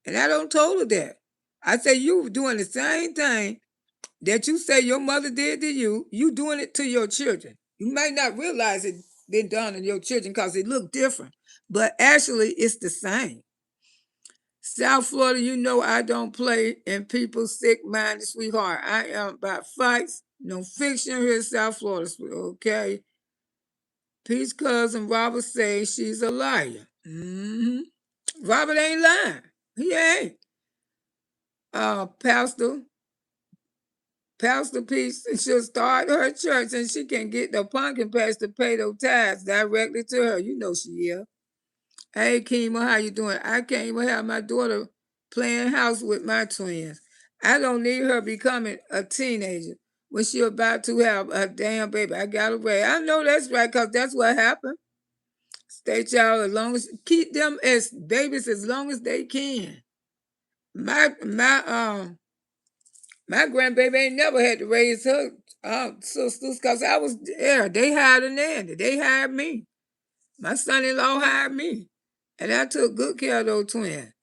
And I don't told her that. I say you doing the same thing that you say your mother did to you. You doing it to your children. You might not realize it been done to your children because it look different. But actually, it's the same. South Florida, you know I don't play in people's sick-minded sweetheart. I am about fights, no fiction here in South Florida, okay? Pete's cousin Robert says she's a liar. Robert ain't lying. He ain't. Pastor Pete should start her church and she can get the pumpkin patch to pay those tithes directly to her. You know she is. Hey, Kima, how you doing? I can't even have my daughter playing house with my twins. I don't need her becoming a teenager when she about to have a damn baby. I got away. I know that's right, because that's what happened. Stay child as long as keep them as babies as long as they can. My grandbaby ain't never had to raise her sisters because I was there. They hired a nanny. They hired me. My son-in-law hired me. And I took good care of those twins.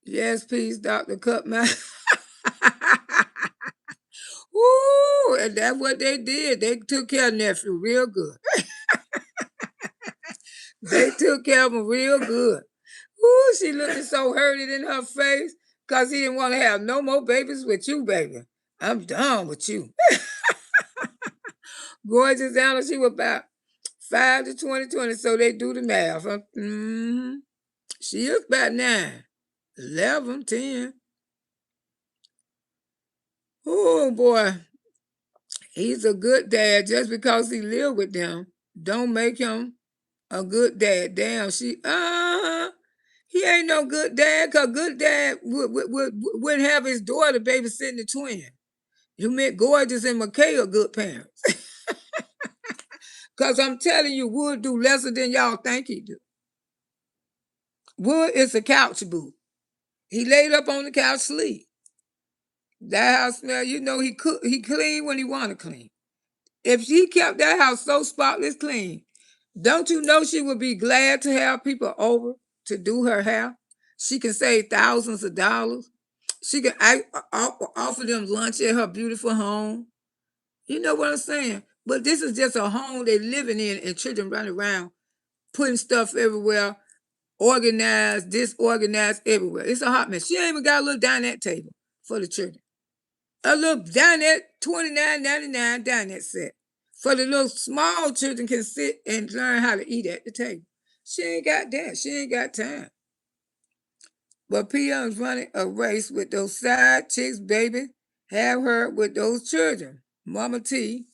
Yes, please, Dr. Cutman. Woo! And that's what they did. They took care of nephew real good. They took care of him real good. Woo! She looking so hurted in her face because he didn't want to have no more babies with you, baby. I'm done with you. Gorgeous Anna, she was about 5 to 20, so they do the math. She is about 9, 11, 10. Oh, boy. He's a good dad just because he lived with them. Don't make him a good dad. Damn, he ain't no good dad because good dad wouldn't have his daughter babysitting the twin. You meant Gorgeous and McKay are good parents. Because I'm telling you, Wood do lesser than y'all think he do. Wood is a couch boo. He laid up on the couch sleep. That house smell, you know he clean when he want to clean. If she kept that house so spotless clean, don't you know she would be glad to have people over to do her hair? She can save thousands of dollars. She can offer them lunch at her beautiful home. You know what I'm saying? But this is just a home they're living in and children running around putting stuff everywhere, organized, disorganized everywhere. It's a hot mess. She ain't even got a little dinette table for the children. A little dinette, $29.99 dinette set. For the little small children can sit and learn how to eat at the table. She ain't got that. She ain't got time. But Pion's running a race with those side chicks, baby. Have her with those children. Mama T,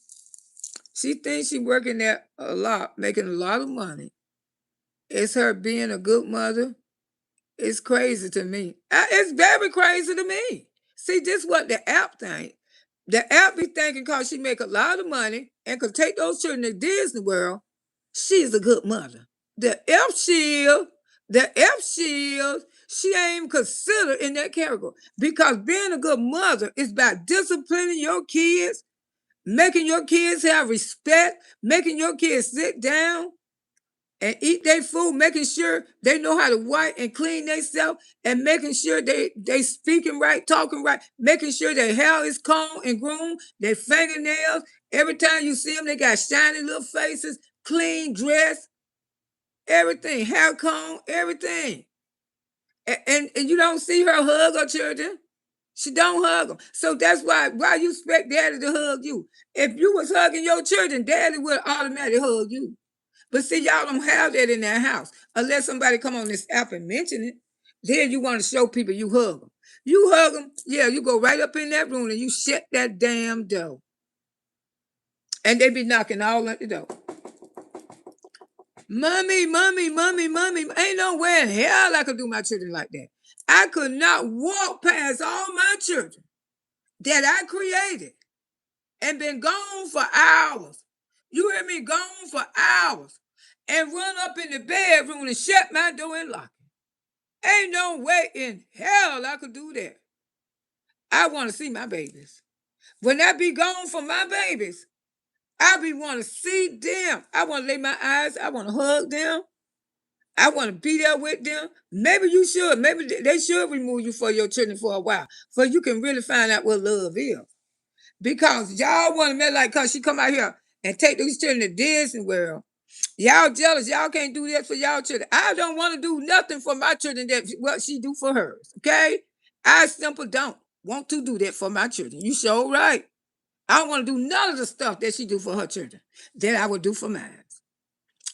she thinks she working there a lot, making a lot of money. It's her being a good mother. It's crazy to me. It's very crazy to me. See, this what the app think. The app be thinking because she make a lot of money and could take those children to Disney World, she's a good mother. The F Shield, she ain't considered in that category because being a good mother is about disciplining your kids, making your kids have respect, making your kids sit down and eat their food, making sure they know how to wipe and clean themselves, and making sure they speaking right, talking right, making sure their hair is combed and groomed, their fingernails. Every time you see them, they got shiny little faces, clean dress, everything, hair comb, everything. And you don't see her hug her children. She don't hug them. So that's why you expect daddy to hug you. If you was hugging your children, daddy would automatically hug you. But see, y'all don't have that in that house. unless somebody come on this app and mention it. Then you want to show people you hug them. You hug them, yeah, you go right up in that room and you shut that damn door. And they be knocking all at the door. Mommy, mommy, mommy, mommy. Ain't no way in hell I could do my children like that. I could not walk past all my children that I created and been gone for hours. You hear me? Gone for hours. And run up in the bedroom and shut my door and lock it. Ain't no way in hell I could do that. I want to see my babies. When I be gone from my babies, I be want to see them. I want to lay my eyes. I want to hug them. I want to be there with them. Maybe you should. Maybe they should remove you for your children for a while, so you can really find out what love is. Because y'all want to make like, cause she come out here and take these children to Disney World. Y'all jealous. Y'all can't do that for y'all children. I don't want to do nothing for my children that what she do for hers. Okay, I simply don't want to do that for my children. You sure right. I don't want to do none of the stuff that she do for her children that I would do for mine.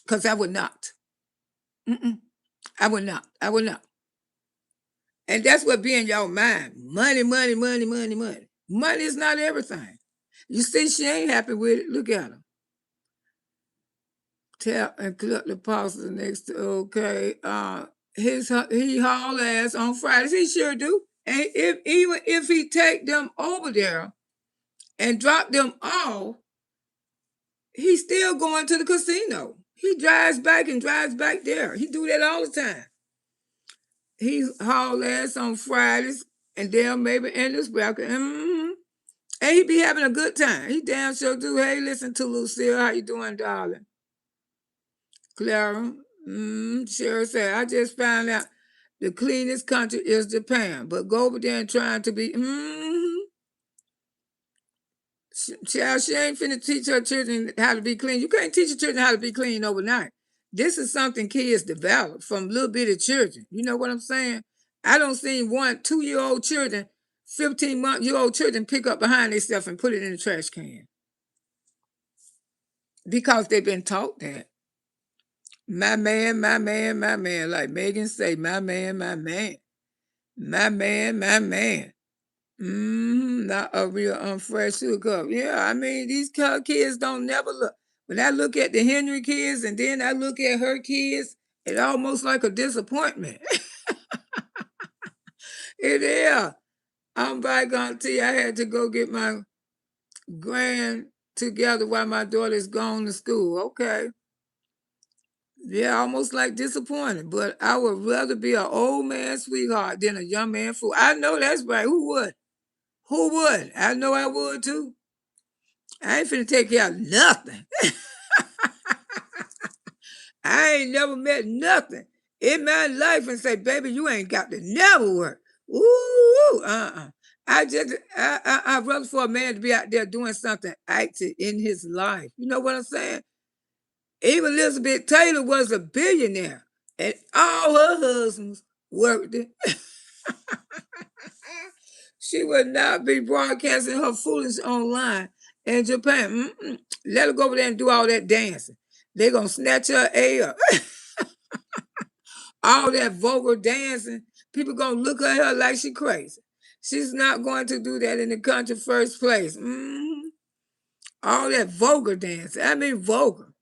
Because I would not. Mm-mm. I would not. I would not. And that's what be in your mind. Money, money, money, money, money. Money is not everything. You see, she ain't happy with it. Look at her. Tap and click the pasta next to okay. He haul ass on Fridays. He sure do. And even if he take them over there and drop them off, he's still going to the casino. He drives back and drives back there. He do that all the time. He haul ass on Fridays and then maybe in this bracket. Mm-hmm. And he be having a good time. He damn sure do. Hey, listen to Lucille. How you doing, darling? Clara. Sure said, I just found out the cleanest country is Japan. But go over there and trying to be. Child, she ain't finna teach her children how to be clean. You can't teach your children how to be clean overnight. This is something kids develop from little bitty children. You know what I'm saying? I don't see 2-year-old children, 15-month-year-old children pick up behind themselves and put it in the trash can. Because they've been taught that. My man, my man, my man. Like Megan say, my man, my man. My man, my man. Not a real fresh hookup. Yeah, I mean, these kids don't never look. When I look at the Henry kids and then I look at her kids, it's almost like a disappointment. It is. I'm back on T. I had to go get my grand together while my daughter's gone to school. Okay. Yeah, almost like disappointed. But I would rather be an old man sweetheart than a young man fool. I know that's right. Who would? Who would? I know I would too. I ain't finna take care of nothing. I ain't never met nothing in my life and say, baby, you ain't got to never work. Ooh, I'd rather for a man to be out there doing something active in his life. You know what I'm saying? Even Elizabeth Taylor was a billionaire, and all her husbands worked it. She would not be broadcasting her foolishness online in Japan. Let her go over there and do all that dancing. They're going to snatch her A up. All that vulgar dancing, people going to look at her like she crazy. She's not going to do that in the country first place. All that vulgar dancing. I mean vulgar.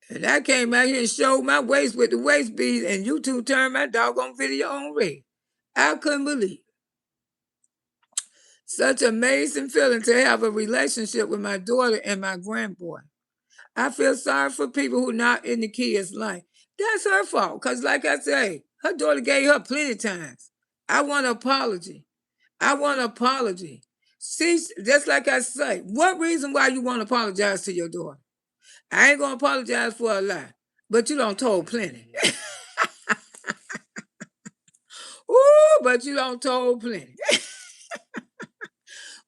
And I came out here and showed my waist with the waist beads, and you two turned my doggone video on red. I couldn't believe it. Such amazing feeling to have a relationship with my daughter and my grandboy. I feel sorry for people who not in the kids' life. That's her fault. Because like I say, her daughter gave her plenty of times. I want an apology. I want an apology. See, just like I say, what reason why you want to apologize to your daughter? I ain't going to apologize for a lie. But you don't told plenty. Ooh, but you don't told plenty.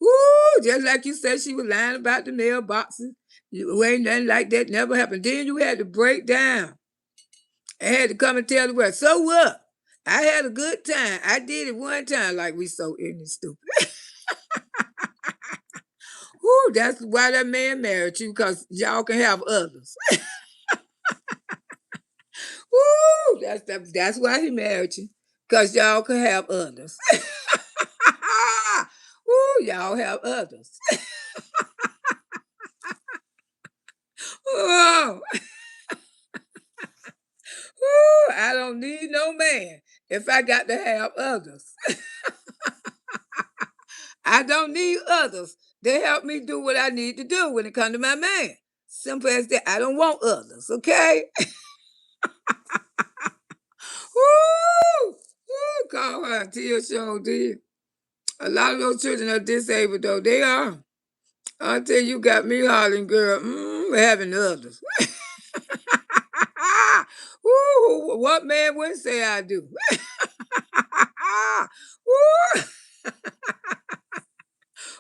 Ooh, just like you said, she was lying about the mailboxes. You ain't nothing like that never happened. Then you had to break down. I had to come and tell the world, so what? I had a good time. I did it one time like we so ignorant stupid. Ooh, that's why that man married you, because y'all can have others. Ooh, that's why he married you. Cause y'all could have others. Ooh, y'all have others. Oh, ooh, I don't need no man if I got to have others. I don't need others to help me do what I need to do when it comes to my man. Simple as that. I don't want others, okay? Woo! Woo! Call her Tia Show, dear. A lot of those children are disabled, though. They are. Until you got me hollering, girl, having others. Woo! What man would say I do? Woo!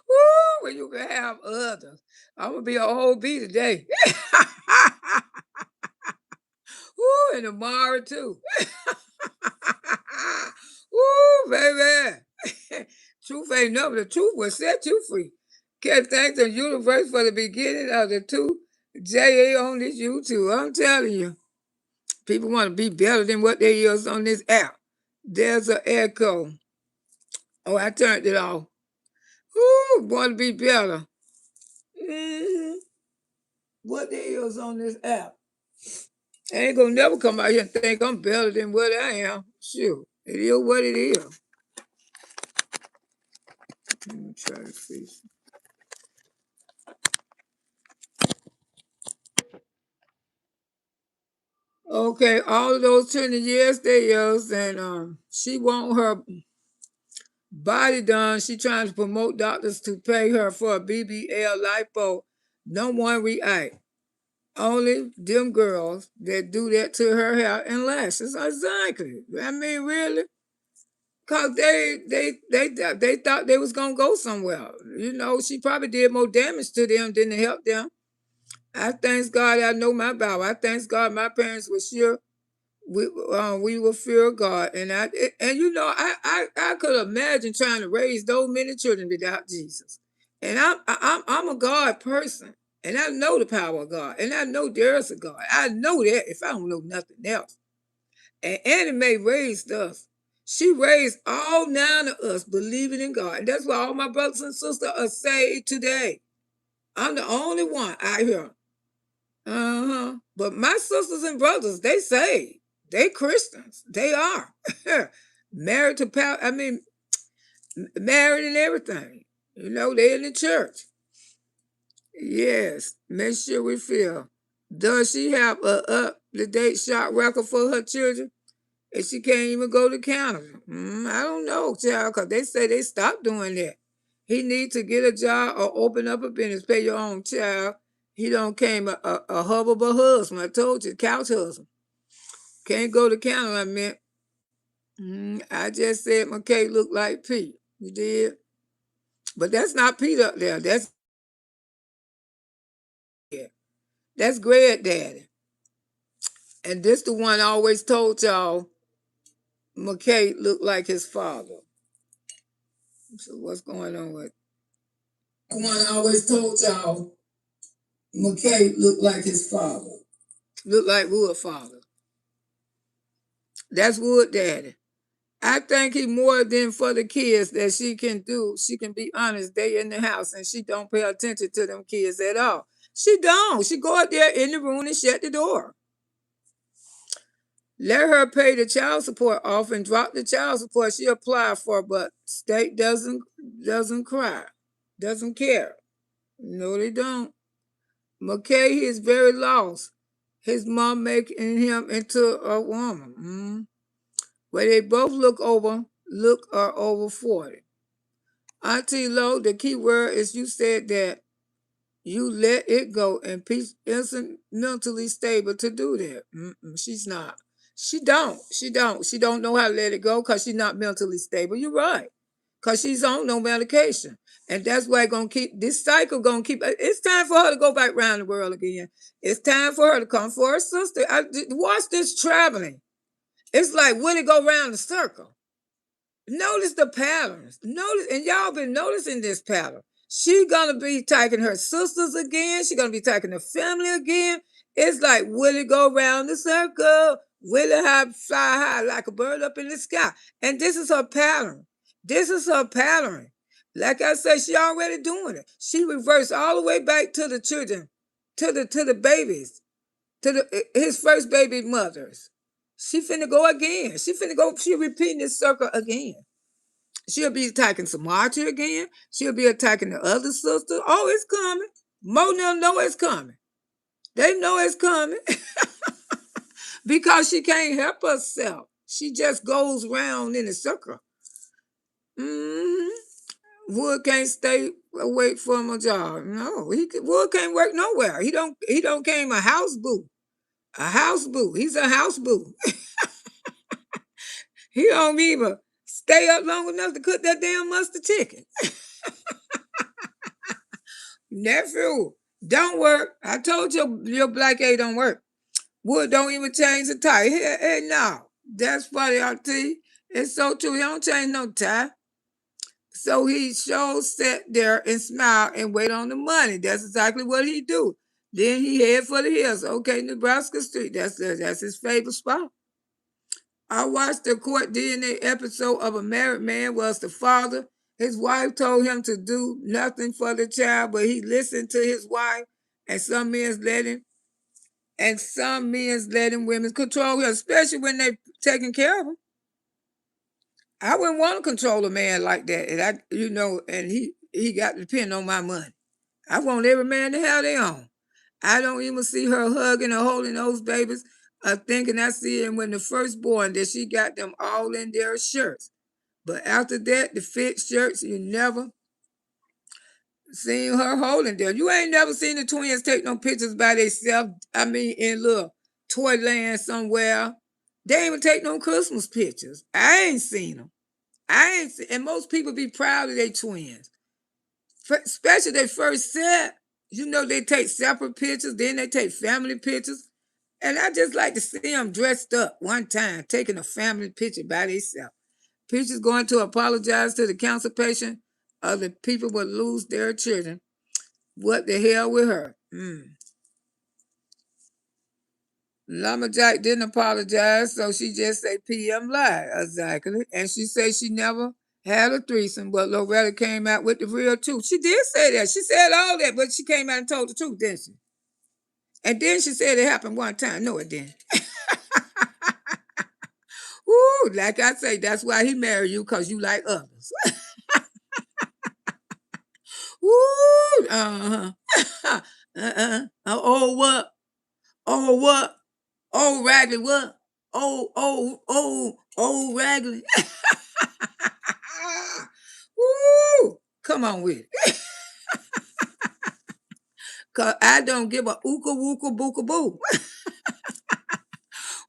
Woo! When you can have others. I'm going to be a whole bee today. Woo! And tomorrow, too. Woo, baby. Truth ain't nothing. The truth will set you free. Can't thank the universe for the beginning of the two JA on this YouTube. I'm telling you. People want to be better than what they is on this app. There's an echo. Oh, I turned it off. Woo, want to be better. Mm-hmm. What they is on this app. I ain't gonna never come out here and think I'm better than what I am. Sure, it is what it is. Let me try to fix it. Okay, all of those 20 years they is, and she want her body done. She trying to promote doctors to pay her for a BBL lipo. No one react. Only them girls that do that to her hair and lashes. Exactly. I mean, really? Cause they thought they was gonna go somewhere. You know, she probably did more damage to them than to help them. I thank God I know my Bible. I thank God my parents were sure we will fear God. And you know, I could imagine trying to raise those many children without Jesus. And I'm a God person. And I know the power of God. And I know there is a God. I know that if I don't know nothing else. And Annie Mae raised us. She raised all 9 of us believing in God. And that's why all my brothers and sisters are saved today. I'm the only one out here. Uh-huh. But my sisters and brothers, they saved. They Christians. They are. Married to married and everything. You know, they in the church. Yes. Make sure we feel. Does she have a up-to-date shot record for her children? And she can't even go to Canada. I don't know, child, because they say they stopped doing that. He needs to get a job or open up a business, pay your own child. He don't came a hubbable husband. I told you, couch husband. Can't go to Canada, I meant. I just said McKay looked like Pete. You did? But that's not Pete up there. That's Greg Daddy. And this the one I always told y'all McKay looked like his father. So what's going on with the one I always told y'all McKay looked like his father. Looked like Wood father. That's Wood Daddy. I think he more than for the kids that she can do. She can be honest. They in the house and she don't pay attention to them kids at all. She don't. She go out there in the room and shut the door. Let her pay the child support off and drop the child support she applied for, but state doesn't cry, doesn't care. No, they don't. McKay, he is very lost. His mom making him into a woman. Where they both look over 40. Auntie Lo, the key word is you said that you let it go and peace isn't mentally stable to do that. She's not. She don't. She don't know how to let it go because she's not mentally stable. You're right. Because she's on no medication. And that's why gonna keep this cycle gonna keep it's time for her to go back around the world again. It's time for her to come for her sister. Watch this traveling. It's like when it go around the circle. Notice the patterns. Notice, and y'all been noticing this pattern. She gonna be taking her sisters again. She gonna be taking the family again. It's like, will it go round the circle? Will it fly high like a bird up in the sky? And this is her pattern. This is her pattern. Like I said, she already doing it. She reversed all the way back to the children, to the babies, to his first baby mothers. She finna go again. She repeating this circle again. She'll be attacking Samantha again. She'll be attacking the other sister. Oh, it's coming. Mo and them know it's coming. They know it's coming because she can't help herself. She just goes round in a circle. Mm-hmm. Wood can't stay away from a job. No, Wood can't work nowhere. He don't came a house boo. A house boo. He's a house boo. He don't even stay up long enough to cook that damn mustard chicken. Nephew, don't work. I told you your black A don't work. Wood don't even change the tie. Hey, no. That's funny, Auntie. It's so true. He don't change no tie. So he shows sit there and smile and wait on the money. That's exactly what he do. Then he head for the hills. Okay, Nebraska Street. That's his favorite spot. I watched the court DNA episode of A Married Man Was the Father. His wife told him to do nothing for the child, but he listened to his wife, and some men's letting women control him, especially when they taking care of him. I wouldn't want to control a man like that. And he got to depend on my money. I want every man to have their own. I don't even see her hugging or holding those babies. Thinking I see him when the firstborn that she got them all in their shirts. But after that, the fit shirts, you never seen her holding them. You ain't never seen the twins take no pictures by themselves. I mean, in little toy land somewhere. They ain't even take no Christmas pictures. I ain't seen them. And most people be proud of their twins. Especially their first set. They take separate pictures, then they take family pictures. And I just like to see them dressed up one time, taking a family picture by themselves. Preachers going to apologize to the cancer patient, or the people would lose their children. What the hell with her? Lumberjack didn't apologize, so she just said PM lied. Exactly. And she said she never had a threesome, but Loretta came out with the real truth. She did say that. She said all that, but she came out and told the truth, didn't she? And then she said it happened one time. No, it didn't. Ooh, like I say, that's why he married you, because you like others. Ooh, oh, what? Oh, what? Oh, Raggedy, what? Oh, Raggedy. Woo! Come on with it. Cause I don't give a ooka wooka booka boo.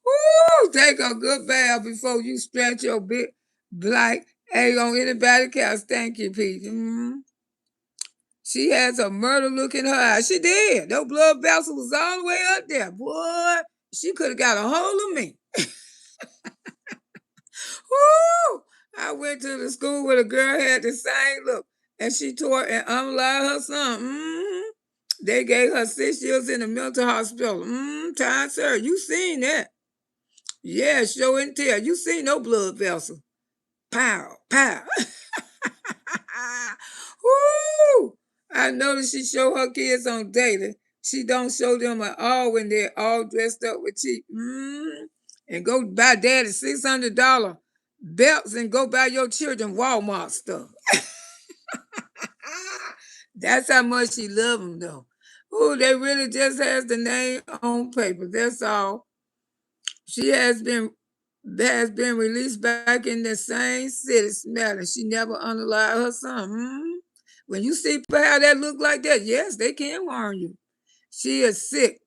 Woo! Take a good bath before you stretch your big black egg on anybody else. Thank you, Pete. She has a murder look in her eyes. She did. Those blood vessels was all the way up there. Boy, she could have got a hold of me. Woo! I went to the school where the girl had the same look, and she tore and unalive her son. They gave her 6 years in the mental hospital. Time served. You seen that? Yeah, show and tell. You seen no blood vessel. Pow, pow. Woo! I noticed she show her kids on daily. She don't show them at all when they're all dressed up with cheap. And go buy daddy $600 belts and go buy your children Walmart stuff. That's how much she love them, though. Ooh, they really just has the name on paper. That's all. She has been released back in the same city, smelling. She never unalive her son. When you see how that look like that, yes, they can harm you. She is sick,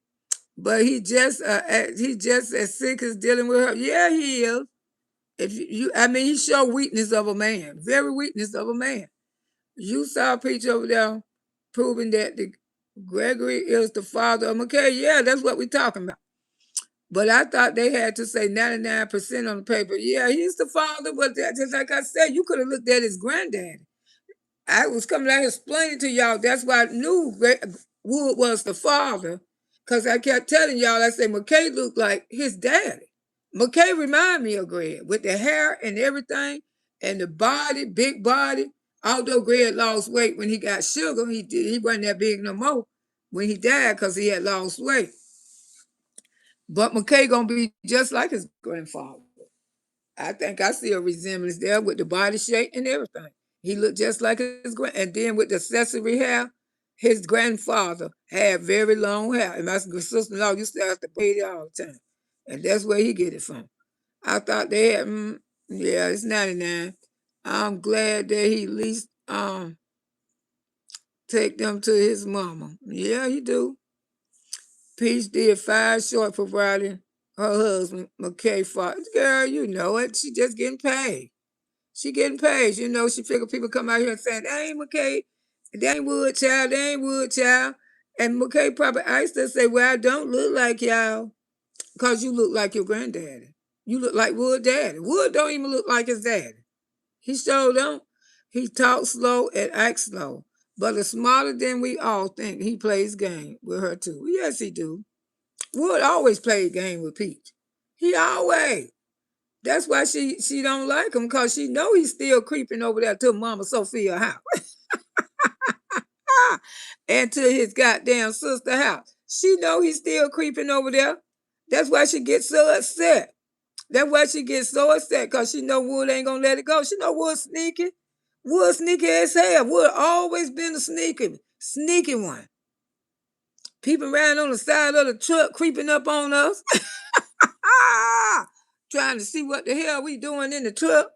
but he just as sick as dealing with her. Yeah, he is. He showed weakness of a man, very weakness of a man. You saw a picture over there proving that Gregory is the father of McKay. Yeah, that's what we're talking about. But I thought they had to say 99% on the paper. Yeah, he's the father, but just like I said, you could have looked at his granddaddy. I was coming out here explaining to y'all. That's why I knew Wood was the father. Because I kept telling y'all, I said, McKay looked like his daddy. McKay remind me of Greg with the hair and everything and the body, big body. Although Greg lost weight when he got sugar, he wasn't that big no more when he died because he had lost weight. But McKay gonna be just like his grandfather. I think I see a resemblance there with the body shape and everything. He looked just like his and then with the accessory hair, his grandfather had very long hair. And my sister-in-law used to have to braid it all the time. And that's where he get it from. I thought they had, yeah, it's 99. I'm glad that he at least take them to his mama. Yeah, he do. Peach did 5 short for riding her husband, McKay fought. Girl, you know it. She just getting paid. She getting paid. You know, she figure people come out here and saying, that ain't McKay. That ain't Wood Child. That ain't Wood Child. And McKay probably asked her, say, well, I don't look like y'all. Because you look like your granddaddy. You look like Wood daddy. Wood don't even look like his daddy. He sure don't. He talks slow and acts slow. But is smarter than we all think. He plays game with her too. Yes, he do. Wood always played game with Peach. He always. That's why she don't like him, because she know he's still creeping over there to Mama Sophia house. And to his goddamn sister house. She know he's still creeping over there. That's why she gets so upset. That's why she gets so upset, because she know Wood ain't gonna let it go. She know Wood sneaky. Wood sneaky as hell. Wood always been a sneaky one. Peeping around on the side of the truck, creeping up on us. Trying to see what the hell we doing in the truck.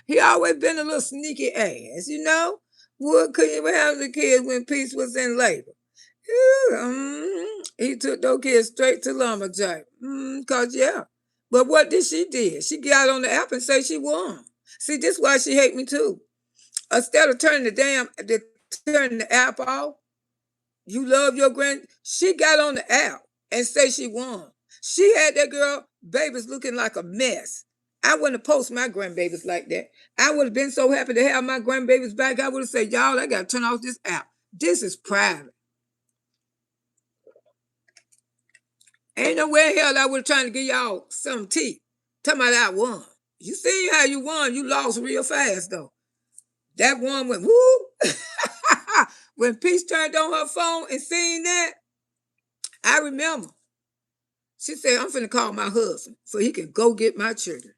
He always been a little sneaky ass, you know? Wood couldn't even have the kids when Peace was in labor. He took those kids straight to Lumberjack. Cause yeah. But what did? She got on the app and say she won. See, this is why she hate me too. Instead of turning the app off, you love your she got on the app and say she won. She had that girl babies looking like a mess. I wouldn't have posted my grandbabies like that. I would have been so happy to have my grandbabies back. I would have said, y'all, I got to turn off this app. This is private. Ain't no way in hell I would have tried to give y'all some tea. Talking about I won. You see how you won. You lost real fast, though. That one went, woo. When Peace turned on her phone and seen that, I remember. She said, I'm finna call my husband so he can go get my children.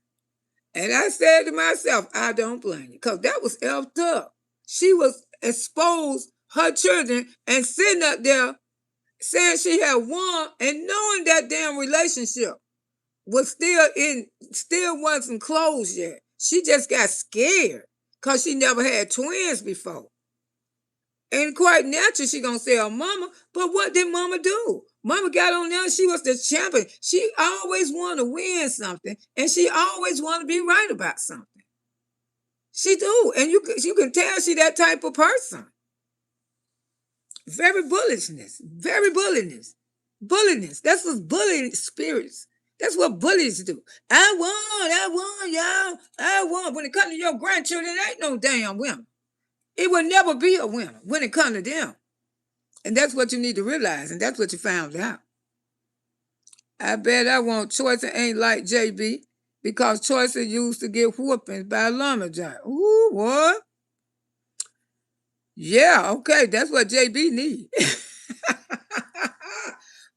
And I said to myself, I don't blame you, because that was effed up. She was exposed her children and sitting up there saying she had won and knowing that damn relationship was still wasn't closed yet. She just got scared because she never had twins before. And quite natural, she gonna say her mama, but what did mama do? Mama got on there, she was the champion. She always wanted to win something, and she always wanted to be right about something. She do, and you can tell she that type of person. Very bullishness, very bulliness. That's what bullying spirits. That's what bullies do. I won, y'all. I won. When it comes to your grandchildren, it ain't no damn winner. It will never be a winner when it comes to them. And that's what you need to realize, and that's what you found out. I bet I want Choice ain't like JB, because Choice used to get whoopings by Lumberjack. Ooh, what? Yeah, okay, that's what JB need.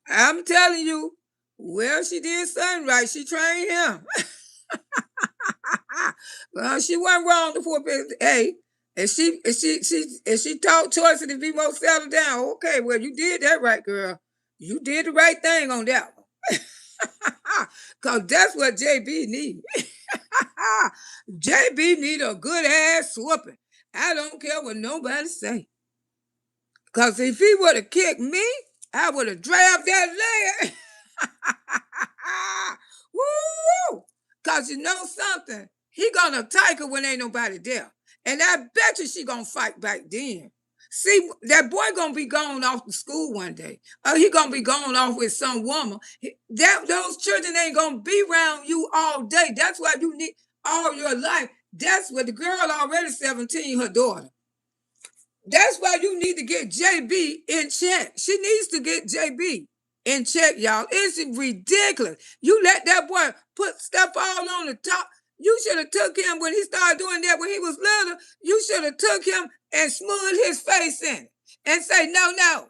I'm telling you, well, she did something right. She trained him. Well, she wasn't wrong to whoop his. Hey, and she taught Choice to be more settled down. Okay, well, you did that right, girl. You did the right thing on that one. Because that's what JB need. JB need a good ass whooping. I don't care what nobody say. Because if he would have kicked me, I would have dragged that leg. Woo! Because you know something? He gonna attack her when ain't nobody there. And I bet you she gonna fight back then. See, that boy gonna be going off to school one day. He gonna be going off with some woman. Those children ain't gonna be around you all day. That's why you need all your life. That's what the girl already 17, her daughter. That's why you need to get JB in check. She needs to get JB in check, y'all. It's ridiculous. You let that boy put stuff all on the top. You should have took him when he started doing that when he was little. You should have took him and smoothed his face in it and say, no, no.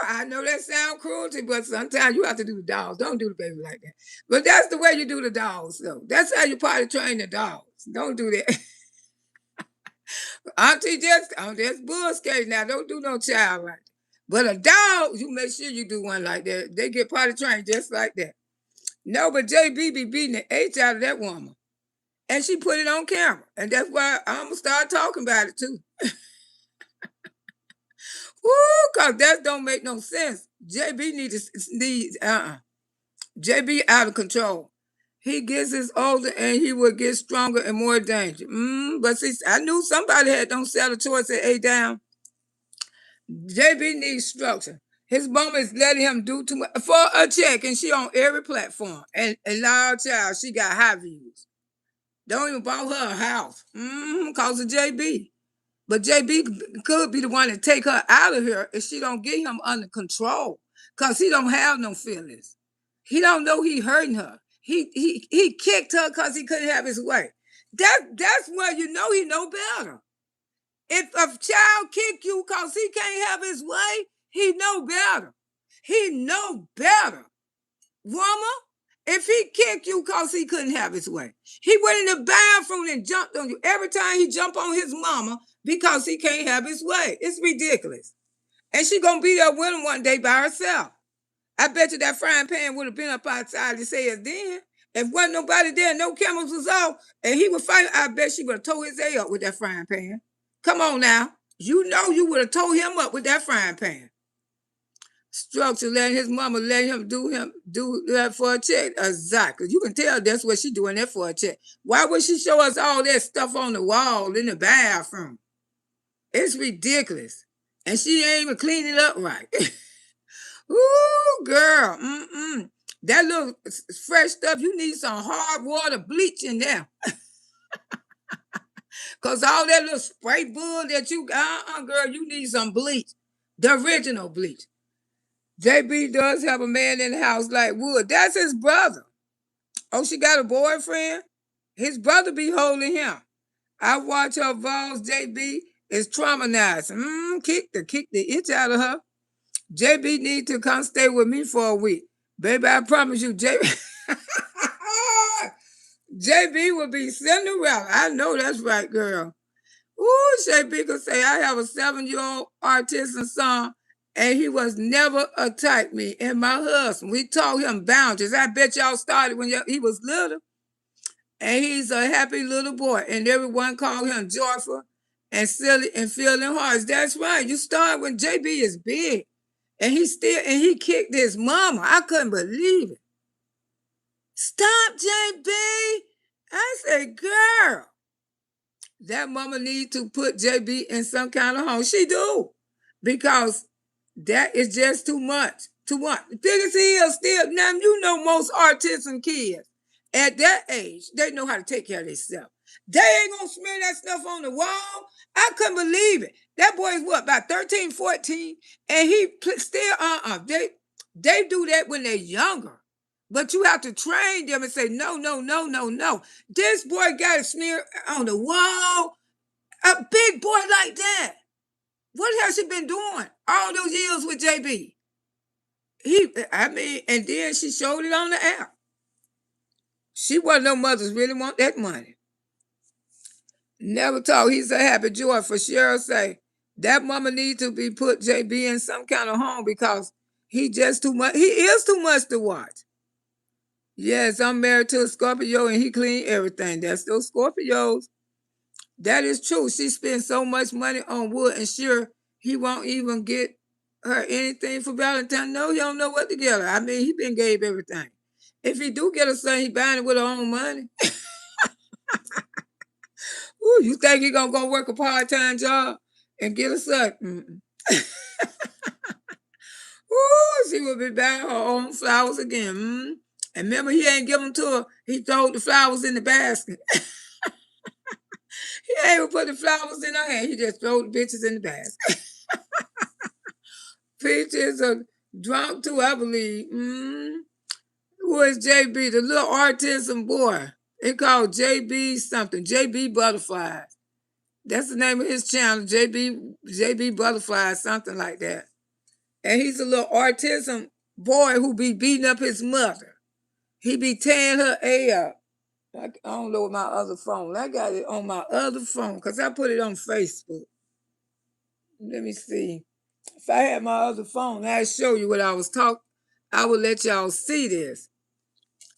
I know that sounds cruelty, but sometimes you have to do the dogs. Don't do the baby like that. But that's the way you do the dogs, though. That's how you probably train the dogs. Don't do that. Auntie just, oh, that's bullshit now. Don't do no child right. But a dog, you make sure you do one like that. They get potty trained just like that. No, but JB be beating the H out of that woman. And she put it on camera. And that's why I'm going to start talking about it too. Woo, because that don't make no sense. JB needs JB out of control. He gets his older and he will get stronger and more dangerous. But see, I knew somebody had don't sell the choice at A down. JB needs structure. His mama is letting him do too much for a check, and she on every platform. And loud child, she got high views. Don't even bought her a house. Cause of JB. But JB could be the one to take her out of here if she don't get him under control. Cause he don't have no feelings. He don't know he hurting her. He kicked her because he couldn't have his way. That's where you know he know better. If a child kick you because he can't have his way, he know better. He know better. Woman, if he kicked you because he couldn't have his way, he went in the bathroom and jumped on you every time he jumped on his mama because he can't have his way. It's ridiculous. And she gonna be there with him one day by herself. I bet you that frying pan would have been up outside to say it then. If wasn't nobody there, no cameras was off, and he was fighting, I bet she would have tore his A up with that frying pan. Come on now. You know you would have tore him up with that frying pan. Structure, letting his mama let him do that for a check. Exactly. You can tell that's what she doing that for a check. Why would she show us all that stuff on the wall in the bathroom? It's ridiculous. And she ain't even cleaning it up right. Ooh, girl. That little fresh stuff, you need some hard water bleach in there. Because all that little spray bull that you got, girl, you need some bleach. The original bleach. JB does have a man in the house like Wood. That's his brother. Oh, she got a boyfriend? His brother be holding him. I watch her vlogs. JB is traumatized. Kick the itch out of her. JB need to come stay with me for a week. Baby, I promise you, JB. JB will be Cinderella. I know that's right, girl. Ooh, JB could say, I have a 7-year-old autistic son, and he was never a type me. And my husband, we taught him boundaries. I bet y'all started when he was little. And he's a happy little boy. And everyone called him joyful and silly and feeling hearts. That's right. You start when JB is big. And he kicked his mama. I couldn't believe it. Stop, JB. I said, girl, that mama need to put JB in some kind of home. She do. Because that is just too much. Too much. Biggest he is still, now you know most autism kids at that age, they know how to take care of themselves. They ain't gonna smear that stuff on the wall. I couldn't believe it. That boy is what, about 13, 14, and he still, they do that when they're younger. But you have to train them and say, no, no, no, no, no. This boy got to smear on the wall. A big boy like that. What has she been doing all those years with JB? And then she showed it on the app. She wasn't no mothers really want that money. Never told. He's a happy joy for Cheryl say that mama need to be put JB in some kind of home because he just too much. He is too much to watch. Yes, I'm married to a Scorpio and he clean everything. That's those Scorpios. That is true. She spends so much money on Wood and sure he won't even get her anything for Valentine. No, he don't know what to get her. I mean, he been gave everything. If he do get a son, he buying it with her own money. Ooh, you think he gonna go work a part-time job and get a son? Ooh, she will be buying her own flowers again. And remember, he ain't give them to her. He threw the flowers in the basket. ain't even put the flowers in her hand. He just throw the bitches in the basket. Peach is a drunk too, I believe. Who is JB? The little autism boy. They called JB something. JB Butterfly. That's the name of his channel. JB Butterfly, something like that. And he's a little autism boy who be beating up his mother. He be tearing her A up. I don't know my other phone. I got it on my other phone because I put it on Facebook. Let me see. If I had my other phone, I'd show you what I was talking. I would let y'all see this.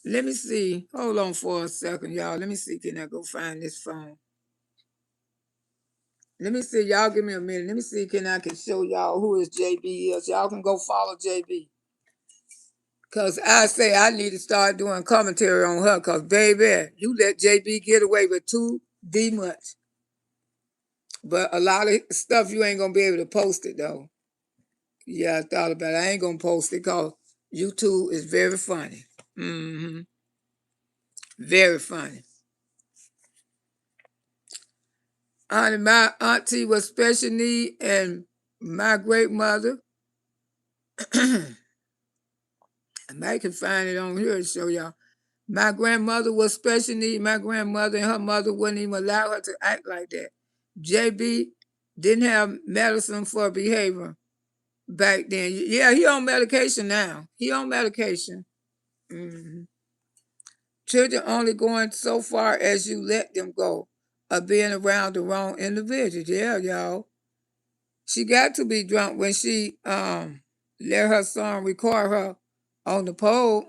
Let me see. Hold on for a second, y'all. Let me see. Can I go find this phone? Let me see. Y'all give me a minute. Let me see. Can show y'all who is JB is. Y'all can go follow JB. Because I say I need to start doing commentary on her. Because, baby, you let JB get away with too much. But a lot of stuff you ain't going to be able to post it, though. Yeah, I thought about it. I ain't going to post it because YouTube is very funny. Very funny. My auntie was special need and my great mother. I might can find it on here to show y'all. My grandmother was special need. My grandmother and her mother wouldn't even allow her to act like that. JB didn't have medicine for behavior back then. Yeah, he on medication now. He on medication. Children only going so far as you let them go of being around the wrong individuals. Yeah, y'all. She got to be drunk when she let her son record her on the pole.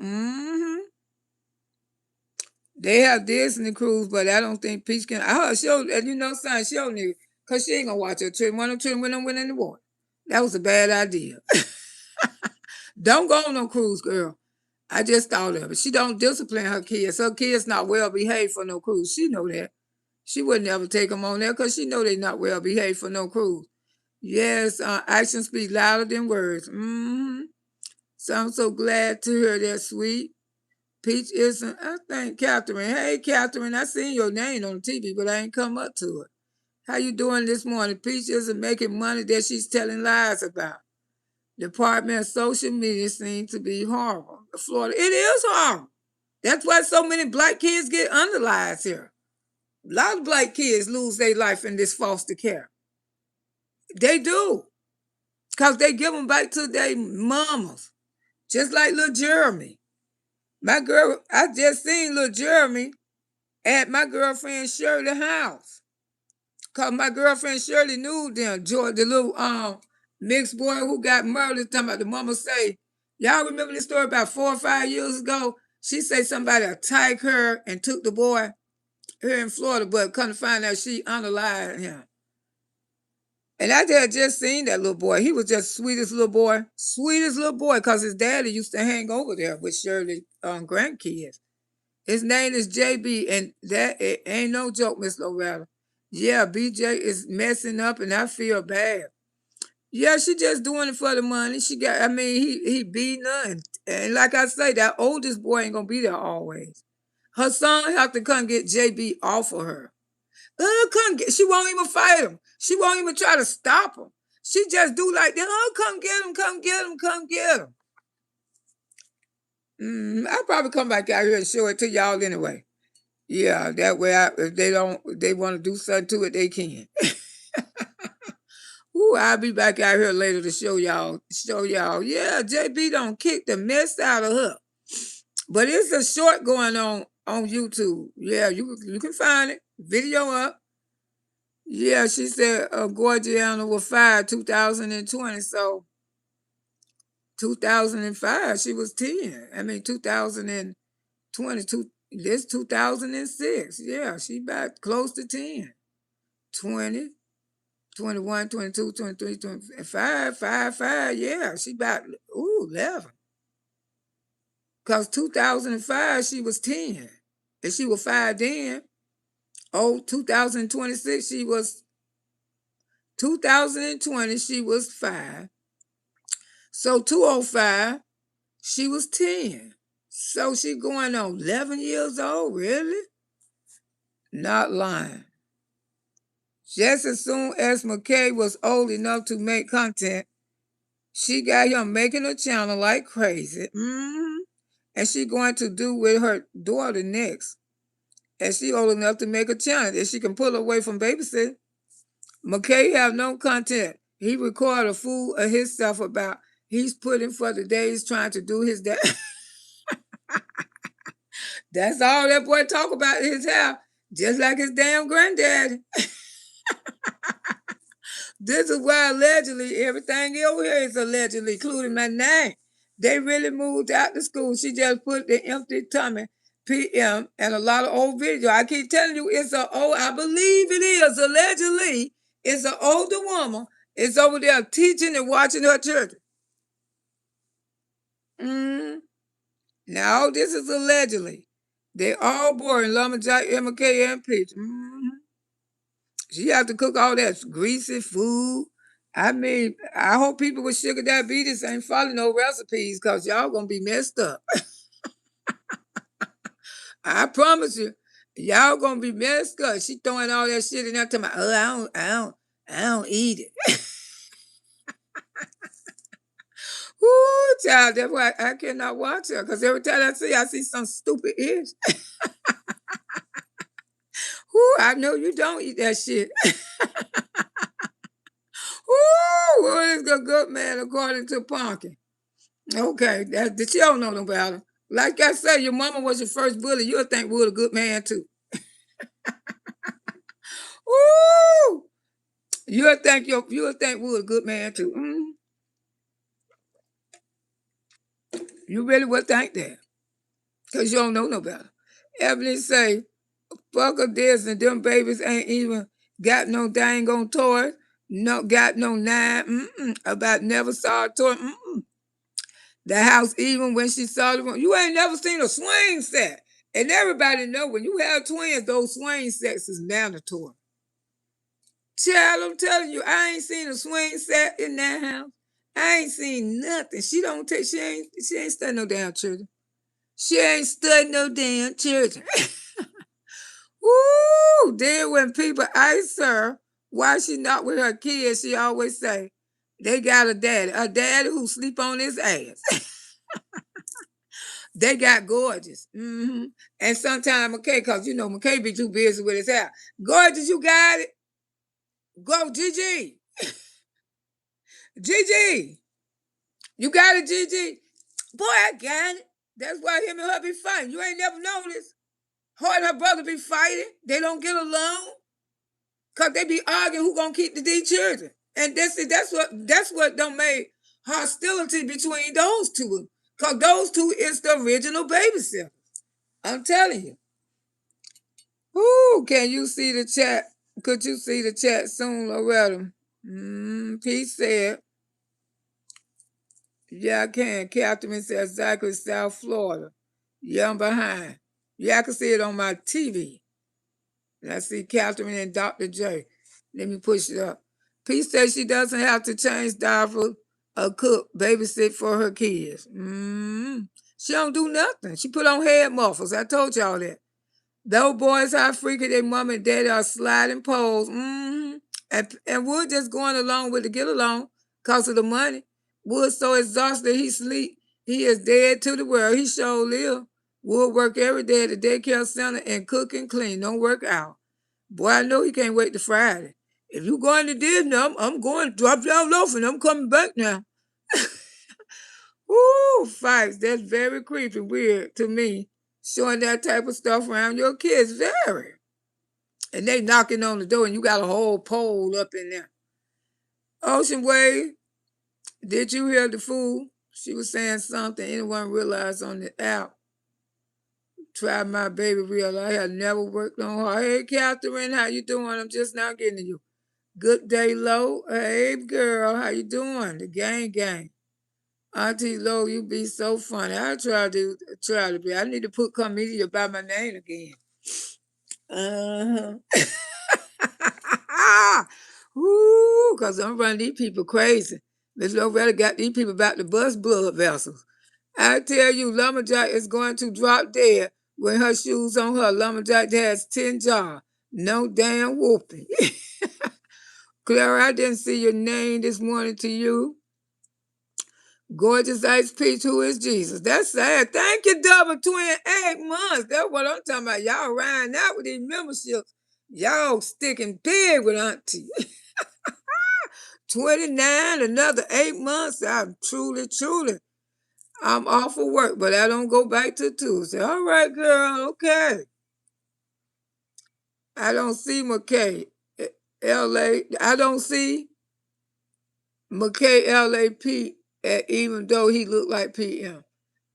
They have Disney cruise, but I don't think Peach can. Son, she don't need, because she ain't going to watch her children. One of them children went in the water. That was a bad idea. Don't go on no cruise, girl. I just thought of it. She don't discipline her kids. Her kids not well behaved for no cruise. She know that. She would never take them on there because she know they not well behaved for no cruise. Yes, actions speak louder than words. So I'm so glad to hear that, sweet. Peach isn't, I think, Catherine. Hey, Catherine, I seen your name on TV, but I ain't come up to it. How you doing this morning? Peach isn't making money that she's telling lies about. The Department of Social Media seems to be horrible. Florida, it is horrible. That's why so many black kids get underlies here. A lot of black kids lose their life in this foster care. They do. Because they give them back to their mamas. Just like little Jeremy. I just seen little Jeremy at my girlfriend Shirley's house. Because my girlfriend Shirley knew them. George, the little mixed boy who got murdered. Talking about the mama say, y'all remember this story about 4 or 5 years ago? She said somebody attacked her and took the boy here in Florida, but come to find out she unalived him. And I had just seen that little boy. He was just sweetest little boy. Sweetest little boy, because his daddy used to hang over there with Shirley's grandkids. His name is JB, and that it ain't no joke, Miss Loretta. Yeah, BJ is messing up, and I feel bad. Yeah, she just doing it for the money. He beating her, and like I say, that oldest boy ain't gonna be there always. Her son have to come get JB off of her. She won't even fight him. She won't even try to stop him. She just do like that. Oh, come get him, come get him, come get him. I'll probably come back out here and show it to y'all anyway. Yeah, that way if they want to do something to it, they can. Ooh, I'll be back out here later to show y'all. Yeah, JB don't kick the mess out of her. But it's a short going on YouTube. Yeah, you can find it. Video up. Yeah, she said Gorgiana was fired 2020, so 2005 she was 10. 2022, this 2006. Yeah, she about close to 10. 20, 21, 22, 23, 25, 5, yeah, she about 11. Because 2005 she was 10. And she was 5 then. 2026 she was 2020 she was 5. So 205 she was 10. So she going on 11 years old, really? Not lying. Just as soon as McKay was old enough to make content, she got him making a channel like crazy. And she going to do with her daughter next. And she old enough to make a channel that she can pull away from babysitting. McKay have no content. He recorded a fool of himself about he's putting for the days trying to do his dad. That's all that boy talk about in his house. Just like his damn granddaddy. This is why allegedly everything over here is allegedly, including my name. They really moved out to school. She just put the empty tummy PM and a lot of old video. I keep telling you, it's an old, I believe it is, allegedly, it's an older woman. It's over there teaching and watching her children. Now, this is allegedly. They all born lumberjack, MK, and Peach. She have to cook all that greasy food. I mean, I hope people with sugar diabetes ain't following no recipes because y'all gonna be messed up. I promise you, y'all gonna be messed up. She throwing all that shit in there to my, I don't eat it. Ooh, child, that's why I cannot watch her because every time I see some stupid ish. Ooh, I know you don't eat that shit. Ooh, what is a good man according to Pumpkin? Okay, that she don't know no better. Like I said, your mama was your first bully. You'll think Wood a good man too. Ooh, you'll think Wood a good man too. You really would think that, cause you don't know no better. Evelyn say, "Fuck of this and them babies ain't even got no dang on toy, no got no nine. About never saw a toy. The house, even when she saw the room, you ain't never seen a swing set. And everybody know when you have twins, those swing sets is mandatory. Child, I'm telling you, I ain't seen a swing set in that house. I ain't seen nothing. She ain't studying no damn children. She ain't studying no damn children. Ooh, then when people ask her why she not with her kids, she always say, they got a daddy who sleep on his ass. They got gorgeous. And sometimes McKay, because you know McKay be too busy with his hair. Gorgeous, you got it. Go, Gigi. Gigi. You got it, Gigi. Boy, I got it. That's why him and her be fighting. You ain't never noticed. Her and her brother be fighting. They don't get along. Cause they be arguing who gonna keep the D children. And that's what don't make hostility between those two. Cause those two is the original babysitter. I'm telling you. Ooh, can you see the chat? Could you see the chat soon, Loretta? Pete said, yeah, I can. Catherine said exactly South Florida. Yeah, I'm behind. Yeah, I can see it on my TV. And I see Catherine and Dr. J. Let me push it up. Pete says she doesn't have to change diapers or cook, babysit for her kids. She don't do nothing. She put on head muffles. I told y'all that. Those boys, how freaky their mom and daddy are sliding poles. And Wood just going along with the get along because of the money. Wood so exhausted he sleep. He is dead to the world. He sure live. Wood work every day at the daycare center and cook and clean. Don't work out. Boy, I know he can't wait to Friday. If you going to Disney, I'm going to drop down loaf and I'm coming back now. Ooh, fights. That's very creepy, weird to me. Showing that type of stuff around your kids, very. And they knocking on the door and you got a whole pole up in there. Ocean Wave, did you hear the fool? She was saying something anyone realized on the app. Try my baby real. I had never worked on her. Hey, Catherine, how you doing? I'm just now getting to you. Good day, Lo. Hey, girl, how you doing? The gang. Auntie Lo, you be so funny. I try to be. I need to put comedian by my name again. Ooh, because I'm running these people crazy. Miss Loretta got these people about to bust blood vessels. I tell you, Lumberjack is going to drop dead when her shoes on her. Lumberjack has 10 jars. No damn whooping. Clara, I didn't see your name this morning to you. Gorgeous Ice Peach, who is Jesus? That's sad. Thank you, double twin. 8 months. That's what I'm talking about. Y'all riding out with these memberships. Y'all sticking big with Auntie. 29, another 8 months. I'm truly. I'm off of work, but I don't go back to Tuesday. All right, girl. Okay. I don't see McKay. LA. I don't see McKay LAP, even though he looked like PM.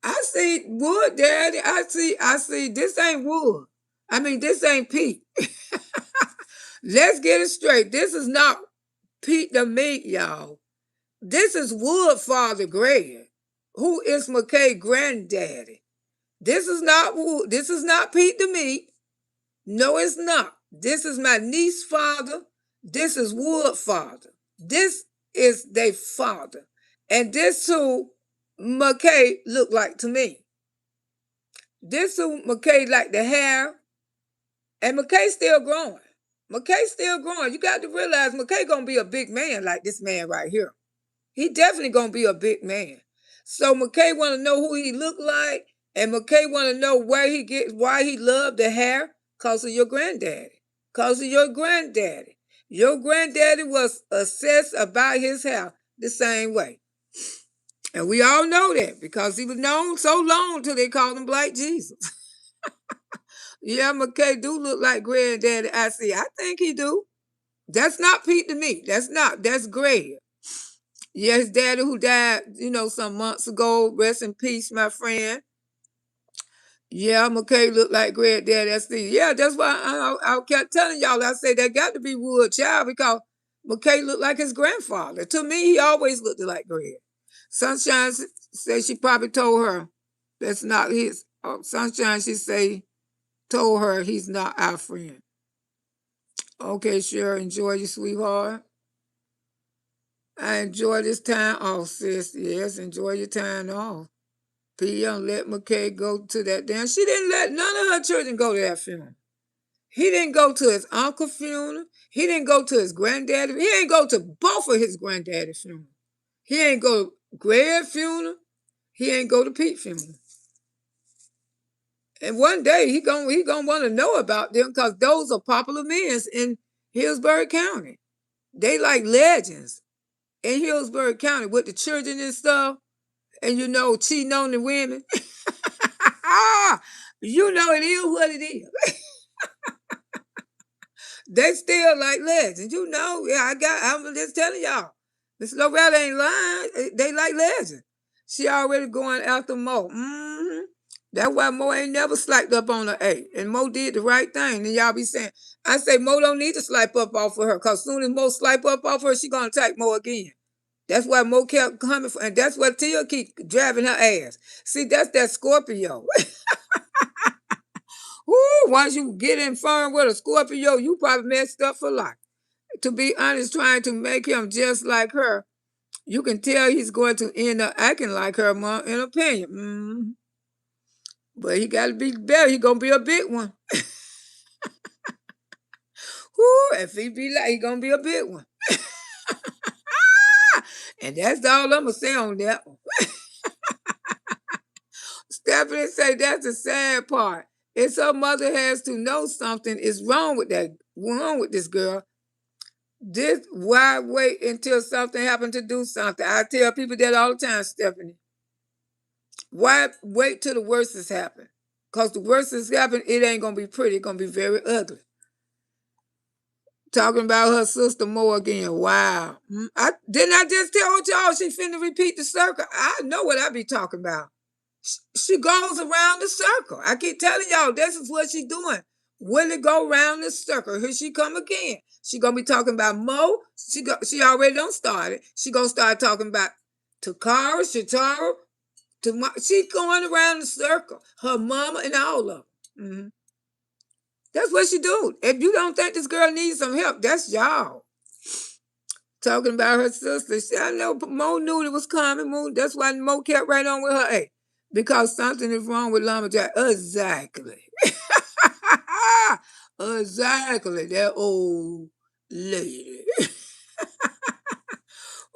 I see Wood, Daddy. I see this ain't Wood. I mean, this ain't Pete. Let's get it straight. This is not Pete the meat, y'all. This is Wood Father Greg, who is McKay granddaddy. This is not Wood. This is not Pete the meat. No, it's not. This is my niece's father. This is Wood father. This is their father. And this who McKay looked like to me. This who McKay like the hair. And McKay still growing. McKay still growing. You got to realize McKay gonna be a big man like this man right here. He definitely gonna be a big man. So McKay wanna know who he look like, and McKay wanna know why he loved the hair, cause of your granddaddy. Cause of your granddaddy. Your granddaddy was obsessed about his hair the same way. And we all know that because he was known so long till they called him Black Jesus. Yeah, McKay do look like granddaddy. I think he do. That's not Pete to me. That's Greg. Yeah, his daddy who died, some months ago. Rest in peace, my friend. Yeah, McKay looked like granddaddy. That's why I kept telling y'all. I say that got to be Wood child because McKay looked like his grandfather. To me, he always looked like Greg. Sunshine said she probably told her that's not his. Sunshine, she told her he's not our friend. Okay, sure. Enjoy your sweetheart. I enjoy this time off, sis. Yes, enjoy your time off. PM let McKay go to that dance. She didn't let none of her children go to that funeral. He didn't go to his uncle's funeral. He didn't go to his granddaddy. He ain't go to both of his granddaddy's funeral. He ain't go to Greg's funeral. He ain't go to Pete's funeral. And one day he gonna want to know about them because those are popular men in Hillsborough County. They like legends in Hillsborough County with the children and stuff, and cheating on the women. It is what it is. They still like legends. I'm just telling y'all. Miss Loretta ain't lying. They like legends. She already going after Mo. Mm-hmm. That's why Mo ain't never slacked up on her A. And Mo did the right thing. And y'all be saying, I say Mo don't need to swipe up off of her. Because soon as Mo swipe up off her, she going to attack Mo again. That's why Mo kept coming for, and that's what Tia keep driving her ass. See, that's that Scorpio. Ooh, once you get in firm with a Scorpio, you probably messed up for life. To be honest, trying to make him just like her, you can tell he's going to end up acting like her, Mom, in opinion. Mm-hmm. But he got to be better. He going to be a big one. Ooh, if he be like, he going to be a big one. And that's all I'm going to say on that one. Stephanie say that's the sad part. If her mother has to know something is wrong with this girl, why wait until something happened to do something? I tell people that all the time, Stephanie. Why wait till the worst has happened? Because the worst has happened, it ain't going to be pretty. It's going to be very ugly. Talking about her sister Mo again. Wow. Didn't I just tell y'all she finna repeat the circle? I know what I be talking about. She goes around the circle. I keep telling y'all, this is what she's doing. Will it go around the circle? Here she come again. She gonna be talking about Mo. She already done started. She gonna start talking about Takara, Shatara. She going around the circle. Her mama and all of them. Mm-hmm. That's what she do. If you don't think this girl needs some help, that's y'all. Talking about her sister. I know Mo knew it was coming. That's why Mo kept right on with her. Hey, because something is wrong with Lumberjack. Exactly. Exactly, that old lady.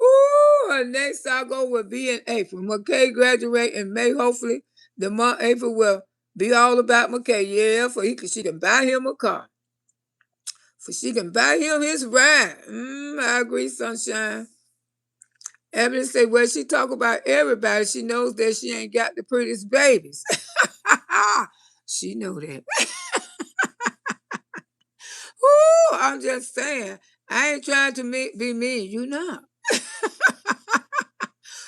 Ooh, her next I'll go will be in April. McKay graduate in May, hopefully. The month April will be all about McKay. Yeah, she can buy him a car. For she can buy him his ride. I agree, Sunshine. Evelyn said, well, she talk about everybody. She knows that she ain't got the prettiest babies. She know that. Ooh, I'm just saying. I ain't trying to be mean. You know.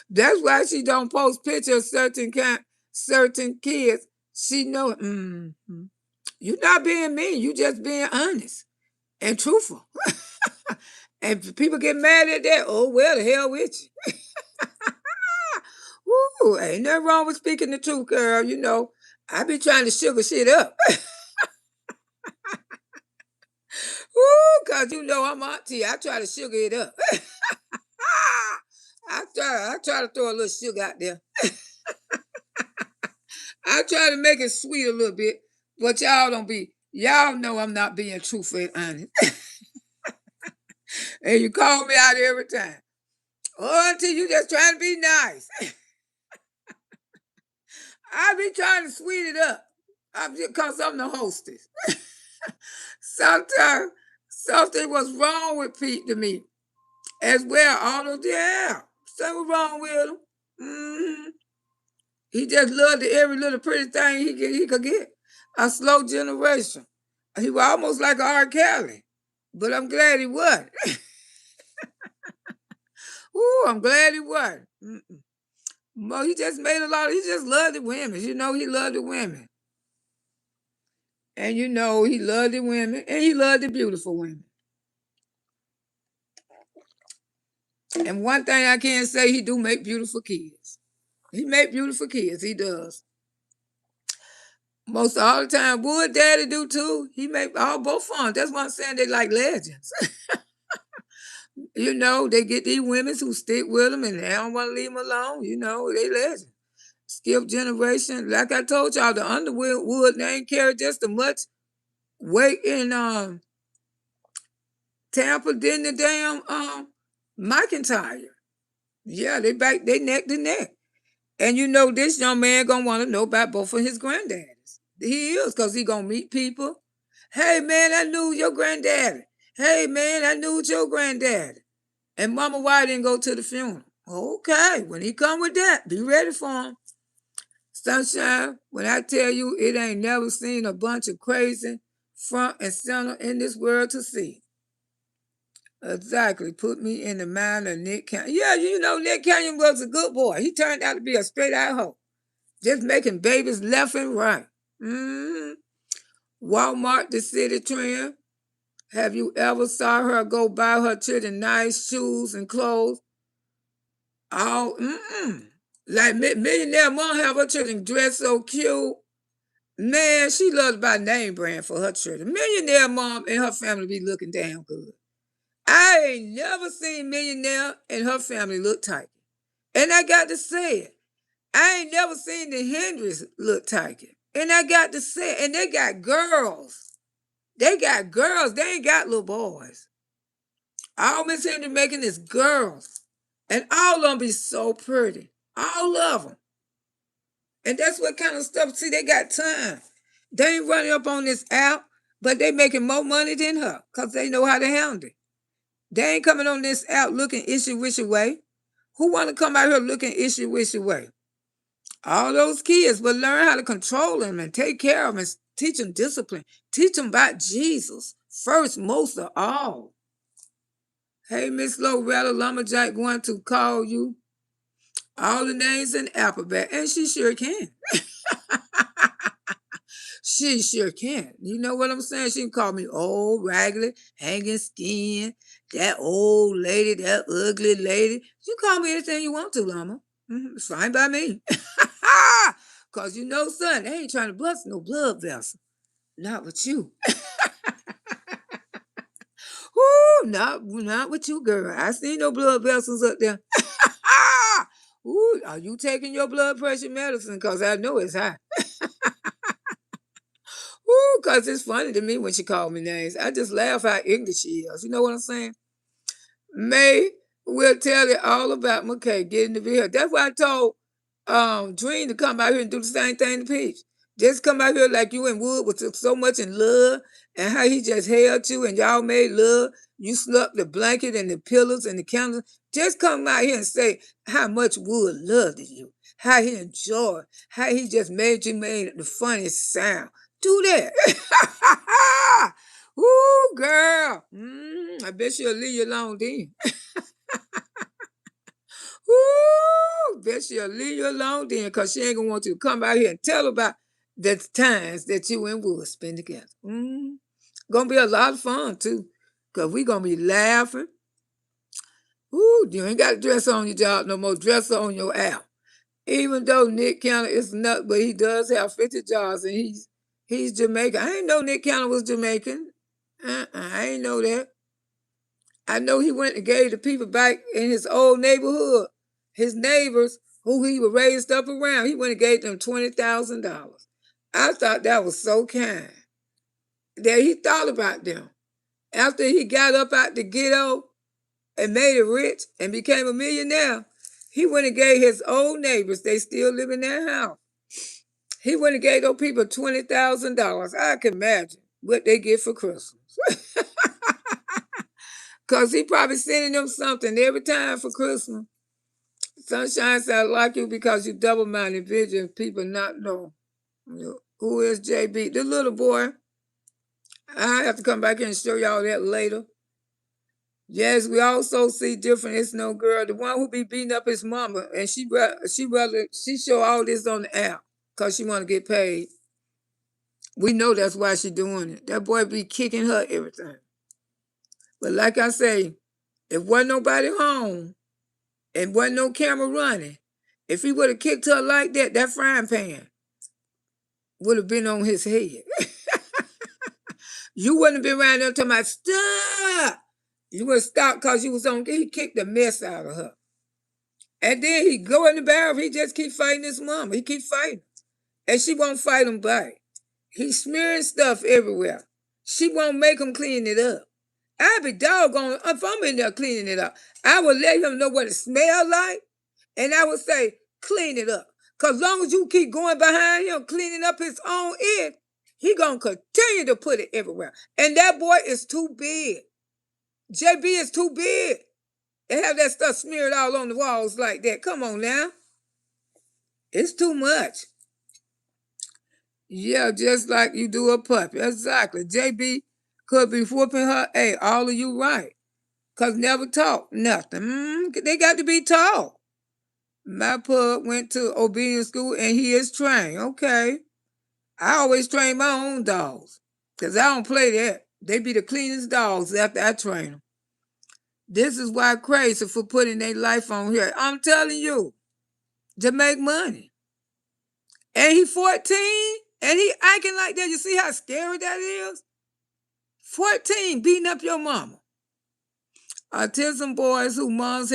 That's why she don't post pictures of certain kids. She know. You not being mean. You just being honest and truthful. And if people get mad at that, oh well, the hell with you. Woo, ain't nothing wrong with speaking the truth, girl. You know, I be trying to sugar shit up. Woo, cause you know I'm auntie. I try to sugar it up. I try to throw a little sugar out there. I try to make it sweet a little bit, but y'all know I'm not being truthful and honest. And you call me out every time. Oh, auntie, you just trying to be nice. I be trying to sweet it up. Because I'm the hostess. Sometimes something was wrong with Pete to me as well. Although, yeah, something was wrong with him. He just loved every little pretty thing he could get. A slow generation. He was almost like a R. Kelly. But I'm glad he wasn't. Ooh, I'm glad he wasn't. Well, he just he just loved the women. You know, he loved the women. And you know, he loved the women. And he loved the beautiful women. And one thing I can say, he do make beautiful kids. He make beautiful kids. He does. Most all the time. Would daddy do too? He make all both fun. That's why I'm saying they like legends. You know, they get these women who stick with them and they don't want to leave them alone. You know, they legends. Skip generation. Like I told y'all, the Underwood name carried just as much weight in Tampa than the damn McIntyre. Yeah, they neck to neck. And you know this young man gonna want to know about both of his granddaddies. He is, because he gonna meet people. Hey man, I knew your granddaddy. Hey man, I knew your granddaddy. And Mama, why didn't go to the funeral? Okay, when he come with that, be ready for him. Sunshine, when I tell you it ain't never seen a bunch of crazy front and center in this world to see. Exactly. Put me in the mind of Nick Canyon. Yeah, you know, Nick Canyon was a good boy. He turned out to be a straight out hoe. Just making babies left and right. Walmart, the city trend. Have you ever saw her go buy her children nice shoes and clothes? Oh, like millionaire mom have her children dressed so cute. Man, she loves by name brand for her children. Millionaire mom and her family be looking damn good. I ain't never seen millionaire and her family look tight. And I got to say it. I ain't never seen the Hendricks look tight. And I got to say it. And they got girls. They got girls. They ain't got little boys. All Miss Hendricks making is girls. And all of them be so pretty. All of them. And that's what kind of stuff. See, they got time. They ain't running up on this app, but they making more money than her because they know how to handle it. They ain't coming on this app looking issue-wishy way. Who want to come out here looking issue-wishy way? All those kids will learn how to control them and take care of them and teach them discipline. Teach them about Jesus first, most of all. Hey, Miss Loretta, Lumberjack going to call you all the names in the alphabet, and she sure can. She sure can. You know what I'm saying? She can call me old, raggedy, hanging skin, that old lady, that ugly lady. You call me anything you want to, Llama. It's fine by me. Because you know, son, they ain't trying to bust no blood vessel. Not with you. Ooh, not with you, girl. I see no blood vessels up there. Ooh, are you taking your blood pressure medicine? Because I know it's high. because it's funny to me when she called me names. I just laugh how ignorant she is. You know what I'm saying? May will tell you all about McKay getting to be here. That's why I told Dream to come out here and do the same thing to Peach. Just come out here like you and Wood was so much in love, and how he just held you and y'all made love. You slept the blanket and the pillows and the candles. Just come out here and say how much Wood loved you, how he enjoyed, how he just made you made the funniest sound. Do that. Woo, girl. I bet she'll leave you alone then. Woo, bet she'll leave you alone then, because she ain't gonna want you to come out here and tell about the times that you and Wood spend together. Gonna be a lot of fun too, because we gonna be laughing. Ooh, you ain't got to dress on your job no more. Dress on your app. Even though Nick Cannon is nut, but he does have 50 jobs, and he's Jamaican. I ain't know Nick Cannon was Jamaican. I ain't know that. I know he went and gave the people back in his old neighborhood, his neighbors who he was raised up around. He went and gave them $20,000. I thought that was so kind that he thought about them. After he got up out the ghetto and made it rich and became a millionaire, he went and gave his old neighbors, they still live in their house. He went and gave those people $20,000. I can imagine what they get for Christmas. Because he probably sending them something every time for Christmas. Sunshine said, I like you because you double-minded vision. People not know. Who is JB? The little boy. I have to come back and show y'all that later. Yes, we also see different. It's no girl. The one who be beating up his mama. And she show all this on the app because she want to get paid. We know that's why she doing it. That boy be kicking her every time. But like I say, if wasn't nobody home and wasn't no camera running, if he would have kicked her like that, that frying pan would have been on his head. You wouldn't have been around there talking about, stop. You would have stopped because he kicked the mess out of her. And then he go in the barrel, he just keep fighting his mama. He keep fighting. And she won't fight him back. He's smearing stuff everywhere. She won't make him clean it up. I'd be doggone if I'm in there cleaning it up. I would let him know what it smells like, and I would say, clean it up. Because long as you keep going behind him, cleaning up his own end, he going to continue to put it everywhere. And that boy is too big. JB is too big. And have that stuff smeared all on the walls like that. Come on now. It's too much. Yeah, just like you do a puppy. Exactly. JB could be whooping her. Hey, all of you right. Because never taught nothing. They got to be taught. My pug went to obedience school and he is trained. Okay. I always train my own dogs. Because I don't play that. They be the cleanest dogs after I train them. This is why I'm crazy for putting their life on here. I'm telling you. To make money. And he 14. And he acting like that. You see how scary that is? 14 beating up your mama. Autism boys who moms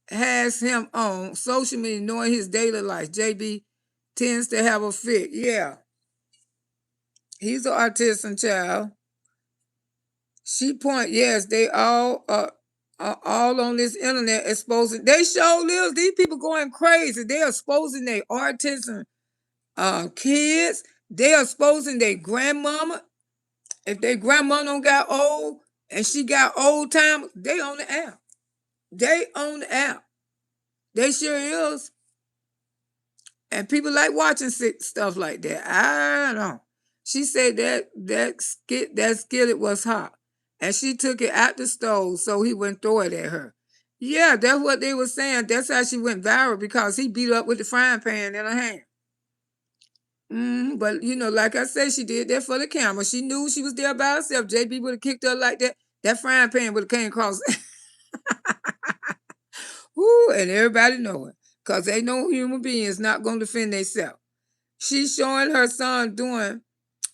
has him on social media knowing his daily life. JB tends to have a fit. Yeah. He's an autism child. She point, yes, they all are all on this internet exposing. They show lives. These people going crazy. They're exposing their autism kids. They're exposing their grandmama. If their grandma don't got old and she got old time, they on the app. They on the app. They sure is. And people like watching stuff like that. I don't know. She said that skillet was hot. And she took it out the stove so he wouldn't throw it at her. Yeah, that's what they were saying. That's how she went viral, because he beat her up with the frying pan in her hand. But, like I said, she did that for the camera. She knew she was there by herself. JB would have kicked her like that. That frying pan would have came across. Woo, and everybody know it. Because they know human beings not going to defend themselves. She's showing her son doing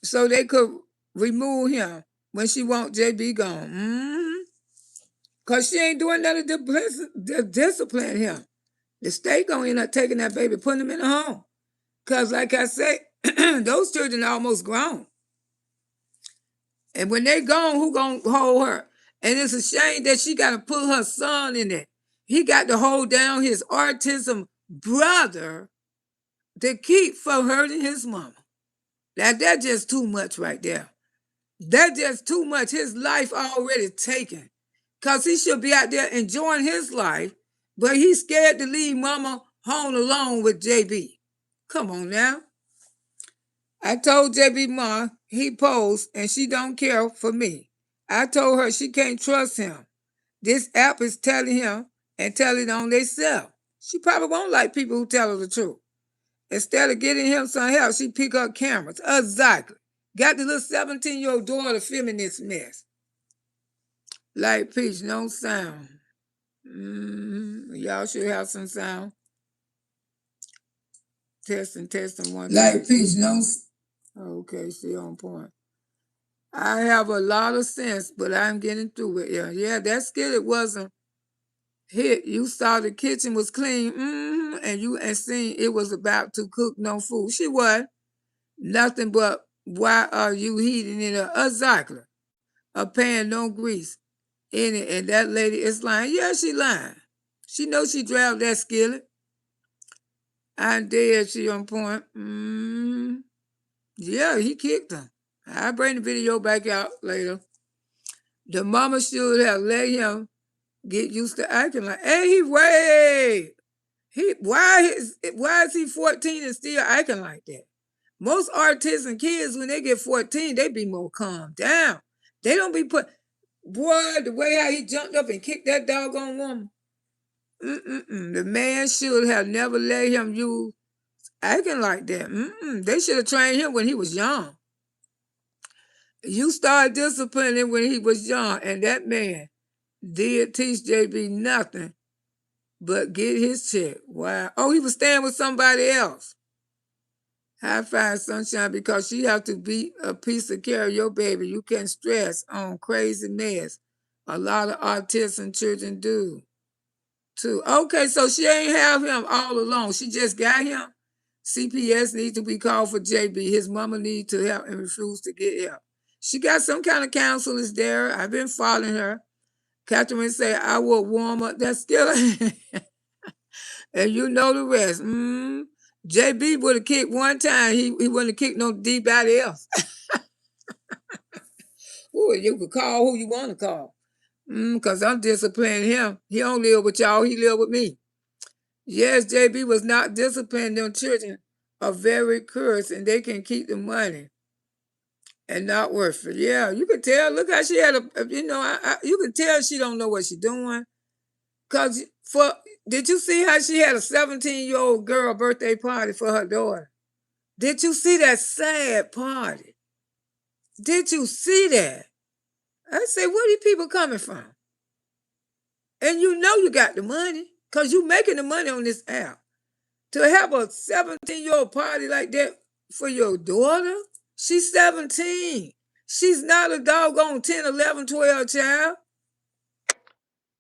so they could remove him when she want JB gone. Because she ain't doing nothing to discipline him. The state going to end up taking that baby, putting him in a home. Because like I say, those children are almost grown. And when they gone, who gonna hold her? And it's a shame that she got to put her son in it. He got to hold down his autism brother to keep from hurting his mama. Now that's just too much right there. That's just too much. His life already taken. Cause he should be out there enjoying his life, but he's scared to leave mama home alone with JB. Come on now. I told JB Ma he posed and she don't care for me. I told her she can't trust him. This app is telling him and telling on themselves. She probably won't like people who tell her the truth. Instead of getting him some help, she pick up cameras. Exactly. Got the little 17-year-old daughter filming this mess. Light Peach, no sound. Y'all should have some sound. Testing one. Light Peach, no. Okay, she on point. I have a lot of sense, but I'm getting through it. Yeah, that skillet wasn't hit. You saw the kitchen was clean, and you seen it was about to cook no food. She was nothing but why are you heating it up? Exactly. A pan, no grease in it, and that lady is lying. Yeah, she lying. She knows she drowned that skillet. I'm dead. She on point. Yeah, he kicked her. I'll bring the video back out later. The mama should have let him get used to acting like, hey, why is he 14 and still acting like that? Most autistic kids, when they get 14, they be more calm down. They don't be boy, the way how he jumped up and kicked that doggone woman. The man should have never let him use acting like that. They should have trained him when he was young. You started disciplining when he was young, and that man did teach JB nothing but get his check. Wow. Oh, he was staying with somebody else. High five, sunshine, because she have to be a piece of care of your baby. You can stress on crazy mess. A lot of autism children do too. Okay, so she ain't have him all alone. She just got him. CPS needs to be called for JB. His mama needs to help and refuse to get help. She got some kind of counselors there. I've been following her. Catherine say, I will warm up that skillet. And you know the rest. JB would have kicked one time. He wouldn't have kicked no anybody else. Ooh, you could call who you want to call. Because I'm disciplining him. He don't live with y'all. He live with me. Yes, JB was not disciplined. Them children are very cursed and they can keep the money and not worth it. Yeah, you could tell. Look how she had you could tell she don't know what she's doing. Because did you see how she had a 17-year-old girl birthday party for her daughter? Did you see that sad party? Did you see that? I say, where are these people coming from? And you know you got the money because you making the money on this app. To have a 17-year-old party like that for your daughter? She's 17. She's not a doggone 10, 11, 12 child.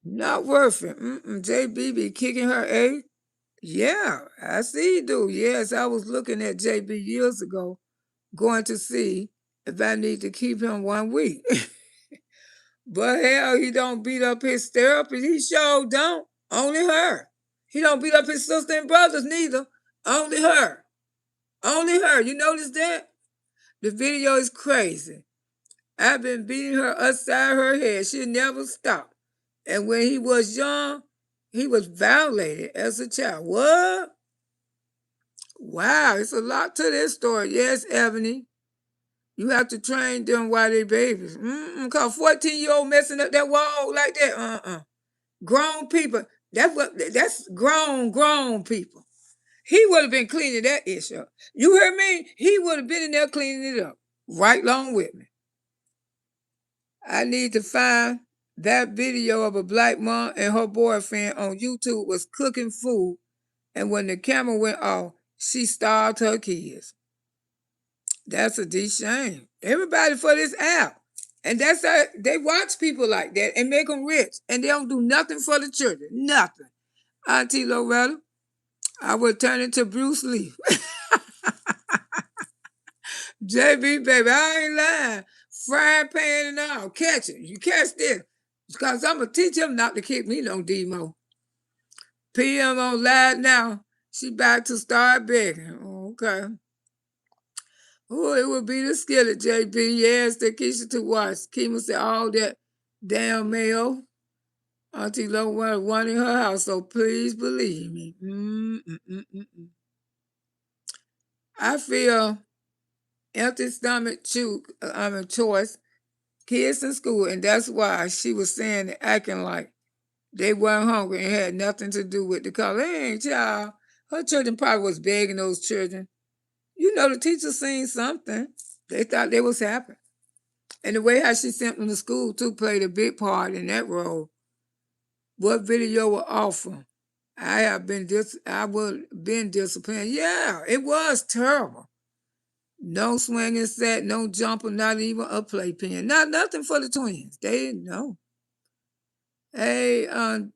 Not worth it. JB be kicking her A. Yeah, I see you do. Yes, I was looking at JB years ago, going to see if I need to keep him 1 week. But hell, he don't beat up his therapist. He sure don't. Only her. He don't beat up his sister and brothers neither. Only her. Only her. You notice that? The video is crazy. I've been beating her upside her head. She never stopped. And when he was young, he was violated as a child. What? Wow, it's a lot to this story. Yes, Ebony. You have to train them while they babies. Cause 14-year-old messing up that wall like that. Grown people. That's grown people. He would have been cleaning that issue up. You heard me? He would have been in there cleaning it up. Right along with me. I need to find that video of a black mom and her boyfriend on YouTube was cooking food. And when the camera went off, she starved her kids. That's a deep shame. Everybody for this app. And that's how they watch people like that and make them rich. And they don't do nothing for the children. Nothing. Auntie Loretta, I would turn into Bruce Lee. JB, baby, I ain't lying. Frying pan and all. Catch it. You catch this. Because I'm going to teach him not to kick me no demo. PM on live now. She about to start begging. Okay. Oh, it would be the skillet, JB. Yes, the Keisha to watch. Kima said all that damn mail. Auntie Lo wanted one in her house, so please believe me. I feel empty stomach choice. Kids in school, and that's why she was saying and acting like they weren't hungry and had nothing to do with the color. Hey, child, her children probably was begging those children. You know, the teacher seen something. They thought they was happy. And the way how she sent them to school, too, played a big part in that role. What video will offer? I would been disciplined. Yeah, it was terrible. No swinging set, no jumper, not even a playpen. Nothing for the twins. They didn't know. Hey,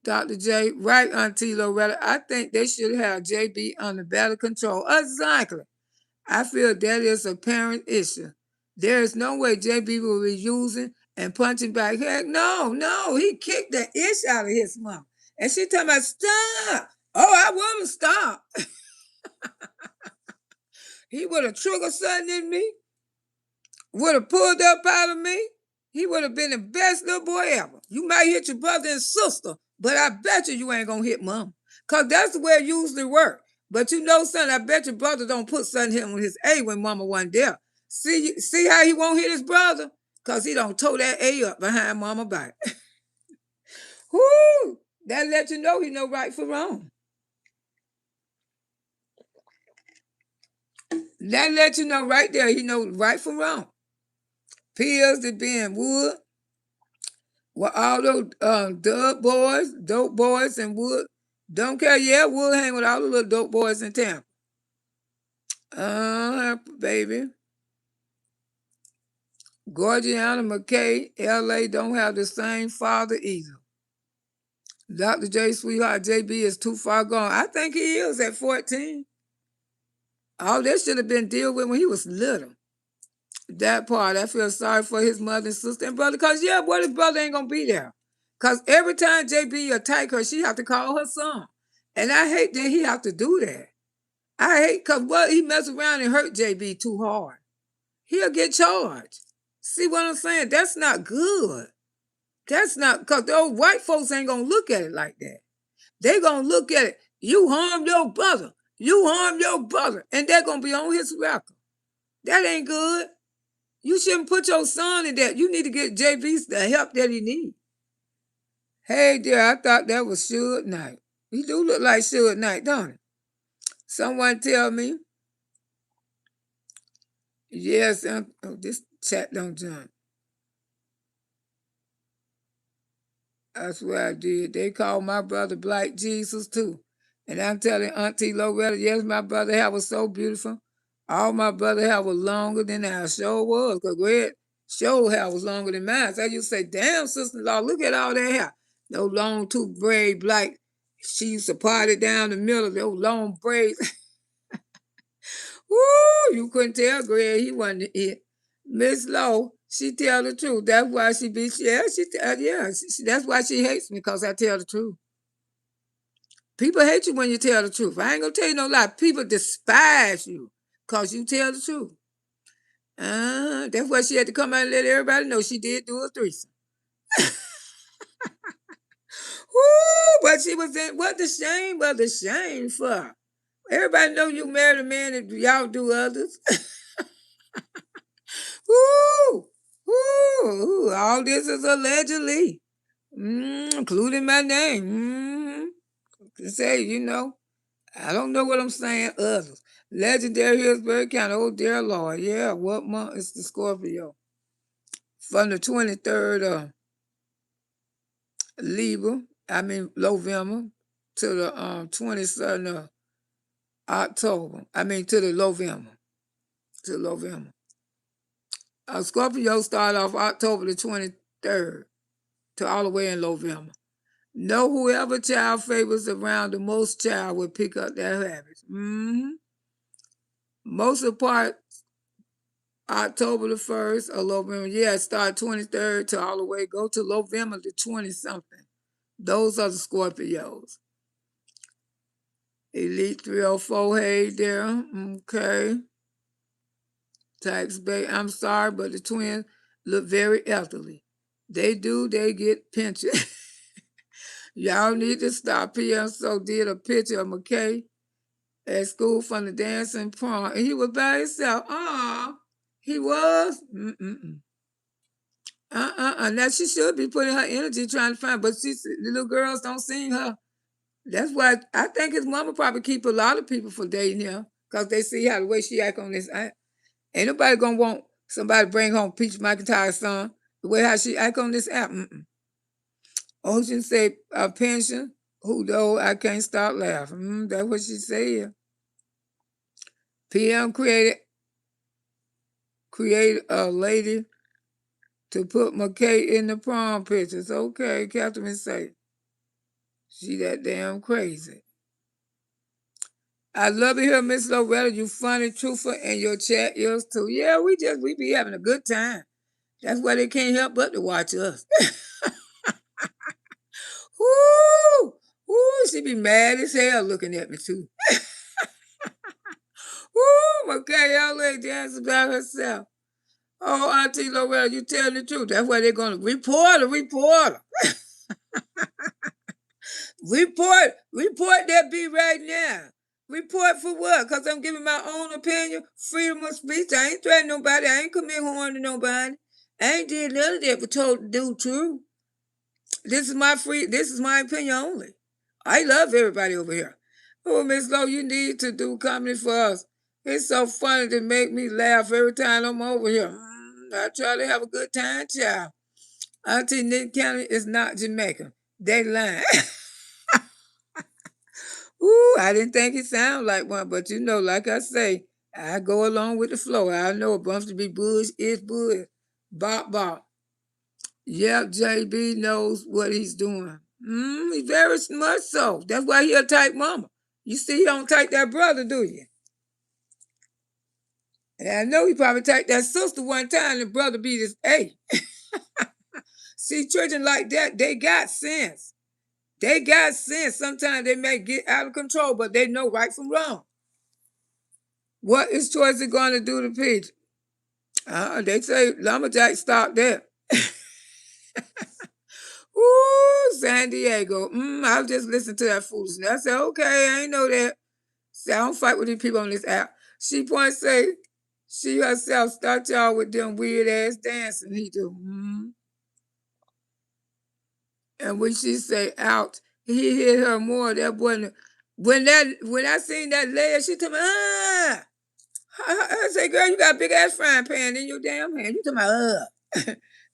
Dr. J, right, Auntie Loretta. I think they should have JB under better control. Exactly. I feel that is a parent issue. There is no way JB will be using and punching back. Heck, no, he kicked the ish out of his mom. And she talking about, stop. Oh, I want to stop. He would have triggered something in me, would have pulled up out of me. He would have been the best little boy ever. You might hit your brother and sister, but I bet you ain't going to hit mom. Because that's the way it usually works. But you know something, I bet your brother don't put something on his A when mama wasn't there. See how he won't hit his brother? Because he don't toe that A up behind mama back. Whoo! That let you know he know right from wrong. That let you know right there he know right from wrong. Pills that being wood. Well, all those dope boys, and Wood, don't care. Yeah, Wood hang with all the little dope boys in town. Baby. Gorgiana McKay, LA don't have the same father either. Dr. J, sweetheart, JB is too far gone. I think he is at 14. All that should have been dealt with when he was little. That part, I feel sorry for his mother and sister and brother. Because, yeah, what his brother ain't going to be there? Because every time JB attack her, she have to call her son. And I hate that he have to do that. I hate because what he mess around and hurt JB too hard. He'll get charged. See what I'm saying? That's not good. That's not, because those white folks ain't going to look at it like that. They going to look at it. You harmed your brother. You harmed your brother. And they're going to be on his record. That ain't good. You shouldn't put your son in that. You need to get JB the help that he needs. Hey, dear, I thought that was Suge Knight. He do look like Suge Knight, don't he? Someone tell me. Yes, this chat don't jump. I swear I did. They called my brother Black Jesus too. And I'm telling Auntie Loretta, yes, my brother hair was so beautiful. All my brother hair was longer than ours. Sure was, because Red show hair was longer than mine. So I used to say, damn, sister-in-law, look at all that hair. Those long, two braid black. She used to part it down the middle, those long braids. Woo, you couldn't tell Greg he wasn't it. Miss Lowe, she tell the truth. That's why she be, that's why she hates me, because I tell the truth. People hate you when you tell the truth. I ain't gonna tell you no lie. People despise you because you tell the truth. That's why she had to come out and let everybody know she did do a threesome. Woo, but she was in, what the shame for? Everybody know you married a man and y'all do others. Woo, woo, all this is allegedly, including my name. To say, I don't know what I'm saying. Others. Legendary Hillsbury County. Oh, dear Lord. Yeah, what month is the Scorpio? From the 23rd of November, to the 27th of October. To the November. Scorpio start off October the 23rd to all the way in November. Know whoever child favors around the most child will pick up their habits. Most of the part, October the 1st or November. Yeah, start 23rd to all the way go to November the 20 something. Those are the Scorpios. Elite 304, hey there. Okay. Tax Bay. I'm sorry, but the twins look very elderly. They get pension. Y'all need to stop. PM so did a picture of McKay at school from the dancing prom. And he was by himself. He was? Now she should be putting her energy trying to find, but the little girls don't see her. That's why I think his mama probably keep a lot of people from dating him because they see how the way she act on this. Ain't nobody gonna want somebody to bring home Peach McIntyre's son the way how she act on this app. Ocean say a pension. Who though I can't stop laughing. That's what she said. PM created a lady to put McKay in the prom pictures. Okay, Catherine say. She that damn crazy. I love to hear Miss Loretta. You funny, truthful, and your chat is too. Yeah, we be having a good time. That's why they can't help but to watch us. Woo! Woo! She be mad as hell looking at me too. Woo! McKay always dancing by herself. Oh, Auntie Loretta, you telling the truth. That's why they're gonna report her. Report that be right now. Report for what? Because I'm giving my own opinion. Freedom of speech. I ain't threatening nobody. I ain't committing harm to nobody. I ain't did none of that but told to do true. This is my opinion only. I love everybody over here. Oh, Miss Lowe, you need to do comedy for us. It's so funny to make me laugh every time I'm over here. I try to have a good time, child. Auntie Nick County is not Jamaica. They lying. Ooh, I didn't think it sounded like one, but like I say, I go along with the flow. I know a bunch to be bush is bush. Bop, bop. Yep, JB knows what he's doing. He's very much so. That's why he a type mama. You see, he don't type that brother, do you? And I know he probably typed that sister one time, and the brother beat his A. See, children like that, they got sense. They got sense. Sometimes they may get out of control, but they know right from wrong. What is Choice going to do to Peach? They say Lumberjack stopped there. Ooh, San Diego. I was just listening to that foolishness. I said, okay, I ain't know that. See, I don't fight with these people on this app. She point say she herself start y'all with them weird ass dancing he do. And when she say out, he hit her more. That boy, when I seen that layer, she told me, I said, girl, you got a big ass frying pan in your damn hand. You told me,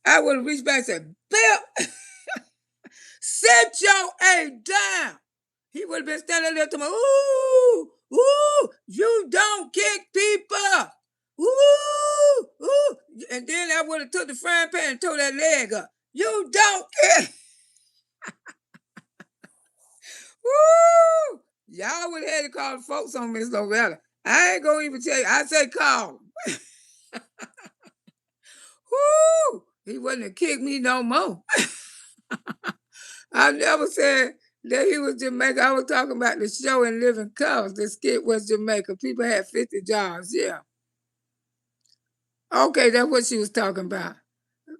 I would have reached back and said, Bill, sit your A down. He would have been standing there to me, you don't kick people. And then I would have took the frying pan and tore that leg up. You don't kick. Woo! Y'all would have had to call the folks on Miss Loretta. I ain't gonna even tell you. I say call him. Woo! He wouldn't have kicked me no more. I never said that he was Jamaica. I was talking about the show in Living Colors. The skit was Jamaica. People had 50 jobs, yeah. Okay, that's what she was talking about.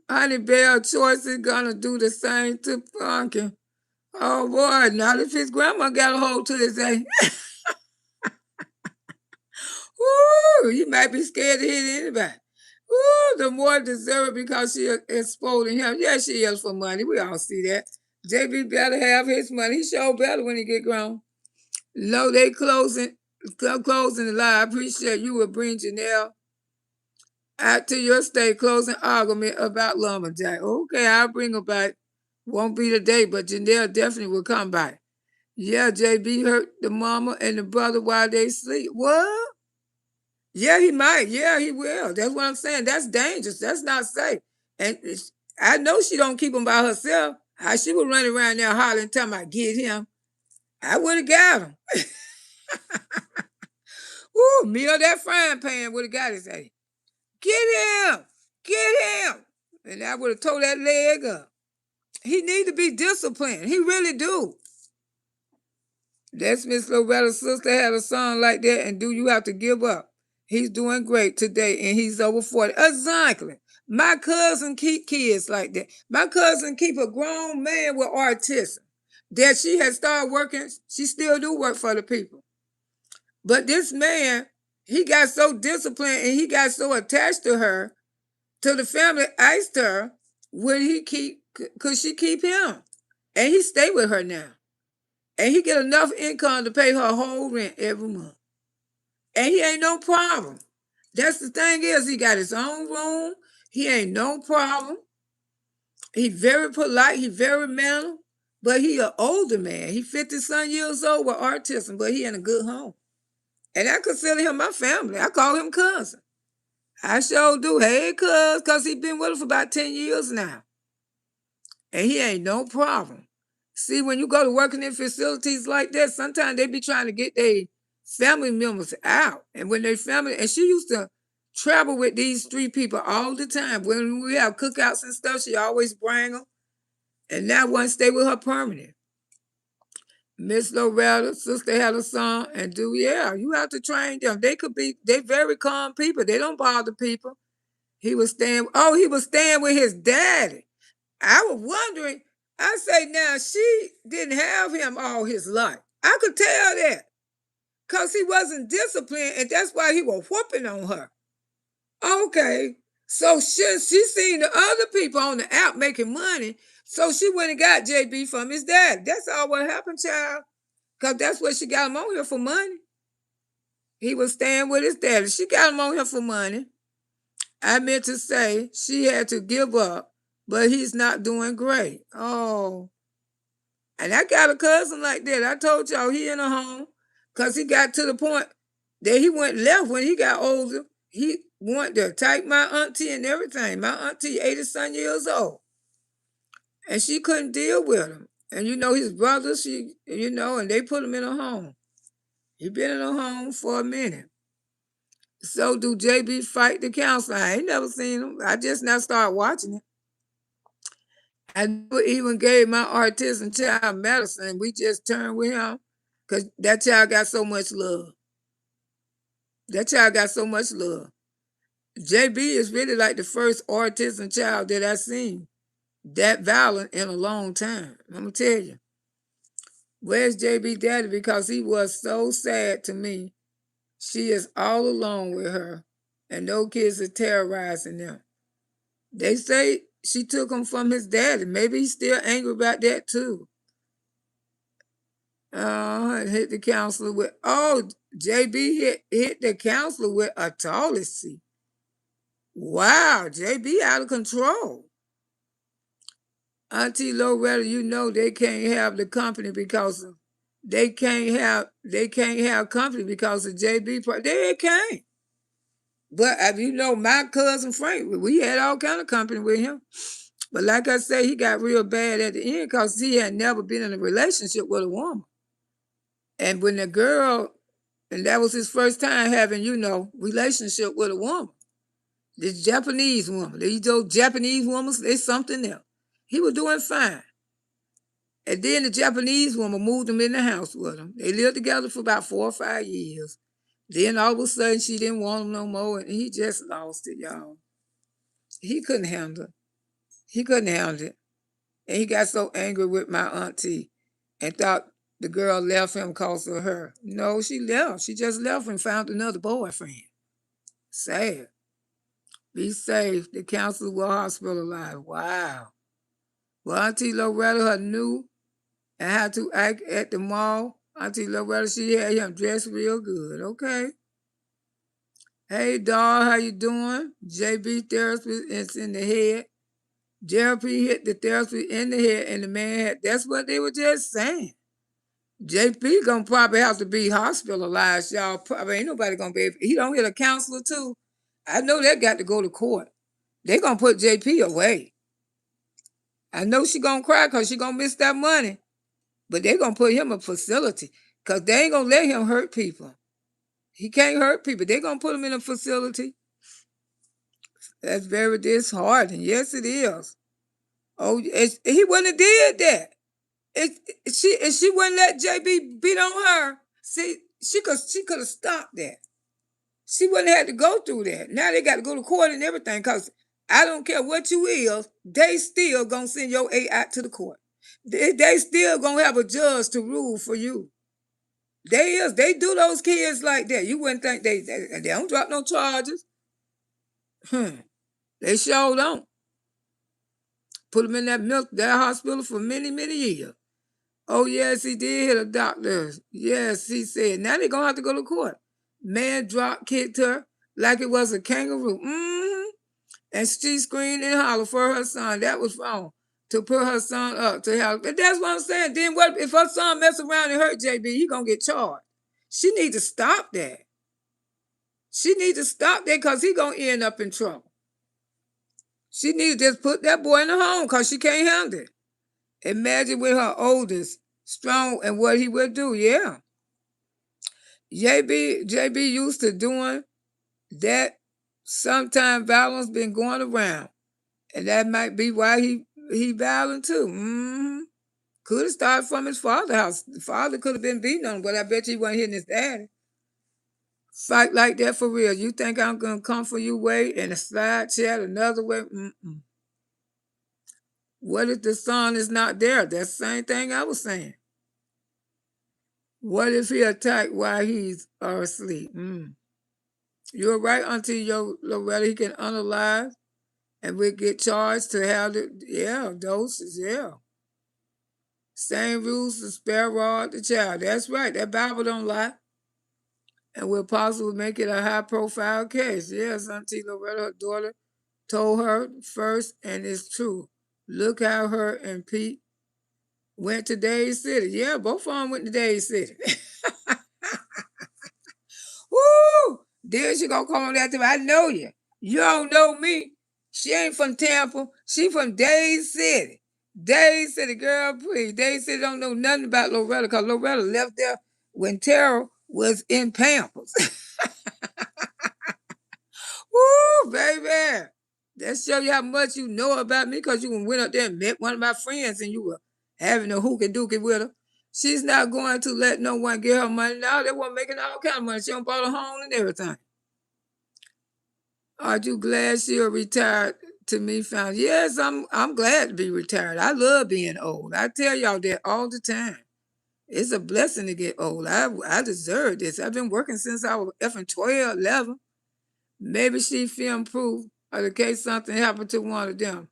Honey Bell Choice is gonna do the same to Funky. Oh boy, now if his grandma got a hold to his A. Ooh, you might be scared to hit anybody. Ooh, the more deserved because she exposing him. Yeah, she is for money. We all see that. JB better have his money. He sure better when he get grown. No, they closing the line. I appreciate you will bring Janelle out to your state closing argument about Lumberjack. Okay, I'll bring her back. Won't be today, but Janelle definitely will come back. Yeah, JB hurt the mama and the brother while they sleep. What? Yeah, he might. Yeah, he will. That's what I'm saying. That's dangerous. That's not safe. And I know she don't keep him by herself. How she was running around there hollering, talking about get him. I would have got him. Ooh, me or that frying pan would have got his A. Get him! Get him! And I would have tore that leg up. He need to be disciplined. He really do. That's Miss Loretta's sister had a son like that, and do you have to give up? He's doing great today, and he's over 40. Exactly. My cousin keep kids like that. My cousin keep a grown man with autism. That she had started working, she still do work for the people. But this man, he got so disciplined and he got so attached to her, till the family asked her, could she keep him? And he stay with her now. And he get enough income to pay her whole rent every month. And he ain't no problem. That's the thing is, he got his own room. He ain't no problem. He very polite. He very manly. But he an older man. He 50-some years old with autism, but he in a good home. And I consider him my family. I call him cousin. I sure do. Hey, cuz, because he been with us for about 10 years now. And he ain't no problem. See, when you go to working in facilities like that, sometimes they be trying to get their family members out. And when they family, and she used to travel with these 3 people all the time. When we have cookouts and stuff, she always bring them. And now one stay with her permanent. Miss Loretta, sister had a son, and you have to train them. They very calm people. They don't bother people. He was staying with his daddy. I was wondering, I say now, she didn't have him all his life. I could tell that. Because he wasn't disciplined, and that's why he was whooping on her. Okay. So she seen the other people on the app making money, so she went and got JB from his dad. That's all what happened, child. Because that's what she got him on here for money. He was staying with his daddy. She got him on here for money. I meant to say she had to give up, but he's not doing great. Oh. And I got a cousin like that. I told y'all he in a home because he got to the point that he went left when he got older. He wanted to attack my auntie and everything. My auntie 80-some years old. And she couldn't deal with him. And his brothers, and they put him in a home. He been in a home for a minute. So do JB fight the counselor? I ain't never seen him. I just now started watching it. I never even gave my autism child medicine. We just turned with him because that child got so much love. That child got so much love. JB is really like the first autism child that I've seen that violent in a long time. I'm going to tell you. Where's JB daddy? Because he was so sad to me. She is all alone with her, and those kids are terrorizing them. They say she took him from his daddy. Maybe he's still angry about that too. Hit the counselor with, JB hit the counselor with a tallest. Wow, JB out of control. Auntie Loretta, they can't have the company because of, they can't have company because of JB. They can't. But my cousin Frank, we had all kind of company with him. But like I say, he got real bad at the end because he had never been in a relationship with a woman. And when the girl, and that was his first time having, relationship with a woman. This Japanese woman. These Japanese women, they something else. He was doing fine. And then the Japanese woman moved him in the house with him. They lived together for about 4 or 5 years. Then all of a sudden she didn't want him no more, and he just lost it, y'all. He couldn't handle it. He couldn't handle it. And he got so angry with my auntie and thought the girl left him because of her. No, she left. She just left and found another boyfriend. Sad. Be safe. The counselor was hospitalized. Wow. Well, Auntie Loretta, her knew and how to act at the mall. Auntie Loretta, she had him dressed real good. Okay. Hey, doll, how you doing? JB therapy is in the head. JP hit the therapy in the head, and the man had, that's what they were just saying. JP gonna probably have to be hospitalized, y'all. Probably ain't nobody gonna be able, he don't hit a counselor too. I know they got to go to court. They gonna put JP away. I know she gonna cry because she gonna miss that money. But they gonna put him in a facility because they ain't gonna let him hurt people. He can't hurt people. They gonna put him in a facility. That's very disheartening. Yes, it is. Oh, he wouldn't have did that. If she wouldn't let JB beat on her, see, she could have stopped that. She wouldn't have had to go through that. Now they got to go to court and everything because I don't care what you is, they still gonna send your A out to the court. They still gonna have a judge to rule for you. They do those kids like that. You wouldn't think they don't drop no charges. They sure don't. Put them in that hospital for many, many years. Oh, yes, he did hit a doctor. Yes, he said. Now they're going to have to go to court. Man kicked her like it was a kangaroo. And she screamed and hollered for her son. That was wrong. To put her son up to help. But that's what I'm saying. Then what if her son mess around and hurt JB, he going to get charged. She need to stop that. She need to stop that because he going to end up in trouble. She need to just put that boy in the home because she can't handle it. Imagine with her oldest, strong, and what he would do. Yeah. JB used to doing that. Sometimes violence been going around. And that might be why he violent too. Could have started from his father's house. The father could have been beating on him, but I bet you he wasn't hitting his daddy. Fight like that for real. You think I'm going to come for you way and a slide chair another way? What if the son is not there? That's the same thing I was saying. What if he attacked while he's asleep? You're right, Auntie Loretta. He can unalive and we get charged to have doses, Same rules to spare rod the child. That's right. That Bible don't lie. And we'll possibly make it a high-profile case. Yes, Auntie Loretta, her daughter, told her first, and it's true. Look how her and Pete went to Days City. Yeah, both of them went to Days City. Woo! Then she gonna come on that to me. I know you. You don't know me. She ain't from Tampa. She from Days City. Days City, girl, please. Days City don't know nothing about Loretta because Loretta left there when Tara was in Pampers. Woo, baby. That show you how much you know about me because you went up there and met one of my friends and you were having a hooky dookie with her. She's not going to let no one get her money now. They were making all kind of money. She done bought a home and everything. Are you glad she retired to me? Found yes, I'm glad to be retired. I love being old. I tell y'all that all the time. It's a blessing to get old. I deserve this. I've been working since I was effing 12, 11. Maybe she film proof or in case something happened to one of them.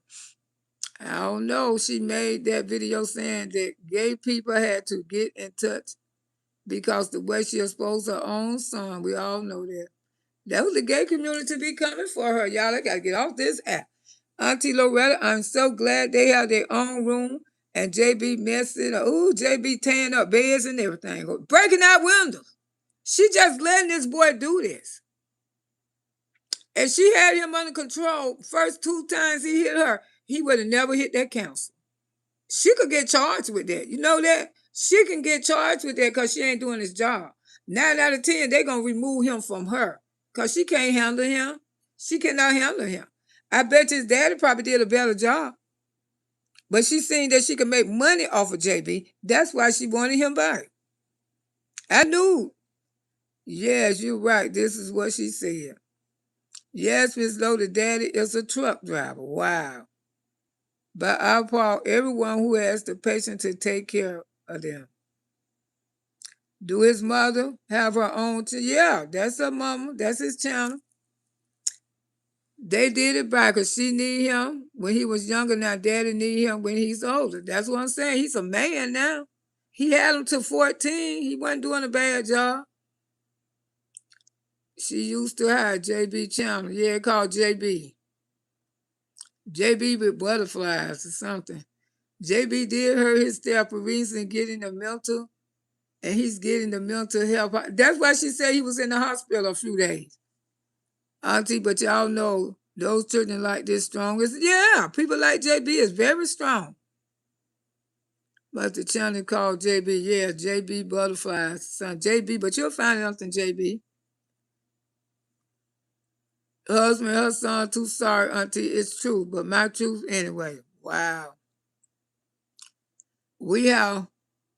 I don't know. She made that video saying that gay people had to get in touch because the way she exposed her own son, we all know that. That was the gay community be coming for her. Y'all, I got to get off this app. Auntie Loretta, I'm so glad they have their own room and JB messing. Ooh, JB tearing up beds and everything. Breaking out windows. She just letting this boy do this. And she had him under control. First 2 times he hit her, he would have never hit that counsel. She could get charged with that. You know that? She can get charged with that because she ain't doing his job. 9 out of 10, they're going to remove him from her because she can't handle him. She cannot handle him. I bet his daddy probably did a better job. But she seen that she could make money off of JB. That's why she wanted him back. I knew. Yes, you're right. This is what she said. Yes, Miss Lowe, the daddy is a truck driver. Wow. But I applaud everyone who has the patience to take care of them. Do his mother have her own? Yeah, that's her mama. That's his channel. They did it by because she need him when he was younger. Now daddy need him when he's older. That's what I'm saying. He's a man now. He had him to 14. He wasn't doing a bad job. She used to hire JB channel. Yeah, called JB. JB with butterflies or something. JB did hurt his therapist and getting the mental, and he's getting the mental help. That's why she said he was in the hospital a few days. Auntie, but y'all know those children like this strongest. Yeah, people like JB is very strong. But the channel called JB, yeah, JB Butterflies. Son, JB, but you'll find something, JB. Husband and her son too sorry, auntie. It's true, but my truth anyway. Wow. We have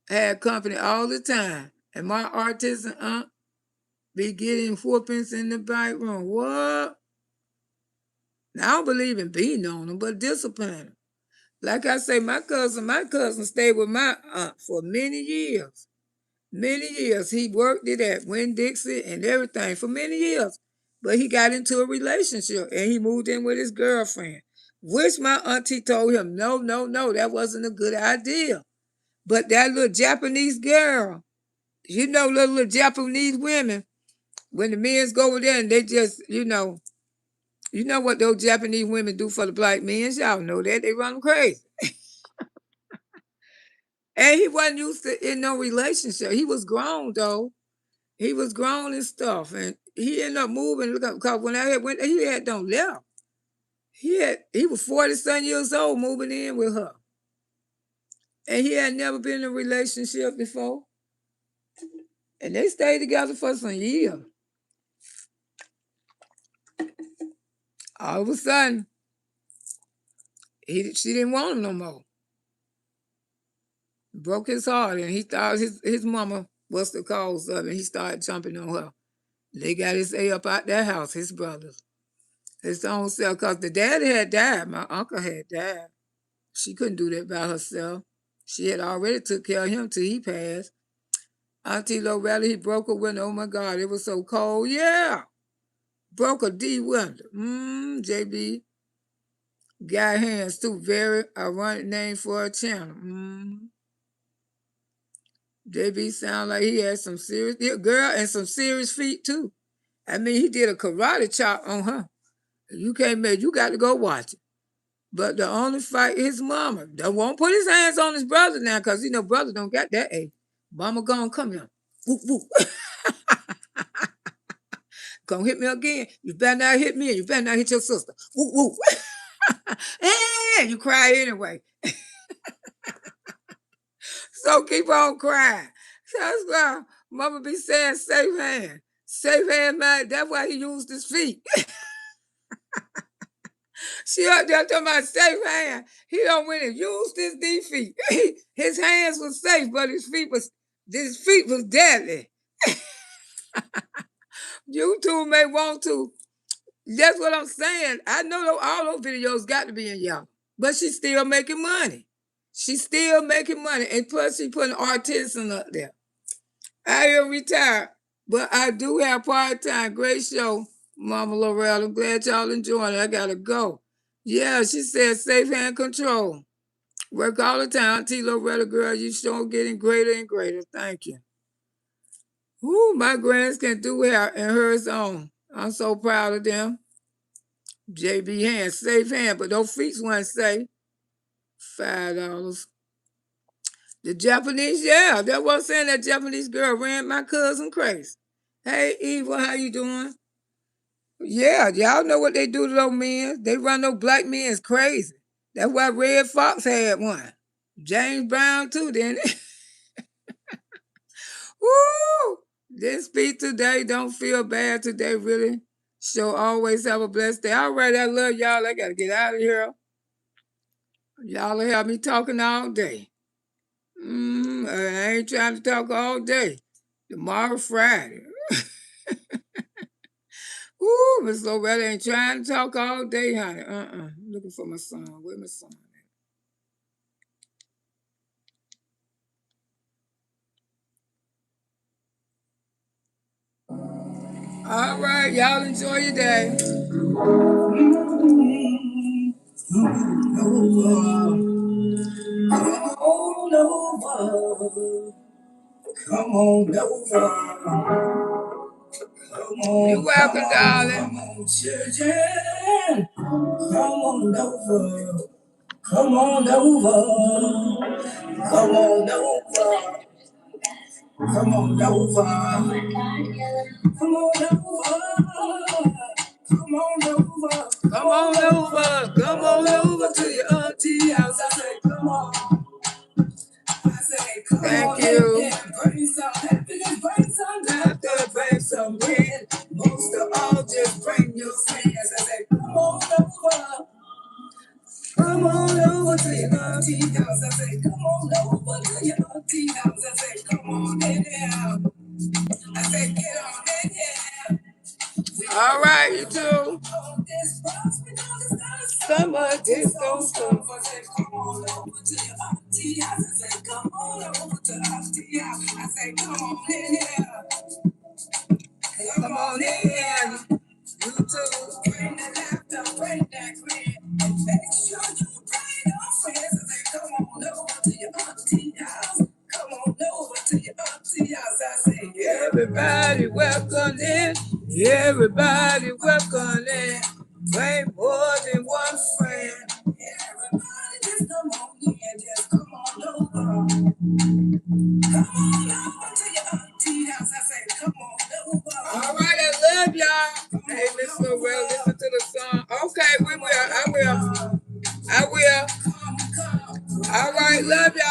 had company all the time, and my artisan aunt be getting whoopings in the back room. What? Now, I don't believe in beating on them, but discipline them. Like I say, my cousin stayed with my aunt for many years. Many years. He worked it at Winn-Dixie and everything for many years. But he got into a relationship and he moved in with his girlfriend, which my auntie told him, no, no, no, that wasn't a good idea. But that little Japanese girl, you know, little Japanese women, when the men's go over there and they just, you know what those Japanese women do for the black men? Y'all know that. They run them crazy. And he wasn't used to in no relationship. He was grown though. He was grown and stuff. And he ended up moving because when I had went, he had done left. He was 40-some years old moving in with her. And he had never been in a relationship before. And they stayed together for some years. All of a sudden, she didn't want him no more. Broke his heart, and he thought his mama was the cause of it. He started jumping on her. They got his A up out that house, his brothers. His own self, because the daddy had died. My uncle had died. She couldn't do that by herself. She had already took care of him till he passed. Auntie Loretta, he broke a window. Oh my God, it was so cold. Yeah. Broke a D window. JB. Got hands too. Very ironic name for a channel. JB sound like he had some serious girl and some serious feet too. I mean, he did a karate chop on her. You can't make, you got to go watch it. But the only fight, his mama. They won't put his hands on his brother now, because brother don't got that age. Mama gonna come here. Whoop, whoop. Gonna hit me again. You better not hit me, and you better not hit your sister. Whoop, whoop. And you cry anyway. So keep on crying. That's why mama be saying safe hand. Safe hand, man. That's why he used his feet. She up there talking about safe hand. He don't went and used his defeat. His hands was safe, but his feet was deadly. YouTube may want to. That's what I'm saying. I know all those videos got to be in y'all, but she's still making money. She's still making money, and plus she putting artisan up there. I am retired, but I do have part-time. Great show, Mama Loretta. I'm glad y'all enjoying it. I gotta go. Yeah, she said safe hand control. Work all the time. Auntie Loretta, girl, you sure getting greater and greater. Thank you. Ooh, my grands can do hair and hers own. I'm so proud of them. JB hand, safe hand, but those feet weren't safe. $5. The Japanese, yeah, that was saying that Japanese girl ran my cousin crazy. Hey, Eva, how you doing? Yeah, y'all know what they do to those men. They run those black men crazy. That's why Red Fox had one. James Brown too, didn't it? Woo! This speak today. Don't feel bad today, really. So always have a blessed day. All right, I love y'all. I gotta get out of here. Y'all have me talking all day. I ain't trying to talk all day. Tomorrow, Friday. Ooh, Miss Loretta ain't trying to talk all day, honey. Looking for my son. Where's my son? All right, y'all enjoy your day. Come on over. You're welcome, darling. Come on, children. Come on over. Come on over. Come on over. Come on over. Come on over. Come on over. Come on over. Come on over to your auntie house. I say, come on. Thank you. Bring some happiness, bring some laughter, bring some bread. Most of all, just bring your friends. to your auntie house. I say, come on over to your auntie house. I say, come on in here. I say, get on in here. All right, you too. Some of this don't stop. I said, come on over to your auntie house. I said, come on over to auntie house. I said, come on in here. Come on in here. You too. Bring that laughter, bring that grin. And make sure you bring your friends. I said, come on over to your auntie house. Come on over to your auntie house. I say, everybody welcome in. Everybody welcome in. Bring more than one friend. Everybody just come on in. Just come on over. Come on over to your auntie house. I say, come on over. All right, I love y'all. Hey, Miss Loretta, listen to the song. Okay, we will. I will. All right, love y'all.